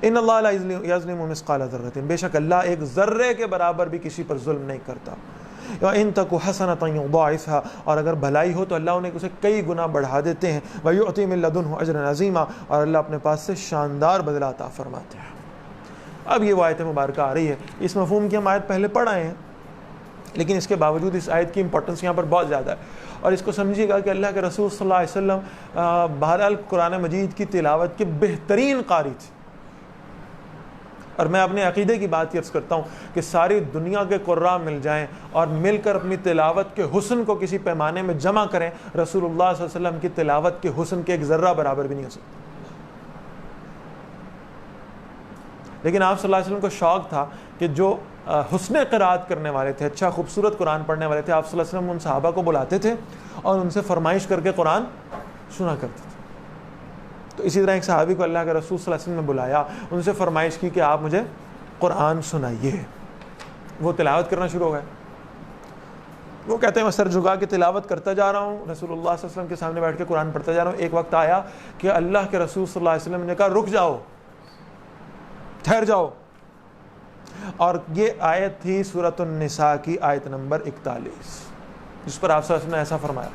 ان اللہ لا یظلم مثقال ذرۃ، بے شک اللہ ایک ذرے کے برابر بھی کسی پر ظلم نہیں کرتا. وَإِن تَكُ حَسَنَةً يُضَاعِفْهَا، اور اگر بھلائی ہو تو اللہ انہیں اسے کئی گنا بڑھا دیتے ہیں. وَيُعْطِي مِن لَدُنْهُ أَجْرًا عَظِيمًا، اور اللہ اپنے پاس سے شاندار بدلہ عطا فرماتے ہیں. اب یہ وہ آیت مبارکہ آ رہی ہے، اس مفہوم کی ہم آیت پہلے پڑھ آئے ہیں، لیکن اس کے باوجود اس آیت کی امپورٹنس یہاں پر بہت زیادہ ہے. اور اس کو سمجھیے گا کہ اللہ کے رسول صلی اللہ علیہ وسلم بہرحال قرآن مجید کی تلاوت کے بہترین قاری تھے. اور میں اپنے عقیدے کی بات عرض کرتا ہوں کہ ساری دنیا کے قراء مل جائیں اور مل کر اپنی تلاوت کے حسن کو کسی پیمانے میں جمع کریں، رسول اللہ صلی اللہ علیہ وسلم کی تلاوت کے حسن کے ایک ذرہ برابر بھی نہیں ہو سکتا. لیکن آپ صلی اللہ علیہ وسلم کو شوق تھا کہ جو حسن قرات کرنے والے تھے، اچھا خوبصورت قرآن پڑھنے والے تھے، آپ صلی اللہ علیہ وسلم ان صحابہ کو بلاتے تھے اور ان سے فرمائش کر کے قرآن سنا کرتے تھے. تو اسی طرح ایک صحابی کو اللہ کے رسول صلی اللہ علیہ وسلم نے بلایا، ان سے فرمائش کی کہ آپ مجھے قرآن سنائیے. وہ تلاوت کرنا شروع ہو گئے. وہ کہتے ہیں میں سر جھکا کے تلاوت کرتا جا رہا ہوں، رسول اللہ صلی اللہ علیہ وسلم کے سامنے بیٹھ کے قرآن پڑھتا جا رہا ہوں. ایک وقت آیا کہ اللہ کے رسول صلی اللہ علیہ وسلم نے کہا رک جاؤ، ٹھہر جاؤ. اور یہ آیت تھی سورۃ النساء کی آیت نمبر 41، جس پر آپ صلی اللہ علیہ وسلم نے ایسا فرمایا.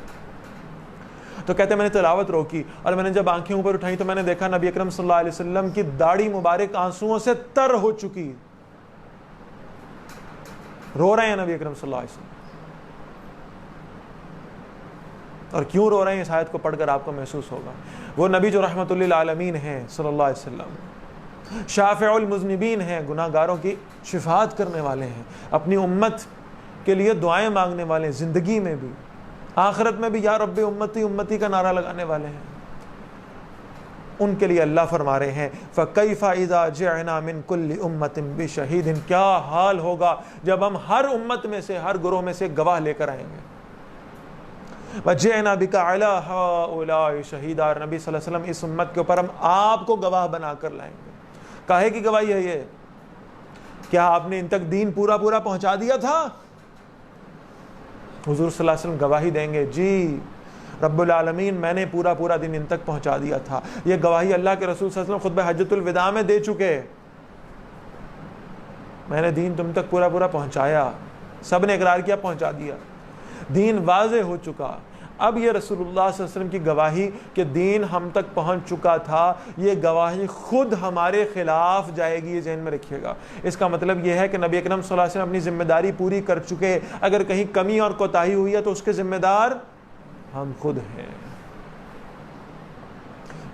تو کہتے ہیں میں نے تلاوت روکی اور میں نے جب آنکھیں اوپر اٹھائیں تو میں نے دیکھا نبی اکرم صلی اللہ علیہ وسلم کی داڑھی مبارک آنسوؤں سے تر ہو چکی. رو رہے ہیں نبی اکرم صلی اللہ علیہ وسلم. اور کیوں رو رہے ہیں اس آیت کو پڑھ کر آپ کو محسوس ہوگا. وہ نبی جو رحمت للعالمین ہیں صلی اللہ علیہ وسلم، شافع المذنبین ہیں، گناہ گاروں کی شفاعت کرنے والے ہیں، اپنی امت کے لیے دعائیں مانگنے والے ہیں، زندگی میں بھی آخرت میں بھی یا رب امتی امتی کا نعرہ لگانے والے ہیں. ان کے لیے اللہ فرما رہے ہیں فَكَيْفَ إِذَا جِعْنَا مِن كُلِّ أُمَّةٍ بِشَهِيدٍ، کیا حال ہوگا جب ہم ہر امت میں سے، ہر گروہ میں سے گواہ لے کر آئیں گے. وَجِعْنَا بِكَ عَلَىٰ هَؤُلَاءِ شَهِيدًا، نبی صلی اللہ علیہ وسلم اس امت کے اوپر ہم آپ کو گواہ بنا کر لائیں گے. کاہے کی گواہی ہے یہ؟ کیا آپ نے ان تک دین پورا پہنچا دیا تھا؟ حضور صلی اللہ علیہ وسلم گواہی دیں گے جی رب العالمین میں نے پورا دن ان تک پہنچا دیا تھا. یہ گواہی اللہ کے رسول صلی اللہ علیہ وسلم خطبہ حجۃ الوداع میں دے چکے، میں نے دین تم تک پورا پہنچایا. سب نے اقرار کیا، پہنچا دیا. دین واضح ہو چکا، اب یہ رسول اللہ صلی اللہ علیہ وسلم کی گواہی کہ دین ہم تک پہنچ چکا تھا، یہ گواہی خود ہمارے خلاف جائے گی، یہ ذہن میں رکھیے گا۔ اس کا مطلب یہ ہے کہ نبی اکرم صلی اللہ علیہ وسلم اپنی ذمہ داری پوری کر چکے، اگر کہیں کمی اور کوتاہی ہوئی ہے تو اس کے ذمہ دار ہم خود ہیں۔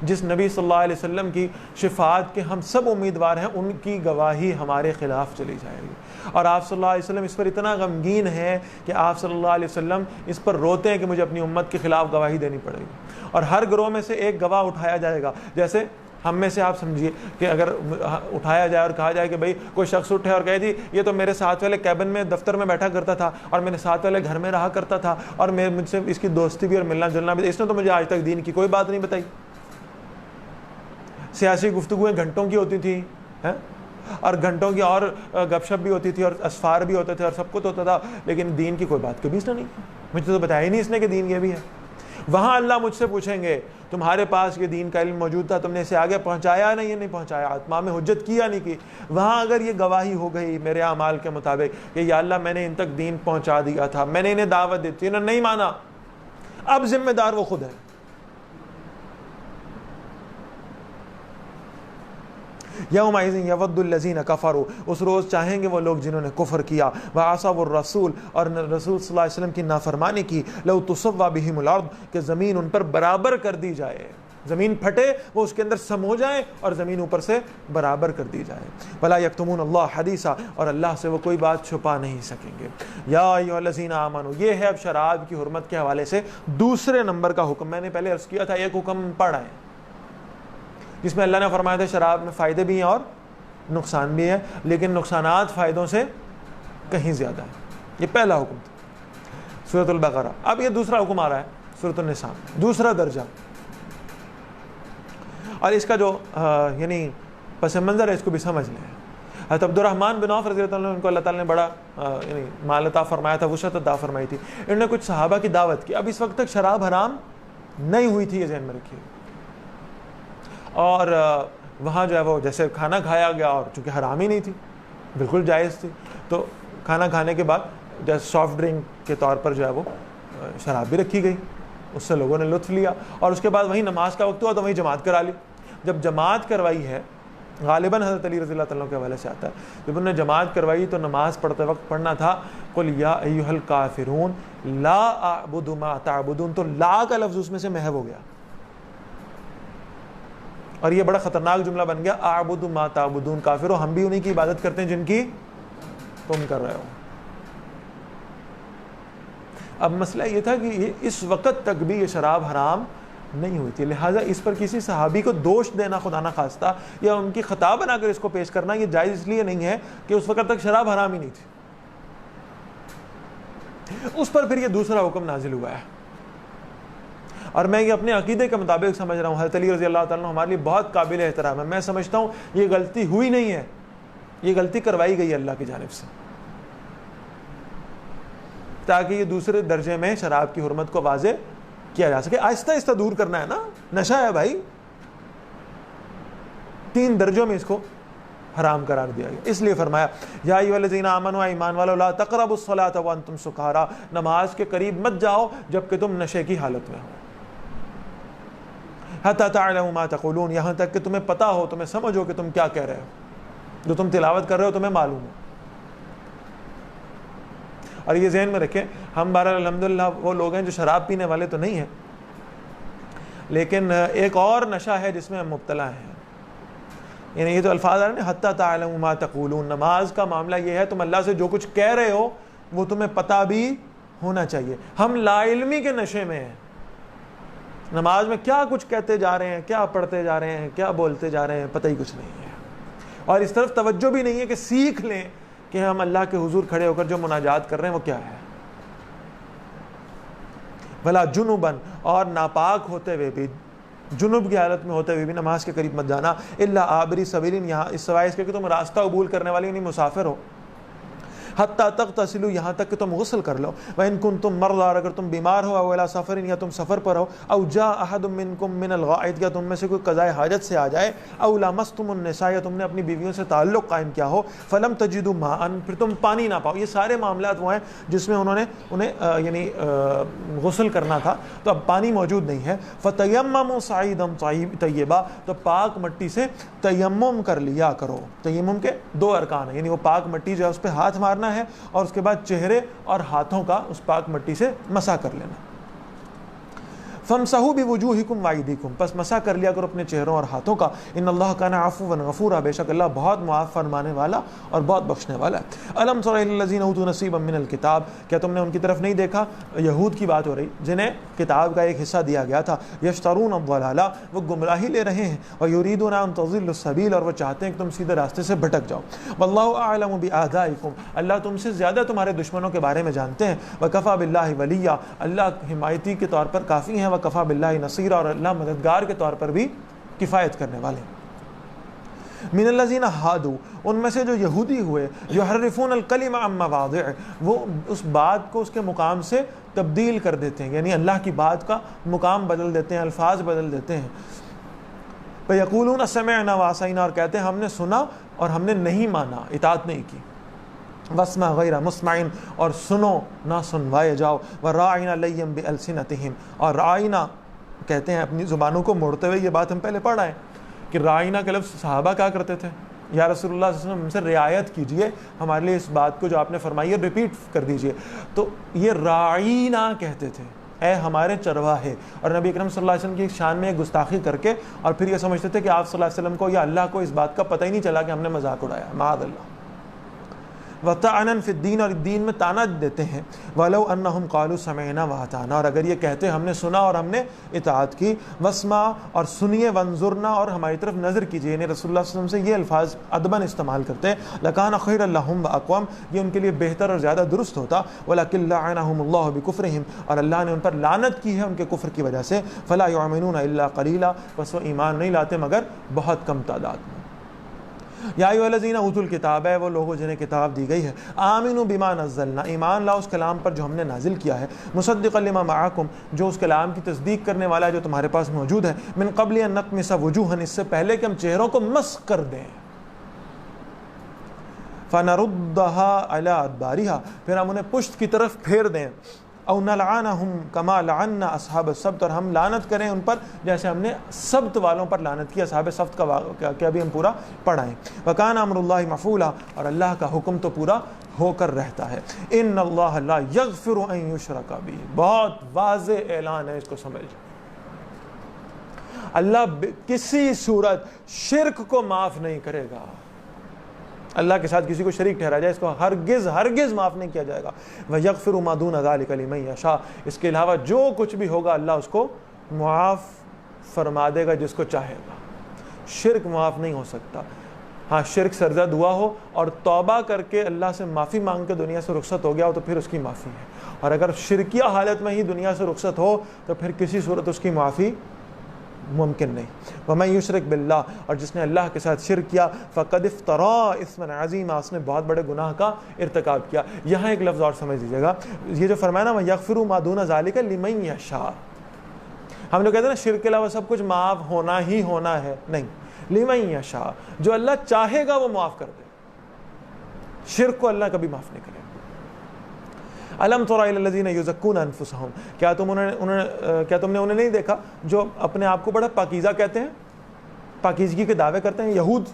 جس نبی صلی اللہ علیہ وسلم کی شفاعت کے ہم سب امیدوار ہیں، ان کی گواہی ہمارے خلاف چلی جائے گی۔ اور آپ صلی اللہ علیہ وسلم اس پر اتنا غمگین ہے کہ آپ صلی اللہ علیہ وسلم اس پر روتے ہیں کہ مجھے اپنی امت کے خلاف گواہی دینی پڑے گی، اور ہر گروہ میں سے ایک گواہ اٹھایا جائے گا۔ جیسے ہم میں سے آپ سمجھیے کہ اگر اٹھایا جائے اور کہا جائے کہ بھائی کوئی شخص اٹھے اور کہے جی یہ تو میرے ساتھ والے کیبن میں دفتر میں بیٹھا کرتا تھا، اور میرے ساتھ والے گھر میں رہا کرتا تھا، اور مجھ سے اس کی دوستی بھی اور ملنا جلنا بھی، اس نے تو مجھے آج تک دین کی کوئی بات نہیں بتائی۔ سیاسی گفتگویں گھنٹوں کی ہوتی تھیں، اور گھنٹوں کی اور گپ شپ بھی ہوتی تھی، اور اسفار بھی ہوتے تھے، اور سب کچھ ہوتا تھا، لیکن دین کی کوئی بات کبھی اس نے نہیں، مجھے تو بتایا ہی نہیں اس نے کہ دین یہ بھی ہے۔ وہاں اللہ مجھ سے پوچھیں گے تمہارے پاس یہ دین کا علم موجود تھا، تم نے اسے آگے پہنچایا نہیں، یہ نہیں پہنچایا، اتمام حجت کیا نہیں کی۔ وہاں اگر یہ گواہی ہو گئی میرے اعمال کے مطابق کہ یا اللہ میں نے ان تک دین پہنچا دیا تھا، میں نے انہیں دعوت دی تھی، انہوں نے نہیں مانا، اب ذمہ دار وہ خود ہے۔ یومئذ یود الذین کفروا، اس روز چاہیں گے وہ لوگ جنہوں نے کفر کیا، وعصوا الرسول، اور رسول صلی اللہ علیہ وسلم کی نافرمانی کی، لو تسوی بہم الارض، کہ زمین ان پر برابر کر دی جائے، زمین پھٹے وہ اس کے اندر سم ہو جائے اور زمین اوپر سے برابر کر دی جائے۔ ولا یکتمون اللہ حدیثا، اور اللہ سے وہ کوئی بات چھپا نہیں سکیں گے۔ یا ایھا الذین آمنوا، یہ ہے اب شراب کی حرمت کے حوالے سے دوسرے نمبر کا حکم۔ میں نے پہلے عرض کیا تھا ایک حکم پڑھا ہے جس میں اللہ نے فرمایا تھا شراب میں فائدے بھی ہیں اور نقصان بھی ہے، لیکن نقصانات فائدوں سے کہیں زیادہ ہیں۔ یہ پہلا حکم تھا سورۃ البقرہ۔ اب یہ دوسرا حکم آ رہا ہے سورۃ النساء، دوسرا درجہ، اور اس کا جو یعنی پس منظر ہے اس کو بھی سمجھ لیں۔ حضرت عبد الرحمن بن عوف رضی اللہ عنہ، ان کو اللہ تعالیٰ نے بڑا یعنی مال عطا فرمایا تھا، وسعت عطا فرمائی تھی، انہوں نے کچھ صحابہ کی دعوت کی۔ اب اس وقت تک شراب حرام نہیں ہوئی تھی، یہ ذہن میں رکھیے، اور وہاں جو ہے وہ جیسے کھانا کھایا گیا، اور چونکہ حرام ہی نہیں تھی، بالکل جائز تھی، تو کھانا کھانے کے بعد جیسے سافٹ ڈرنک کے طور پر جو ہے وہ شراب بھی رکھی گئی، اس سے لوگوں نے لطف لیا، اور اس کے بعد وہیں نماز کا وقت ہوا تو وہیں جماعت کرا لی۔ جب جماعت کروائی ہے، غالباً حضرت علی رضی اللہ تعالیٰ کے حوالے سے آتا ہے، جب انہوں نے جماعت کروائی تو نماز پڑھتے وقت پڑھنا تھا قل یا ایھا الکافرون لا اعبد ما تعبدون، تو لا کا لفظ اس میں سے محو ہو گیا، اور یہ بڑا خطرناک جملہ بن گیا، اعبد ما تعبدون، کافروں ہم بھی انہی کی عبادت کرتے ہیں جن کی تم کر رہے ہو۔ اب مسئلہ یہ تھا کہ اس وقت تک بھی یہ شراب حرام نہیں ہوئی تھی، لہٰذا اس پر کسی صحابی کو دوش دینا خدا نہ خواستہ یا ان کی خطا بنا کر اس کو پیش کرنا یہ جائز اس لیے نہیں ہے کہ اس وقت تک شراب حرام ہی نہیں تھی۔ اس پر پھر یہ دوسرا حکم نازل ہوا ہے، اور میں یہ اپنے عقیدے کے مطابق سمجھ رہا ہوں۔ حضرت علی رضی اللہ تعالیٰ ہمارے لیے بہت قابل احترام ہے، میں سمجھتا ہوں یہ غلطی ہوئی نہیں ہے، یہ غلطی کروائی گئی ہے اللہ کی جانب سے، تاکہ یہ دوسرے درجے میں شراب کی حرمت کو واضح کیا جا سکے۔ آہستہ آہستہ دور کرنا ہے نا، نشہ ہے بھائی، 3 درجوں میں اس کو حرام قرار دیا گیا، اس لیے فرمایا یا ایھا الذین آمنوا، ایمان والو، لا تقربوا الصلاۃ وانتم سکارا، نماز کے قریب مت جاؤ جبکہ تم نشے کی حالت میں ہو، حتی تعلموا ما تقولون، یہاں تک کہ تمہیں پتہ ہو، تمہیں سمجھ ہو کہ تم کیا کہہ رہے ہو، جو تم تلاوت کر رہے ہو تمہیں معلوم ہو۔ اور یہ ذہن میں رکھیں، ہم بہرحال الحمدللہ وہ لوگ ہیں جو شراب پینے والے تو نہیں ہیں، لیکن ایک اور نشہ ہے جس میں ہم مبتلا ہیں، یعنی یہ تو الفاظ آ رہے ہیں حتی تعلموا ما تقولون، نماز کا معاملہ یہ ہے تم اللہ سے جو کچھ کہہ رہے ہو وہ تمہیں پتہ بھی ہونا چاہیے۔ ہم لا علمی کے نشے میں ہیں، نماز میں کیا کچھ کہتے جا رہے ہیں، کیا پڑھتے جا رہے ہیں، کیا بولتے جا رہے ہیں، پتہ ہی کچھ نہیں ہے، اور اس طرف توجہ بھی نہیں ہے کہ سیکھ لیں کہ ہم اللہ کے حضور کھڑے ہو کر جو مناجات کر رہے ہیں وہ کیا ہے۔ بھلا جنوباً، اور ناپاک ہوتے ہوئے بھی، جنوب کی حالت میں ہوتے ہوئے بھی نماز کے قریب مت جانا، الا عابری سبیل، یہاں اس سوائے اس کے کہ تم راستہ عبور کرنے والے یعنی مسافر ہو، حتیٰ تغتسلوا، یہاں تک کہ تم غسل کر لو، وَإِن كُنتُم مَرْضَىٰ، اگر تم بیمار ہو، أَوْ عَلَىٰ سَفَرٍ، یا تم سفر پر ہو، أَوْ جَاءَ أَحَدٌ مِّنكُم مِّنَ الْغَائِطِ، یا تم میں سے کوئی قضائے حاجت سے آ جائے، أَوْ لَامَسْتُمُ النِّسَاءَ، یا تم نے اپنی بیویوں سے تعلق قائم کیا ہو، فَلَمْ تَجِدُوا مَاءً، پھر تم پانی نہ پاؤ۔ یہ سارے معاملات وہ ہیں جس میں انہیں یعنی غسل کرنا تھا، تو اب پانی موجود نہیں ہے، فَتَيَمَّمُوا صَعِيدًا طَيِّبًا، تو پاک مٹی سے تیمم کر لیا کرو۔ تیمم کے 2 ارکان ہیں، یعنی وہ پاک مٹی جو ہے اس پہ ہاتھ مارنا ہے، اور اس کے بعد چہرے اور ہاتھوں کا اس پاک مٹی سے مسح کر لینا۔ فَامْسَحُوا بِوُجُوهِكُمْ وَأَيْدِيكُمْ، پس مسح کر لیا کرو اپنے چہروں اور ہاتھوں کا۔ ان اللہ کان عفوا غفورا، بے شک اللہ بہت معاف فرمانے والا اور بہت بخشنے والا ہے۔ الم تر الی الذین اوتوا نصیبا من الکتاب، کیا تم نے ان کی طرف نہیں دیکھا، یہود کی بات ہو رہی، جنہیں کتاب کا ایک حصہ دیا گیا تھا، یشترون الضلالہ، وہ گمراہی لے رہے ہیں، ویریدون ان تضلوا السبیل، اور وہ چاہتے ہیں کہ تم سیدھے راستے سے بھٹک جاؤ۔ واللہ اعلم باعدائکم، اللہ تم سے زیادہ تمہارے دشمنوں کے بارے میں جانتے ہیں۔ وکفی باللہ ولیا، اللہ حمایتی کے طور پر کافی ہیں، وکفی باللہ نصیرا، اور اللہ مددگار کے طور پر بھی کفایت کرنے والے ہیں۔ من الذین ہادوا، ان میں سے جو یہودی ہوئے، یحرفون الکلم عن مواضعہ، وہ اس بات کو اس کے مقام سے تبدیل کر دیتے ہیں، یعنی اللہ کی بات کا مقام بدل دیتے ہیں، الفاظ بدل دیتے ہیں۔ فیقولون سمعنا وعصینا، اور کہتے ہیں ہم نے سنا اور ہم نے نہیں مانا، اطاعت نہیں کی۔ واسمع غیر مسمع، اور سنو نہ سنوائے جاؤ۔ وراعنا لیم بالسنتہم، اور رائنا کہتے ہیں اپنی زبانوں کو موڑتے ہوئے، یہ بات ہم پہلے پڑھ آئے کہ رائنا کا لفظ صحابہ کہا کرتے تھے، یا رسول اللہ صلی اللہ علیہ وسلم ہم سے رعایت کیجئے، ہمارے لیے اس بات کو جو آپ نے فرمائی ہے ریپیٹ کر دیجئے۔ تو یہ رائنا کہتے تھے، اے ہمارے چرواہے، اور نبی اکرم صلی اللہ علیہ وسلم کی شان میں گستاخی کر کے، اور پھر یہ سمجھتے تھے کہ آپ صلی اللہ علیہ وسلم کو یا اللہ کو اس بات کا پتہ ہی نہیں چلا کہ ہم نے مذاق اڑایا، معاذ اللہ۔ وَطَعْنًا فِي الدِّينِ، اور دین میں تانا دیتے ہیں۔ وَلَوْ أَنَّهُمْ قَالُوا سَمِعْنَا وَأَطَعْنَا، اور اگر یہ کہتے ہم نے سنا اور ہم نے اطاعت کی۔ وَاسْمَعْ، اور سنیے، وَانظُرْنَا، اور ہماری طرف نظر کیجیے، یعنی رسول اللہ صلی اللہ علیہ وسلم سے یہ الفاظ ادباً استعمال کرتے ہیں۔ لَكَانَ خَيْرًا لَهُمْ وَأَقْوَمَ، یہ ان کے لیے بہتر اور زیادہ درست ہوتا۔ وَلَكِنْ لَعَنَهُمُ اللَّهُ بِكُفْرِهِمْ، اور اللہ نے ان پر لعنت کی ہے ان کے کفر کی وجہ سے۔ فَلَا يُؤْمِنُونَ إِلَّا قَلِيلًا، بس وہ ایمان نہیں لاتے مگر بہت کم تعداد میں۔ یا ایھا الذین اوتوا الکتاب، ہے وہ لوگوں جنہیں کتاب دی گئی ہے، آمنوا بما نزلنا، ایمان لاؤ اس کلام پر جو ہم نے نازل کیا ہے، مصدقا لما معکم، جو اس کلام کی تصدیق کرنے والا ہے جو تمہارے پاس موجود ہے، من قبل ان نطمس وجوہا، اس سے پہلے کہ ہم چہروں کو مسخ کر دیں، فنردها علی ادبارها، پھر ہم انہیں پشت کی طرف پھیر دیں، او نلعنہم کما لعنا اصحاب السبت، اور ہم لعنت کریں ان پر جیسے ہم نے سبت والوں پر لعنت کی، اصحاب سبت کا واقعہ بھی ہم پورا پڑھائیں۔ وکان امر اللہ مفعولا، اور اللہ کا حکم تو پورا ہو کر رہتا ہے۔ ان اللہ لا یغفر ان یشرک بہ، بہت واضح اعلان ہے، اس کو سمجھ جائیں، اللہ کسی صورت شرک کو معاف نہیں کرے گا۔ اللہ کے ساتھ کسی کو شریک ٹھہرا جائے، اس کو ہرگز ہرگز معاف نہیں کیا جائے گا۔ وَيَغْفِرُ مَا دُونَ ذَلِكَ لِمَن يَشَاءُ، اس کے علاوہ جو کچھ بھی ہوگا اللہ اس کو معاف فرما دے گا جس کو چاہے گا۔ شرک معاف نہیں ہو سکتا، ہاں شرک سرزد ہوا ہو اور توبہ کر کے اللہ سے معافی مانگ کے دنیا سے رخصت ہو گیا ہو تو پھر اس کی معافی ہے، اور اگر شرکیہ حالت میں ہی دنیا سے رخصت ہو تو پھر کسی صورت اس کی معافی ممکن نہیں۔ وَمَن يُشْرِكْ بِاللَّهِ، اور جس نے اللہ کے ساتھ شرک کیا، فَقَدِ افْتَرَىٰ إِثْمًا عَظِيمًا، اس نے بہت بڑے گناہ کا ارتکاب کیا۔ یہاں ایک لفظ اور سمجھ لیجیے گا، یہ جو فرمایا نا وَيَغْفِرُ مَا دُونَ ذَلِكَ لِمَن يَشَاءُ، ہم لوگ کہتے ہیں نا شرک کے علاوہ سب کچھ معاف ہونا ہی ہونا ہے، نہیں، لِمَن يَشَاءُ، جو اللہ چاہے گا وہ معاف کر دے، شرک کو اللہ کبھی معاف نہیں کرے۔ الم تر الی الذین یزکون انفسہم، کیا تم نے انہیں نہیں دیکھا جو اپنے آپ کو بڑا پاکیزہ کہتے ہیں، پاکیزگی کے دعوے کرتے ہیں، یہود۔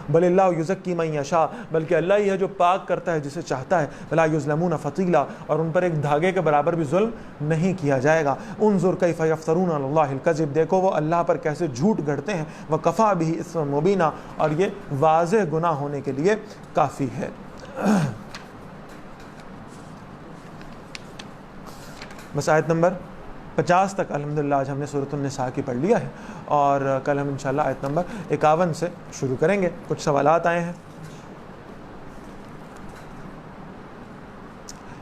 بل اللہ یزکی من یشاء، بلکہ اللہ ہی ہے جو پاک کرتا ہے جسے چاہتا ہے۔ ولا یظلمون فتیلا، اور ان پر ایک دھاگے کے برابر بھی ظلم نہیں کیا جائے گا۔ انظر کیف یفترون علی اللہ الکذب، دیکھو وہ اللہ پر کیسے جھوٹ گھڑتے ہیں۔ وکفی بہ اثما مبینا، اور یہ واضح گناہ ہونے کے لیے کافی ہے۔ بس آیت نمبر 50 تک الحمدللہ آج ہم نے سورۃ النساء کی پڑھ لیا ہے، اور کل ہم انشاءاللہ آیت نمبر 51 سے شروع کریں گے۔ کچھ سوالات آئے ہیں۔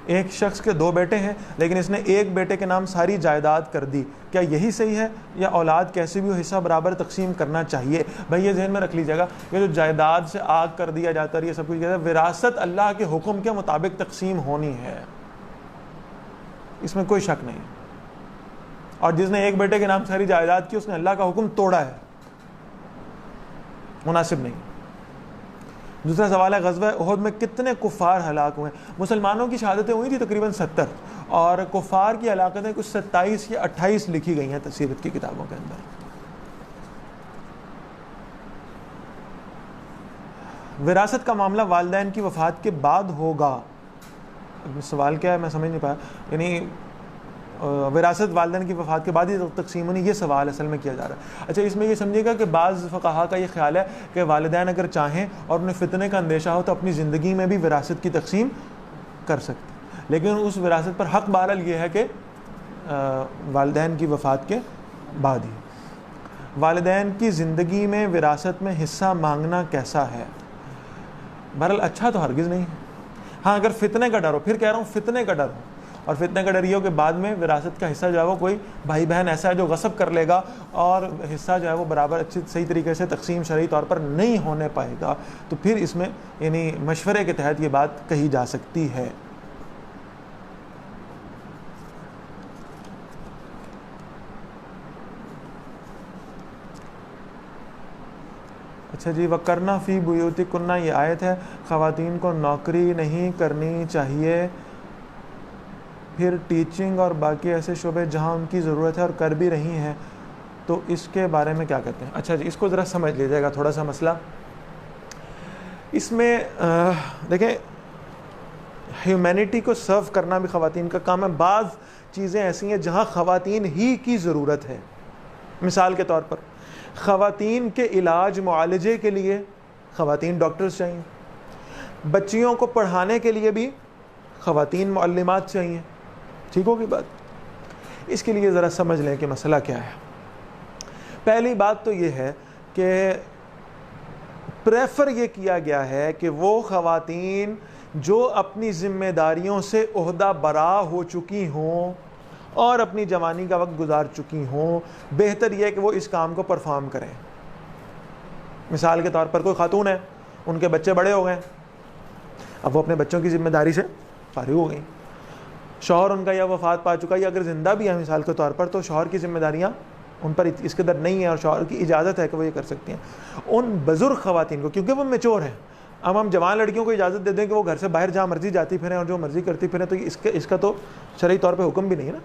ایک شخص کے 2 بیٹے ہیں لیکن اس نے ایک بیٹے کے نام ساری جائیداد کر دی، کیا یہی صحیح ہے یا اولاد کیسے بھی ہو حصہ برابر تقسیم کرنا چاہیے؟ بھائی یہ ذہن میں رکھ لیجیے گا کہ جو جائیداد سے آگ کر دیا جاتا ہے یہ سب کچھ وراثت اللہ کے حکم کے مطابق تقسیم ہونی ہے، اس میں کوئی شک نہیں، اور جس نے ایک بیٹے کے نام ساری جائیداد کی اس نے اللہ کا حکم توڑا ہے، مناسب نہیں۔ دوسرا سوال ہے غزوہ احد میں کتنے کفار ہلاک ہوئے؟ مسلمانوں کی شہادتیں ہوئی تھی تقریباً 70، اور کفار کی ہلاکتیں کچھ 27 یا 28 لکھی گئی ہیں سیرت کی کتابوں کے اندر۔ وراثت کا معاملہ والدین کی وفات کے بعد ہوگا، سوال کیا ہے میں سمجھ نہیں پایا، یعنی وراثت والدین کی وفات کے بعد ہی تقسیم ہونی، یہ سوال اصل میں کیا جا رہا ہے۔ اچھا اس میں یہ سمجھیے گا کہ بعض فقہا کا یہ خیال ہے کہ والدین اگر چاہیں اور انہیں فتنے کا اندیشہ ہو تو اپنی زندگی میں بھی وراثت کی تقسیم کر سکتے، لیکن اس وراثت پر حق بہرحال یہ ہے کہ والدین کی وفات کے بعد ہی۔ والدین کی زندگی میں وراثت میں حصہ مانگنا کیسا ہے؟ بہرحال اچھا تو ہرگز نہیں ہے، ہاں اگر فتنے کا ڈر ہو، پھر کہہ رہا ہوں فتنے کا ڈر ہو، اور فتنے کا ڈر یہ ہو کہ بعد میں وراثت کا حصہ جو ہے وہ کوئی بھائی بہن ایسا ہے جو غصب کر لے گا اور حصہ جو ہے وہ برابر اچھی صحیح طریقے سے تقسیم شرعی طور پر نہیں ہونے پائے گا، تو پھر اس میں یعنی مشورے کے تحت یہ بات کہی جا سکتی ہے۔ اچھا جی، وَقَرْنَ فِي بُيُوتِكُنَّ یہ آیت ہے، خواتین کو نوکری نہیں کرنی چاہیے، پھر ٹیچنگ اور باقی ایسے شعبے جہاں ان کی ضرورت ہے اور کر بھی رہی ہیں، تو اس کے بارے میں کیا کہتے ہیں؟ اچھا جی، اس کو ذرا سمجھ لیجیے گا تھوڑا سا مسئلہ اس میں دیکھیں، ہیومینٹی کو سرو کرنا بھی خواتین کا کام ہے، بعض چیزیں ایسی ہیں جہاں خواتین ہی کی ضرورت ہے، مثال کے طور پر خواتین کے علاج معالجے کے لیے خواتین ڈاکٹرز چاہیے، بچیوں کو پڑھانے کے لیے بھی خواتین معلمات چاہیے، ٹھیک ہوگی بات؟ اس کے لیے ذرا سمجھ لیں کہ مسئلہ کیا ہے۔ پہلی بات تو یہ ہے کہ پریفر یہ کیا گیا ہے کہ وہ خواتین جو اپنی ذمہ داریوں سے عہدہ برا ہو چکی ہوں اور اپنی جوانی کا وقت گزار چکی ہوں، بہتر یہ ہے کہ وہ اس کام کو پرفارم کریں۔ مثال کے طور پر کوئی خاتون ہے، ان کے بچے بڑے ہو گئے، اب وہ اپنے بچوں کی ذمہ داری سے فارغ ہو گئیں، شوہر ان کا یا وفات پا چکا یا اگر زندہ بھی ہے مثال کے طور پر، تو شوہر کی ذمہ داریاں ان پر اس قدر نہیں ہیں اور شوہر کی اجازت ہے کہ وہ یہ کر سکتی ہیں۔ ان بزرگ خواتین کو، کیونکہ وہ میچور ہیں، اب ہم جوان لڑکیوں کو اجازت دے دیں کہ وہ گھر سے باہر جہاں مرضی جاتی پھریں اور جو مرضی کرتی پھریں، تو اس کا تو شرعی طور پہ حکم بھی نہیں ہے نا۔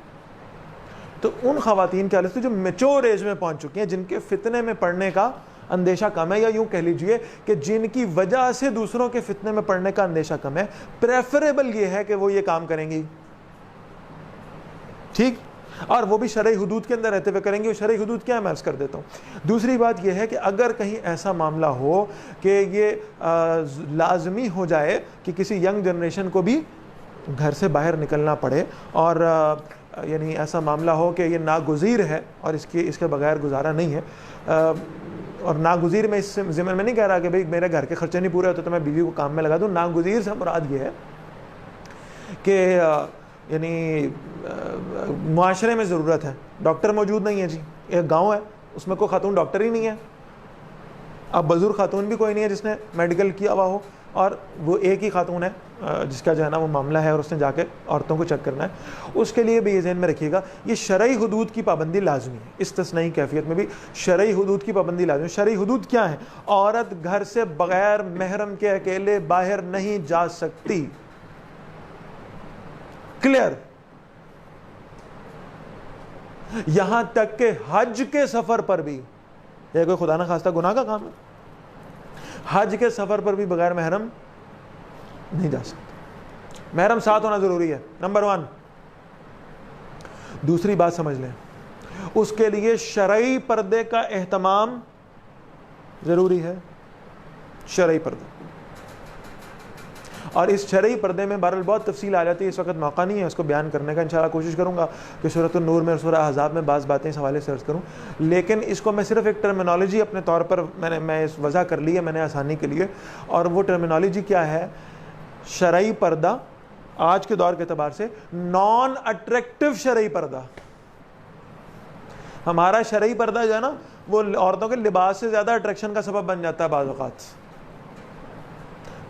تو ان خواتین کے حالت سے جو میچور ایج میں پہنچ چکی ہیں، جن کے فتنے میں پڑنے کا اندیشہ کم ہے، یا یوں کہہ لیجئے کہ جن کی وجہ سے دوسروں کے فتنے میں پڑنے کا اندیشہ کم ہے، پریفریبل یہ ہے کہ وہ یہ کام کریں گی، ٹھیک، اور وہ بھی شرعی حدود کے اندر رہتے ہوئے کریں گے۔ وہ شرعی حدود کیا ہے میں عرض کر دیتا ہوں۔ دوسری بات یہ ہے کہ اگر کہیں ایسا معاملہ ہو کہ یہ لازمی ہو جائے کہ کسی ینگ جنریشن کو بھی گھر سے باہر نکلنا پڑے، اور یعنی ایسا معاملہ ہو کہ یہ ناگزیر ہے اور اس کے بغیر گزارا نہیں ہے، اور ناگزیر میں اس ضمن میں نہیں کہہ رہا کہ بھئی میرے گھر کے خرچے نہیں پورے ہوتے تو میں بیوی کو کام میں لگا دوں، ناگزیر سے مراد یہ ہے کہ یعنی معاشرے میں ضرورت ہے، ڈاکٹر موجود نہیں ہے جی، ایک گاؤں ہے اس میں کوئی خاتون ڈاکٹر ہی نہیں ہے، اب بزرگ خاتون بھی کوئی نہیں ہے جس نے میڈیکل کیا ہوا ہو، اور وہ ایک ہی خاتون ہے جس کا جو ہے نا وہ معاملہ ہے اور اس نے جا کے عورتوں کو چیک کرنا ہے، اس کے لیے بھی یہ ذہن میں رکھیے گا یہ شرعی حدود کی پابندی لازمی ہے، استثنائی کیفیت میں بھی شرعی حدود کی پابندی لازمی ہے۔ شرعی حدود کیا ہے؟ عورت گھر سے بغیر محرم کے اکیلے باہر نہیں جا سکتی، کلیئر، یہاں تک کہ حج کے سفر پر بھی، یہ کوئی خدا نہ خواستہ گناہ کا کام ہے، حج کے سفر پر بھی بغیر محرم نہیں جا سکتے، محرم ساتھ ہونا ضروری ہے، نمبر 1۔ دوسری بات سمجھ لیں، اس کے لیے شرعی پردے کا اہتمام ضروری ہے، شرعی پردہ، اور اس شرعی پردے میں بہرحال بہت تفصیل آ جاتی ہے، اس وقت موقع نہیں ہے اس کو بیان کرنے کا، انشاءاللہ کوشش کروں گا کہ سورۃ النور میں اور سورہ احزاب میں بعض باتیں اس حوالے سے عرض کروں، لیکن اس کو میں صرف ایک ٹرمینالوجی اپنے طور پر میں اس وضع کر لی ہے میں نے آسانی کے لیے، اور وہ ٹرمینالوجی کیا ہے؟ شرعی پردہ آج کے دور کے اعتبار سے نان اٹریکٹیو شرعی پردہ، ہمارا شرعی پردہ جو ہے نا وہ عورتوں کے لباس سے زیادہ اٹریکشن کا سبب بن جاتا ہے بعض اوقات.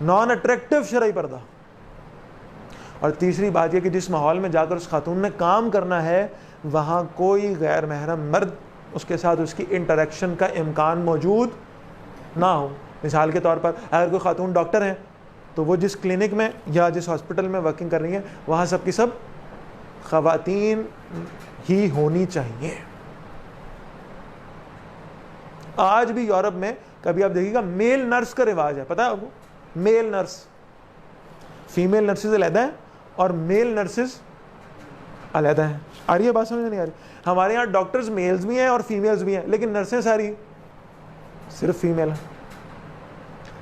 نان اٹریکٹیو شرعی پردہ. اور تیسری بات یہ کہ جس ماحول میں جا کر اس خاتون نے کام کرنا ہے وہاں کوئی غیر محرم مرد اس کے ساتھ اس کی انٹریکشن کا امکان موجود نہ ہو. مثال کے طور پر اگر کوئی خاتون ڈاکٹر ہیں تو وہ جس کلینک میں یا جس ہاسپٹل میں ورکنگ کر رہی ہیں وہاں سب کی سب خواتین ہی ہونی چاہیے. آج بھی یورپ میں کبھی آپ دیکھیے گا میل نرس کا رواج ہے, پتہ ہے آپ کو؟ میل نرس, فیمیل نرسز علیحدہ ہیں اور میل نرسز علیحدہ ہیں. آ رہی ہے بات سمجھ نہیں آ رہی؟ ہمارے یہاں ڈاکٹرز میلز بھی ہیں اور فیمیلز بھی ہیں, لیکن نرسیں ساری صرف فیمیل ہیں.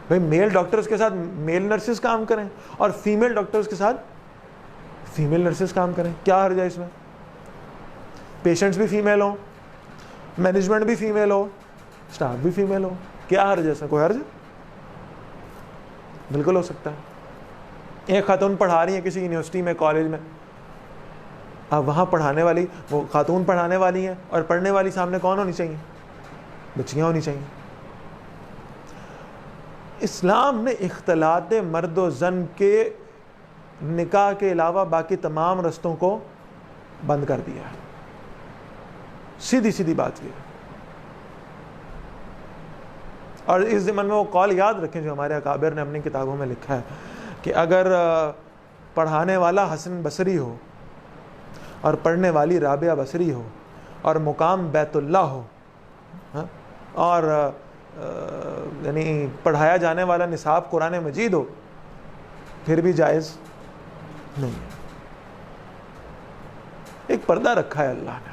بھائی میل ڈاکٹرز کے ساتھ میل نرسز کام کریں اور فیمیل ڈاکٹرز کے ساتھ فیمیل نرسز کام کریں, کیا حرج ہے اس میں؟ پیشنٹس بھی فیمیل ہوں, مینجمنٹ بھی فیمیل ہو, اسٹاف بھی فیمیل ہو, کیا حرج ہے اس میں؟ کوئی حرج ہے؟ بالکل ہو سکتا ہے. ایک خاتون پڑھا رہی ہیں کسی یونیورسٹی میں, کالج میں, اب وہاں پڑھانے والی وہ خاتون پڑھانے والی ہیں اور پڑھنے والی سامنے کون ہونی چاہیے؟ بچیاں ہونی چاہیے. اسلام نے اختلاط مرد و زن کے نکاح کے علاوہ باقی تمام رستوں کو بند کر دیا ہے. سیدھی سیدھی بات یہ ہے. اور اس ضمن میں وہ قول یاد رکھیں جو ہمارے اکابر نے اپنی کتابوں میں لکھا ہے کہ اگر پڑھانے والا حسن بصری ہو اور پڑھنے والی رابعہ بصری ہو اور مقام بیت اللہ ہو اور یعنی پڑھایا جانے والا نصاب قرآن مجید ہو, پھر بھی جائز نہیں ہے. ایک پردہ رکھا ہے اللہ نے,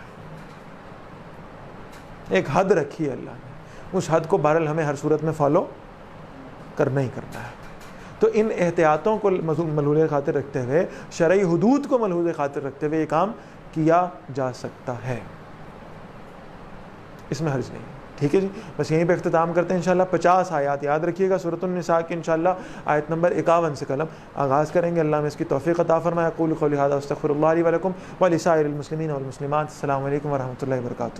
ایک حد رکھی ہے اللہ نے, اس حد کو بہرحال ہمیں ہر صورت میں فالو کرنا ہی کرنا ہے. تو ان احتیاطوں کو ملحوظ خاطر رکھتے ہوئے, شرعی حدود کو ملحوظ خاطر رکھتے ہوئے یہ کام کیا جا سکتا ہے, اس میں حرج نہیں. ٹھیک ہے جی, بس یہیں پہ اختتام کرتے ہیں انشاءاللہ. 50 آیات یاد رکھیے گا سورۃ النساء کی, انشاءاللہ آیت نمبر 51 سے قلم آغاز کریں گے. اللہ میں اس کی توفیق عطا فرمائے. اقول قولی ھذا واستغفر اللہ لی ولکم ولسائر المسلمین والمسلمات. السلام علیکم ورحمۃ اللہ وبرکاتہ.